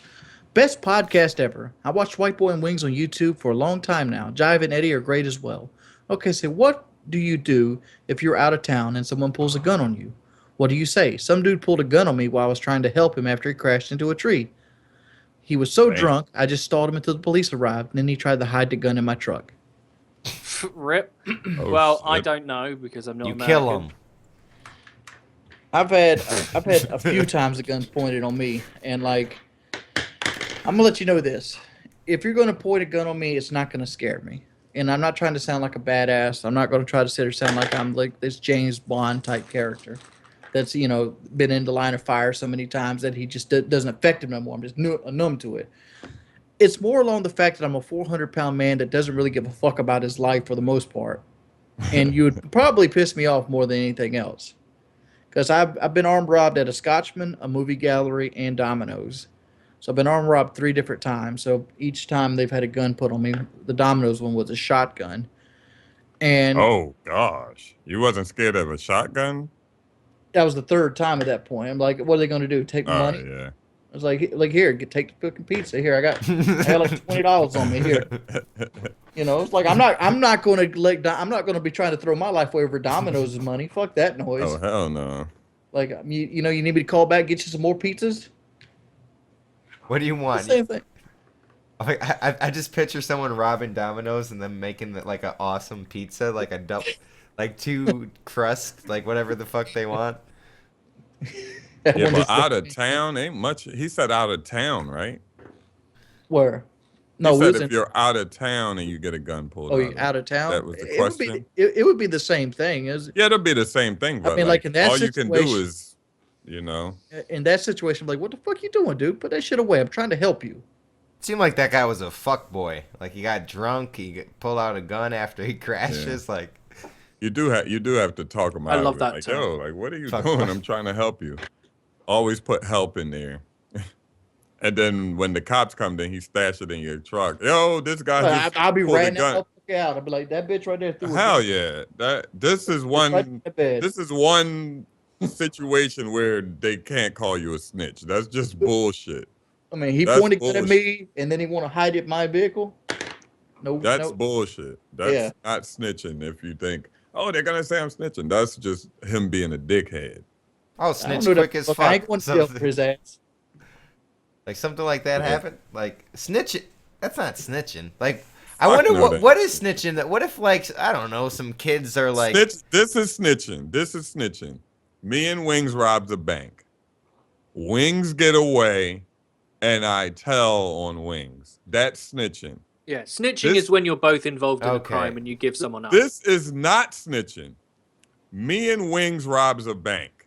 Best podcast ever. I watched White Boy and Wings on YouTube for a long time now. Jive and Eddie are great as well. Okay, so what do you do if you're out of town and someone pulls a gun on you? What do you say? Some dude pulled a gun on me while I was trying to help him after he crashed into a tree. He was so drunk, I just stalled him until the police arrived, and then he tried to hide the gun in my truck. Rip. Oh, Well, I shit. don't know because I'm not You American. kill him. I've had a few times the gun's pointed on me, and like, I'm gonna let you know this: if you're gonna point a gun on me, it's not gonna scare me. And I'm not trying to sound like a badass. I'm not gonna try to sit or sound like I'm like this James Bond type character that's been in the line of fire so many times that he just doesn't affect him no more. I'm just numb to it. It's more along the fact that I'm a 400-pound man that doesn't really give a fuck about his life for the most part, and you would probably piss me off more than anything else. Because I've been armed robbed at a Scotchman, a movie gallery, and Domino's. So I've been armed robbed 3 different times. So each time they've had a gun put on me. The Domino's one was a shotgun. And Oh gosh. You wasn't scared of a shotgun? that was the 3rd time at that point. I'm like, what are they going to do? Take my money? Yeah. I was like here, take the fucking pizza. Here, I got like $20 on me here. It's like I'm not going to be trying to throw my life away over Domino's money. Fuck that noise. Oh hell no. Like you need me to call back, get you some more pizzas. What do you The want? same thing. I just picture someone robbing Domino's and then making like an awesome pizza, like a like 2 crusts, like whatever the fuck they want. Yeah, but out of town ain't much. He said out of town, right? Where? No, He we said was if you're out of town and you get a gun pulled. Oh, you're out of town. That was the It would question. it would be the same thing. Yeah, it'll be the same thing. But mean, like, in that all you can do situation- is, In that situation, I'm like, what the fuck you doing, dude? Put that shit away. I'm trying to help you. It seemed like that guy was a fuck boy. Like he got drunk, pulled out a gun after he crashes. Like you do have to talk him out. love of it. that Like, term. yo, like what are you Fuck doing? boy. I'm trying to help you. Always put help in there. And then when the cops come, then he stash it in your truck. Yo, this guy just I'll be pulled a ratting gun. that motherfucker out. I'll be like, that bitch right there threw a Hell gun yeah! This is right one. in the bed. This is one situation where they can't call you a snitch. That's just bullshit. I mean, he That's pointed gun at bullshit. me, and then he want to hide it in my vehicle. No, That's no. bullshit. That's Yeah. not snitching. If you think, oh, they're gonna say I'm snitching, that's just him being a dickhead. I'll I snitch don't know quick that as fuck. I ain't fuck. going to jail for Something, his ass. like something like that Yeah. happened. Like snitching. That's not snitching. Like I Fuck wonder no, that what is snitching. That what if like I don't know some kids are like Snitch. This is snitching. This is snitching. Me and Wings robbed a bank. Wings get away, and I tell on Wings. That's snitching. Yeah, snitching This- is when you're both involved in a Okay. crime and you give someone up. This is not snitching. Me and Wings robs a bank.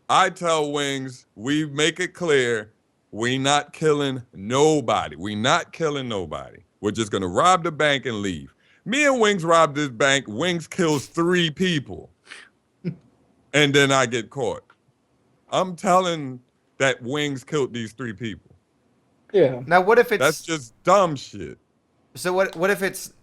I tell Wings, we make it clear, we not killing nobody. We not killing nobody. We're just gonna rob the bank and leave. Me and Wings rob this bank. Wings kills 3 people. And then I get caught. I'm telling that Wings killed these 3 people. Yeah. now what if it's That's just dumb shit. so what if it's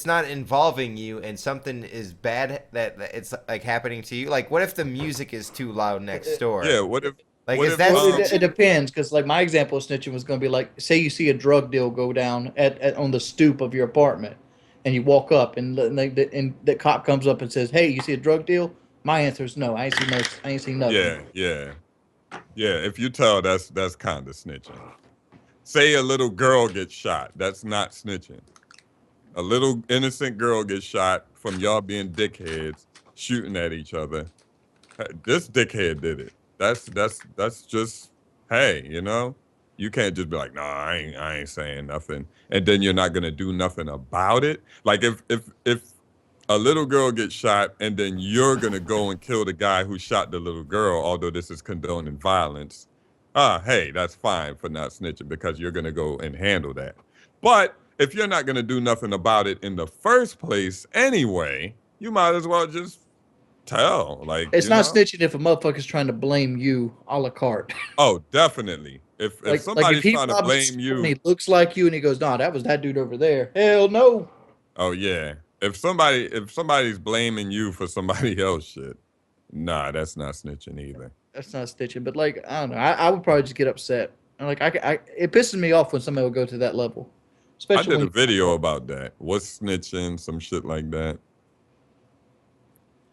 not involving you and something is bad that it's like happening to you? Like what if the music is too loud next door? Yeah, what if Like, what is if, that Well, snitching? it depends, because like my example of snitching was going to be like, say you see a drug deal go down at on the stoop of your apartment, and you walk up, and the cop comes up and says, "Hey, you see a drug deal?" My answer is no. I ain't seen nothing. Yeah. If you tell, that's kind of snitching. Say a little girl gets shot. That's not snitching. A little innocent girl gets shot from y'all being dickheads shooting at each other. This dickhead did it. That's just hey, You can't just be like, "No, I ain't saying nothing," and then you're not gonna do nothing about it. Like if a little girl gets shot, and then you're gonna go and kill the guy who shot the little girl, although this is condoning violence. Hey, that's fine for not snitching because you're gonna go and handle that. But if you're not gonna do nothing about it in the first place anyway, you might as well just tell, like, It's not snitching if a motherfucker's trying to blame you a la carte. Oh, definitely. If Like if somebody's he trying to robs a blame store and you, he looks like you and he goes, "Nah, that was that dude over there." Hell no. oh yeah. If somebody's blaming you for somebody else shit, nah, that's not snitching either. That's not stitching. But like, I don't know. I would probably just get upset. And like, it pisses me off when somebody will go to that level, I especially did a when. video about that. What's snitching, some shit like that.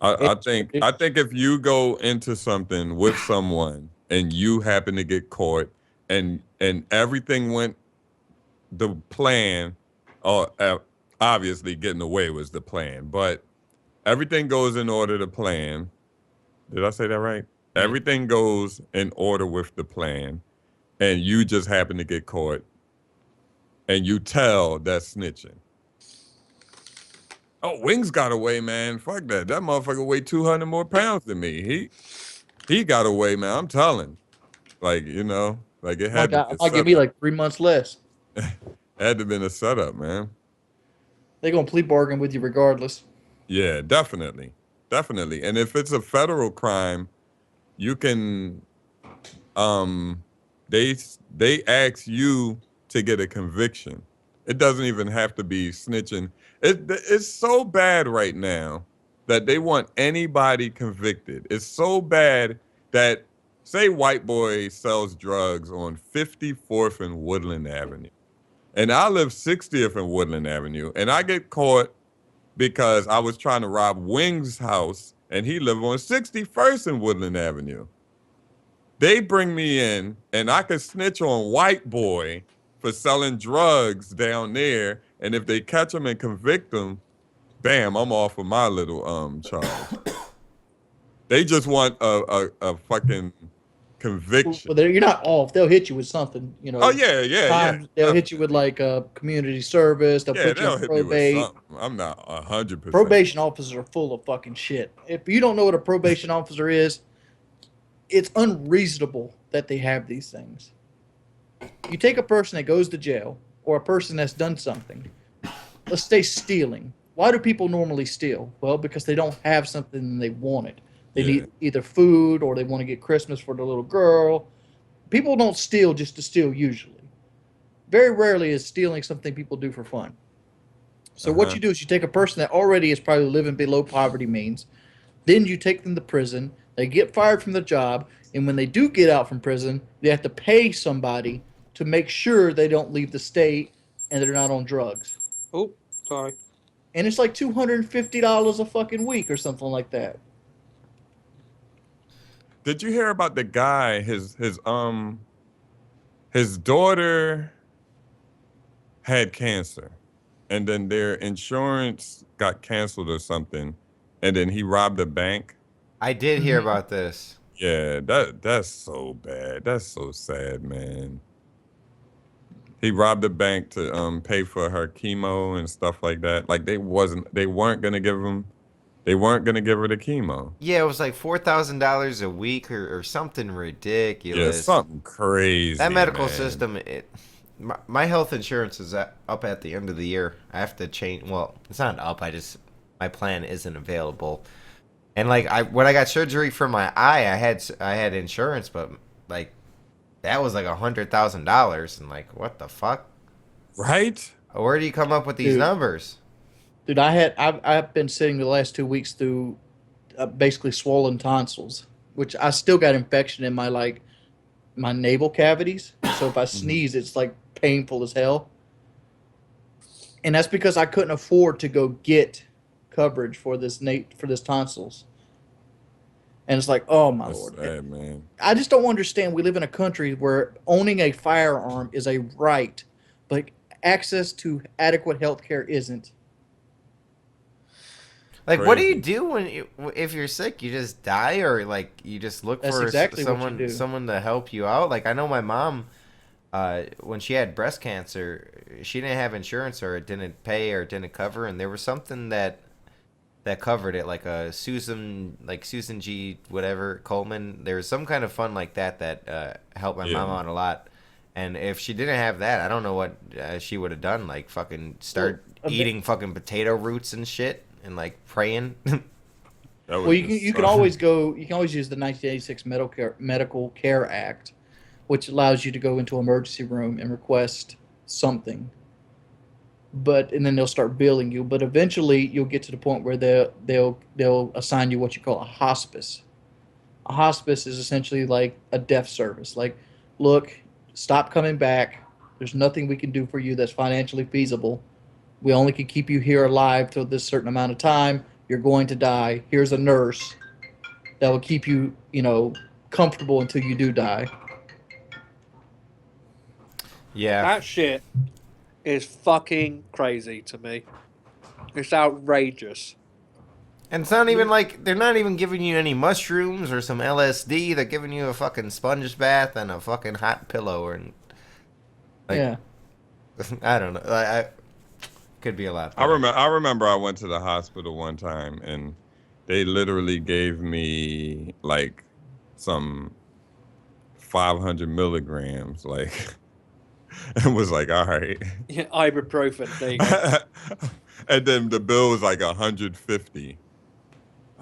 I think if you go into something with someone and you happen to get caught and everything went the plan, or obviously getting away was the plan, but everything goes in order to plan. Did I say that right? Yeah. Everything goes in order with the plan, and you just happen to get caught, and you tell that's snitching. Oh, Wings got away, man. Fuck that. That motherfucker weighed 200 more pounds than me. He got away, man. I'm telling. Like, like it My had to God, be a might give me setup. like 3 months less. Had to been a setup, man. They're gonna plea bargain with you regardless. Yeah, definitely. Definitely. And if it's a federal crime, you can um they they ask you to get a conviction. It doesn't even have to be snitching. It's so bad right now that they want anybody convicted. It's so bad that, say, white boy sells drugs on 54th and Woodland Avenue, and I live 60th and Woodland Avenue, and I get caught because I was trying to rob Wing's house, and he lived on 61st and Woodland Avenue. They bring me in, and I could snitch on white boy for selling drugs down there, and if they catch him and convict him, bam, I'm off of my little charge. They just want a fucking conviction. Well, you're not off. They'll hit you with something. Oh yeah, yeah, yeah. Times they'll hit you with like community service. They'll Yeah, put you they'll on hit me with probate. something. I'm not 100%. Probation officers are full of fucking shit. If you don't know what a probation officer is, it's unreasonable that they have these things. You take a person that goes to jail or a person that's done something. Let's say stealing. Why do people normally steal? Well, because they don't have something and they want it. They Yeah. need either food or they want to get Christmas for the little girl. People don't steal just to steal usually. Very rarely is stealing something people do for fun. So what Uh-huh. you do is you take a person that already is probably living below poverty means, then you take them to prison. They get fired from the job, and when they do get out from prison, they have to pay somebody to make sure they don't leave the state and they're not on drugs. Oh, sorry. And it's like $250 a fucking week or something like that. Did you hear about the guy? His daughter had cancer, and then their insurance got canceled or something, and then he robbed a bank. I did hear about this. Yeah, that's so bad. That's so sad, man. He robbed a bank to pay for her chemo and stuff like that. Like they weren't gonna give her the chemo. Yeah, it was like $4,000 a week or something Yeah, ridiculous. something crazy. That medical man. system, my health insurance is up at the end of the year. I have to change. Well, it's not up. My plan isn't available. And like when I got surgery for my eye, I had insurance, but like that was like $100,000, and like what the fuck? Right? Where do you come up with these Dude. numbers? Dude, I've been sitting the last 2 weeks through basically swollen tonsils, which I still got infection in my navel cavities. So if I sneeze, it's like painful as hell. And that's because I couldn't afford to go get coverage for this tonsils. And it's like, oh my That's lord. sad, man. I just don't understand. We live in a country where owning a firearm is a right, but access to adequate health care isn't. Like, what do Crazy. you do if you're sick? You just die, or like you just look That's for exactly what you someone do. someone to help you out? Like, I know my mom when she had breast cancer, she didn't have insurance, or it didn't pay, or it didn't cover, and there was something that covered it, like a Susan G. whatever Coleman. There was some kind of fund like that helped my mom Yeah. out a lot. And if she didn't have that, I don't know what she would have done. Like fucking start eating fucking potato roots and shit, and like praying. That Well, was you can just you can always go. You can always use the 1986 Medical Care Act, which allows you to go into emergency room and request something. And then they'll start billing you. But eventually, you'll get to the point where they'll assign you what you call a hospice. A hospice is essentially like a death service. Like, look, stop coming back. There's nothing we can do for you that's financially feasible. We only can keep you here alive till this certain amount of time. You're going to die. Here's a nurse that will keep you, comfortable until you do die. Yeah. That shit is fucking crazy to me. It's outrageous. And it's not even like they're not even giving you any mushrooms or some LSD. They're giving you a fucking sponge bath and a fucking hot pillow, or like Yeah. I don't know. I could be a lot. I remember I went to the hospital one time and they literally gave me like some 500 milligrams, like, and was like, all right. Yeah, ibuprofen. There you go. And then the bill was like $150.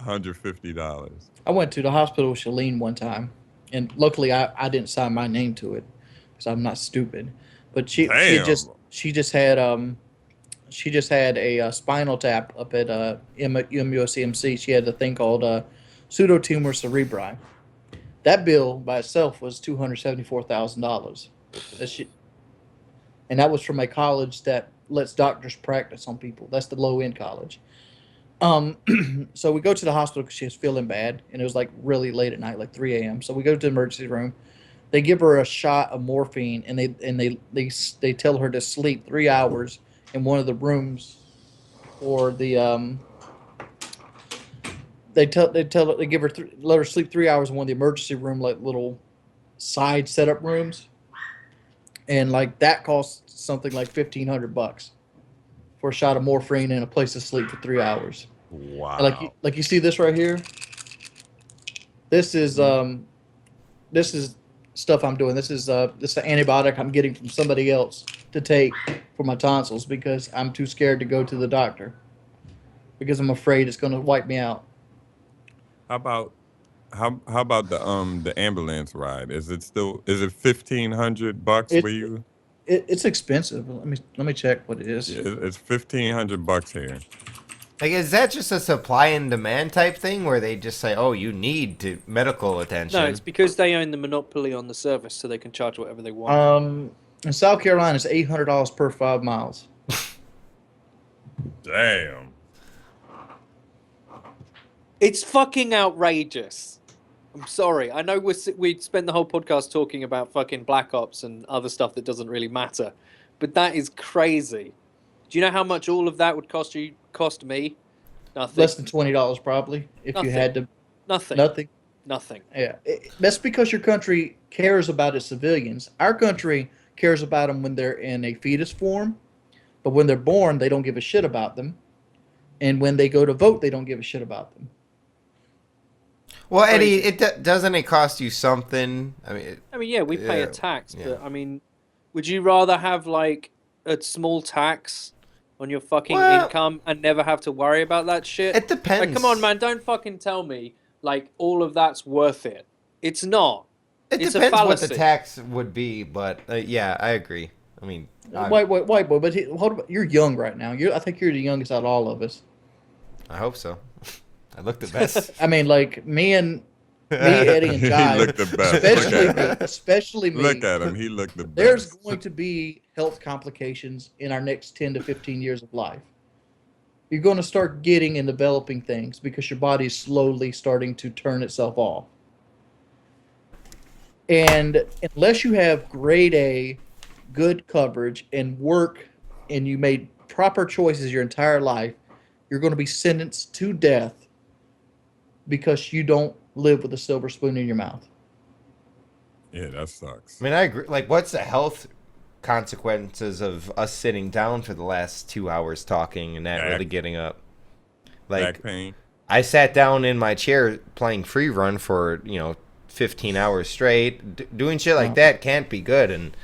I went to the hospital with Shalene one time, and luckily I didn't sign my name to it because I'm not stupid. But Damn. she just had a spinal tap up at MUSCMC. She had a thing called pseudotumor cerebri. That bill by itself was $274,000. And that was from a college that lets doctors practice on people. That's the low end college. So we go to the hospital because she was feeling bad, and it was like really late at night, like 3 a.m. So we go to the emergency room. They give her a shot of morphine, and they tell her to sleep 3 hours in one of the rooms, or they give her let her sleep 3 hours in one of the emergency room, like little side setup rooms, and like that costs something like $1,500 for a shot of morphine and a place to sleep for 3 hours. Wow. And like you see this right here. This is stuff I'm doing. This is an antibiotic I'm getting from somebody else to take for my tonsils because I'm too scared to go to the doctor because I'm afraid it's going to wipe me out. How about the ambulance ride? Is it $1,500 It, where you? it's expensive. Let me check what it is. Yeah, it's $1,500 here. Like, is that just a supply and demand type thing where they just say, "Oh, you need medical attention"? No, it's because they own the monopoly on the service, so they can charge whatever they want. In South Carolina, it's $800 per 5 miles. Damn. It's fucking outrageous. I'm sorry. I know we spent the whole podcast talking about fucking Black Ops and other stuff that doesn't really matter, but that is crazy. Do you know how much all of that would cost me? Nothing. Less than $20 probably if Nothing. you had to. Nothing. Nothing. Yeah, that's because your country cares about its civilians. Our country cares about them when they're in a fetus form, but when they're born, they don't give a shit about them. And when they go to vote, they don't give a shit about them. Well, Eddie, doesn't it cost you something? I mean, yeah, we pay a tax, yeah. but I mean, would you rather have like a small tax on your fucking income and never have to worry about that shit? It depends. Like, come on, man, don't fucking tell me like all of that's worth it. It's not. It depends what the tax would be, but yeah, I agree. I mean, White boy, but hold on, you're young right now. I think you're the youngest out of all of us. I hope so. I look the best. I mean, like me, Eddie, and Jive. He looked the best. Especially me. Look at him. He looked the best. There's going to be health complications in our next 10 to 15 years of life. You're going to start getting and developing things because your body is slowly starting to turn itself off. And unless you have grade A, good coverage, and work, and you made proper choices your entire life, you're going to be sentenced to death because you don't live with a silver spoon in your mouth. Yeah, that sucks. I mean, I agree. Like, what's the health consequences of us sitting down for the last 2 hours talking and not really Back, getting up? back Like, pain. I sat down in my chair playing free run for 15 hours straight. Doing shit like that can't be good. And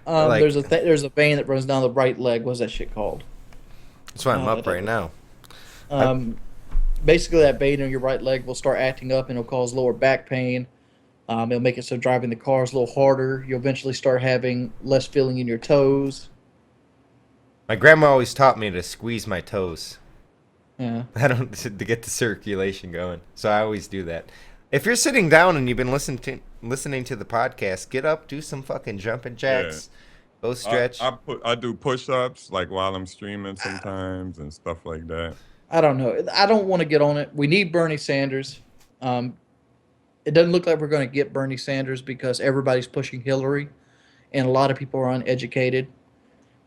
like, There's a vein that runs down the right leg. What's that shit called? that's why I'm up Uh, right now. um, Basically, that vein in your right leg will start acting up, and it'll cause lower back pain. It'll make it so driving the car is a little harder. You'll eventually start having less feeling in your toes. My grandma always taught me to squeeze my toes. Yeah. I don't to get the circulation going. So I always do that. If you're sitting down and you've been listening to the podcast, get up, do some fucking jumping jacks, go stretch. I do push-ups like while I'm streaming sometimes and stuff like that. I don't know. I don't want to get on it. We need Bernie Sanders. Um, it doesn't look like we're going to get Bernie Sanders because everybody's pushing Hillary, and a lot of people are uneducated,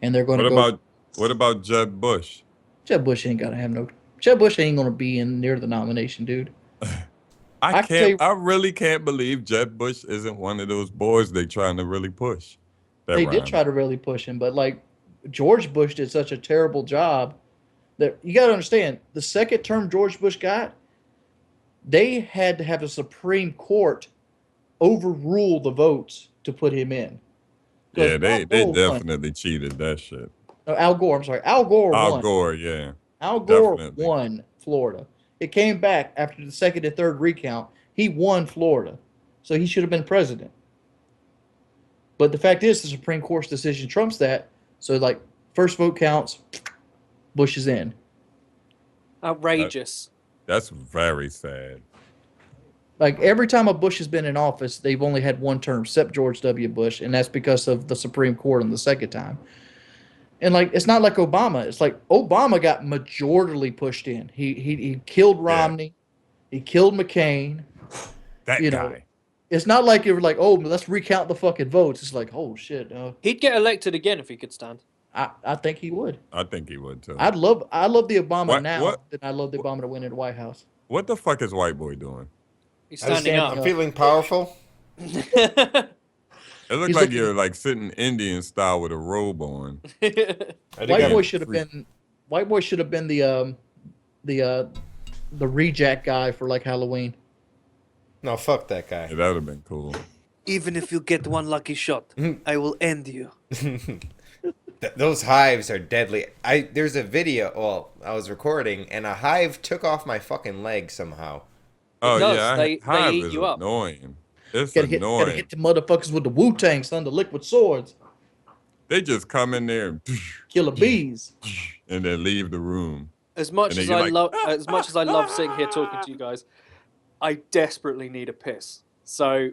and they're going to What go. about what about Jeb Bush? Jeb Bush ain't gonna have no. Jeb Bush ain't gonna be in near the nomination, dude. I can tell you, I really can't believe Jeb Bush isn't one of those boys they trying to really push. That they did rhyme. try to really push him, but like George Bush did such a terrible job that you got to understand the second term George Bush got, they had to have the Supreme Court overrule the votes to put him in. Because Yeah, Al they Gore won. definitely cheated that shit. No, Al Gore. I'm sorry. Al Gore Al won. Gore, yeah, Al Gore definitely. won Florida. It came back after the second and third recount. He won Florida, so he should have been president. But the fact is, the Supreme Court's decision trumps that. So, like, first vote counts. Bush is in. Outrageous. That's very sad. Like every time a Bush has been in office, they've only had one term, except George W. Bush, and that's because of the Supreme Court on the second time. And like, it's not like Obama. It's like Obama got majoritarily pushed in. He killed Romney, he killed McCain. That You guy. know, it's not like you were like, oh, let's recount the fucking votes. It's like, oh shit. He'd get elected again if he could stand. I think he would. I think he would too. I love the Obama What- now what- than I love the Obama to win in the White House. What the fuck is white boy doing? He's I'm standing I'm up. feeling powerful. It looks He's like looking- you're like sitting Indian style with a robe on. I think White I'm boy should have free- been. White boy should have been the reject guy for like Halloween. No, fuck that guy. Yeah, that would have been cool. Even if you get one lucky shot, I will end you. Those hives are deadly. There's a video. Well, I was recording, and a hive took off my fucking leg somehow. Oh does. yeah, They hive eat is you up. annoying. It's Gotta annoying. hit the motherfuckers with the Wu-Tang, son, the liquid swords. They just come in there and, Killer bees. and then leave the room. As much And then as you're I like, love, as much as I love sitting here talking to you guys, I desperately need a piss. So,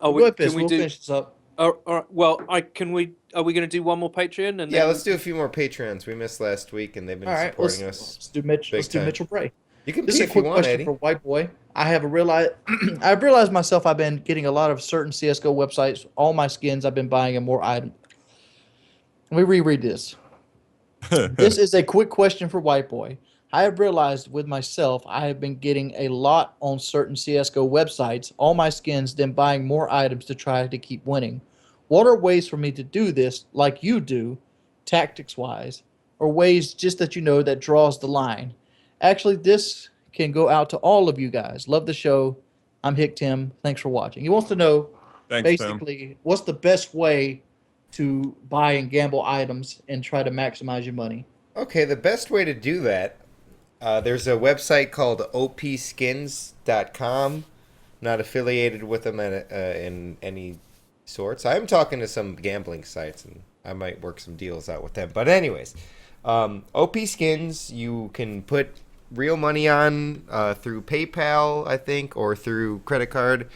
Go ahead, Piss. We'll finish this up. Well, Are we going to do one more Patreon? And Yeah, then, let's do a few more Patreons. We missed last week, and they've been All right, let's supporting us. do Mitch. big Let's do time. Mitchell Bray. You can This pee is a if you quick want, question Eddie. for White Boy. I've realized myself. I've been getting a lot of certain CS:GO websites. All my skins, I've been buying and more items. Let me reread this. This is a quick question for White Boy. I have realized with myself, I have been getting a lot on certain CS:GO websites, all my skins, then buying more items to try to keep winning. What are ways for me to do this, like you do, tactics-wise, or ways just that you know that draws the line? Actually, this can go out to all of you guys. Love the show. I'm Hick Tim. Thanks for watching. He wants to know, Thanks, Tim. basically, what's the best way to buy and gamble items and try to maximize your money? Okay, the best way to do that, there's a website called opskins.com. Not affiliated with them in any sorts. I'm talking to some gambling sites, and I might work some deals out with them. But anyways, OP Skins, you can put real money on through PayPal, I think, or through credit card.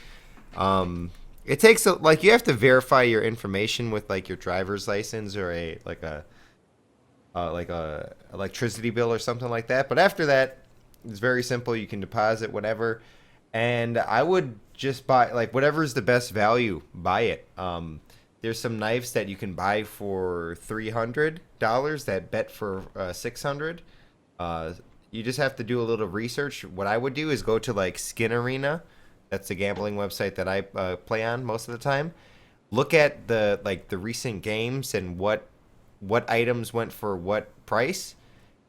It takes you have to verify your information with like your driver's license or a electricity bill or something like that. But after that, it's very simple. You can deposit whatever, and I would just buy like whatever's the best value. Buy it. There's some knives that you can buy for $300 that bet for $600. You just have to do a little research. What I would do is go to like Skin Arena. That's the gambling website that I play on most of the time. Look at the recent games and what items went for what price,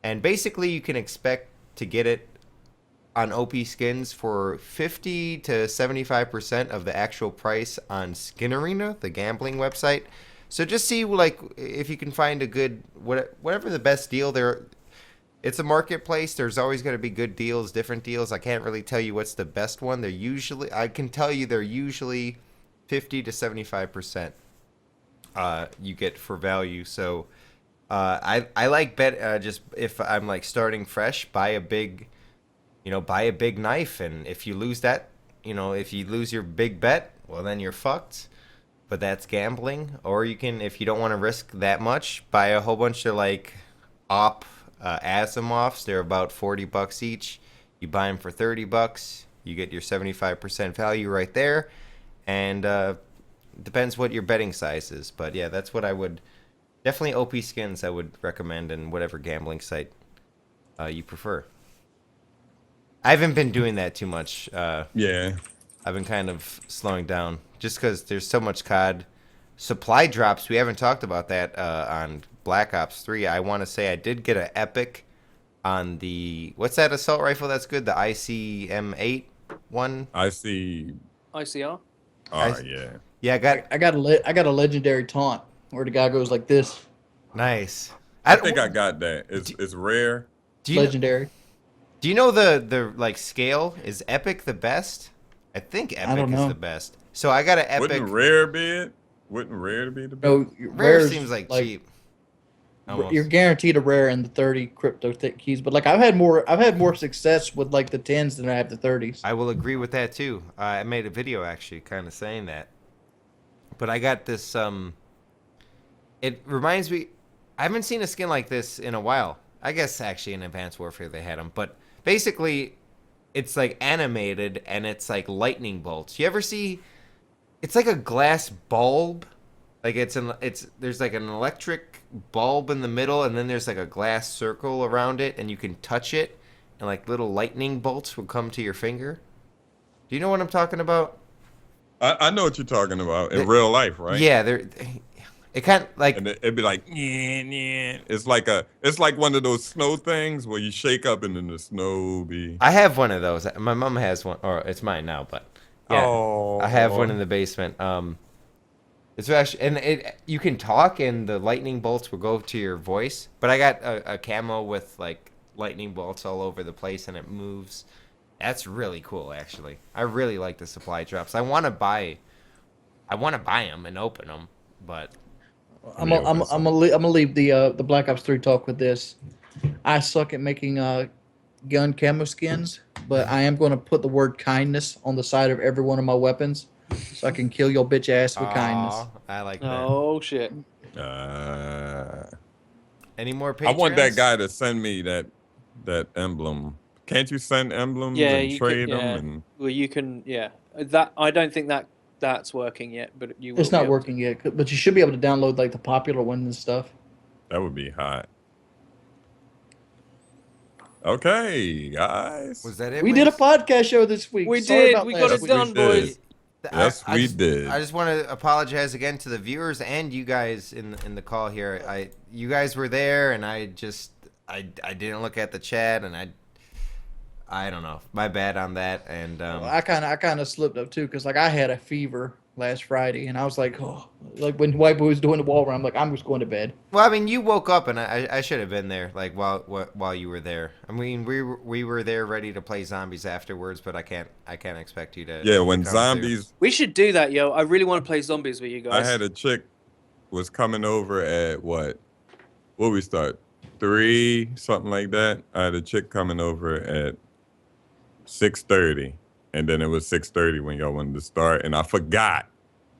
and basically you can expect to get it on OP skins for 50 to 75% of the actual price on Skin Arena, the gambling website. So just see like if you can find a good whatever the best deal there. It's a marketplace. There's always going to be good deals, different deals. I can't really tell you what's the best one. I can tell you they're usually 50 to 75% you get for value. So I like bet just if I'm like starting fresh, buy a big knife, and if you lose that, if you lose your big bet, well then you're fucked. But that's gambling. Or you can, if you don't want to risk that much, buy a whole bunch of like op Asimovs. They're about $40 each. You buy them for $30. You get your 75% value right there. And depends what your betting size is. But yeah, that's what I would definitely OP skins I would recommend in whatever gambling site you prefer. I haven't been doing that too much. Yeah. I've been kind of slowing down just because there's so much COD supply drops. We haven't talked about that on Black Ops 3. I want to say I did get an epic on the what's that assault rifle that's good? The ICM8 one. I see. ICR. Yeah. Yeah, I got a legendary taunt where the guy goes like this. nice. I think I got that. It's rare. Do you Legendary. do you know the like scale? Is epic the best? I think epic don't is know. the best. So I got an epic. Wouldn't rare be it? Wouldn't rare be the best? No, Rare rare's seems like cheap. Almost. You're guaranteed a rare in the 30 crypto keys, but like I've had more success with like the 10s than I have the 30s. I will agree with that too. I made a video actually kind of saying that. But I got this it reminds me, I haven't seen a skin like this in a while. I guess actually in Advanced Warfare they had them, but basically it's like animated and it's like lightning bolts. You ever see it's like a glass bulb? Like there's like an electric bulb in the middle, and then there's like a glass circle around it, and you can touch it, and like little lightning bolts will come to your finger. Do you know what I'm talking about? I know what you're talking about in real life, right? Yeah, it kind of like And it'd be like, yeah. It's like one of those snow things where you shake up and then the snow be. I have one of those. My mom has one, or it's mine now, but yeah, Oh. I have one in the basement. It's actually, and you can talk, and the lightning bolts will go to your voice. But I got a camo with like lightning bolts all over the place, and it moves. That's really cool, actually. I really like the supply drops. I want to buy them and open them, but I'm gonna leave the Black Ops 3 talk with this. I suck at making gun camo skins, but I am gonna put the word kindness on the side of every one of my weapons, so I can kill your bitch ass with kindness. Aw, I like that. Oh shit. Any more I patrons? want that guy to send me that emblem. Can't you send emblems Yeah, and you trade can, them? And Well, you can. Yeah, that I don't think that's working yet, but you. Will It's be not able working yet, but you should be able to download like the popular ones and stuff. that would be hot. Okay, guys. Was that it? We did a Wings? podcast show this week. We Sorry did. about We last got it week. done, did. boys. Yes, we did. I just want to apologize again to the viewers and you guys in the call here. You guys were there, and I didn't look at the chat, and I don't know. My bad on that. And I kind of slipped up too, because like I had a fever last Friday, and I was like, oh, like when White Boy was doing the wall run, I'm like, I'm just going to bed. well, I mean, you woke up, and I should have been there, like while you were there. I mean, we were there ready to play zombies afterwards, but I can't expect you to. Yeah, when come zombies, We should do that, yo. I really want to play zombies with you I guys. had a chick was coming over at what we start 3 something like that. I had a chick coming over at 6:30, and then it was 6:30 when y'all wanted to start, and I forgot.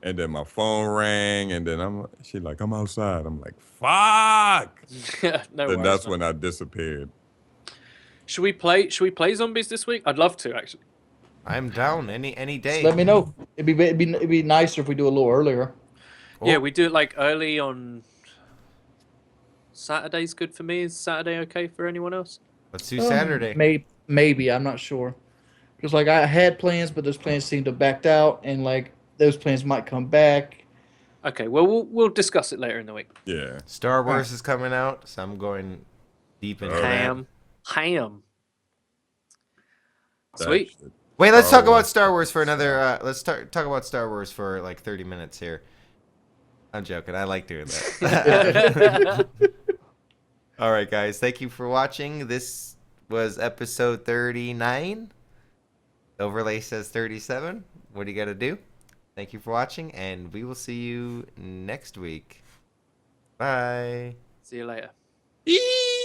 And then my phone rang, and then she like, I'm outside. I'm like, fuck. No Then worries, that's man. when I disappeared. Should we play zombies this week? I'd love to actually. I'm down any day. Just let me know. It'd be nicer if we do a little earlier. Oh. Yeah, we do it like early on. Saturday's good for me. Is Saturday okay for anyone else? Let's do Saturday. Maybe I'm not sure. Because like I had plans, but those plans seemed to have backed out, and like those plans might come back. Okay, well, we'll discuss it later in the week. Yeah. Star Wars is coming out, so I'm going deep into that. Ham. That Sweet. shit. Wait, let's Star talk about Wars Star Wars for fucking another. Let's talk about Star Wars for like 30 minutes here. I'm joking. I like doing that. All right, guys. Thank you for watching. This was episode 39. Overlay says 37. What do you got to do? Thank you for watching, and we will see you next week. Bye. See you later. Eee!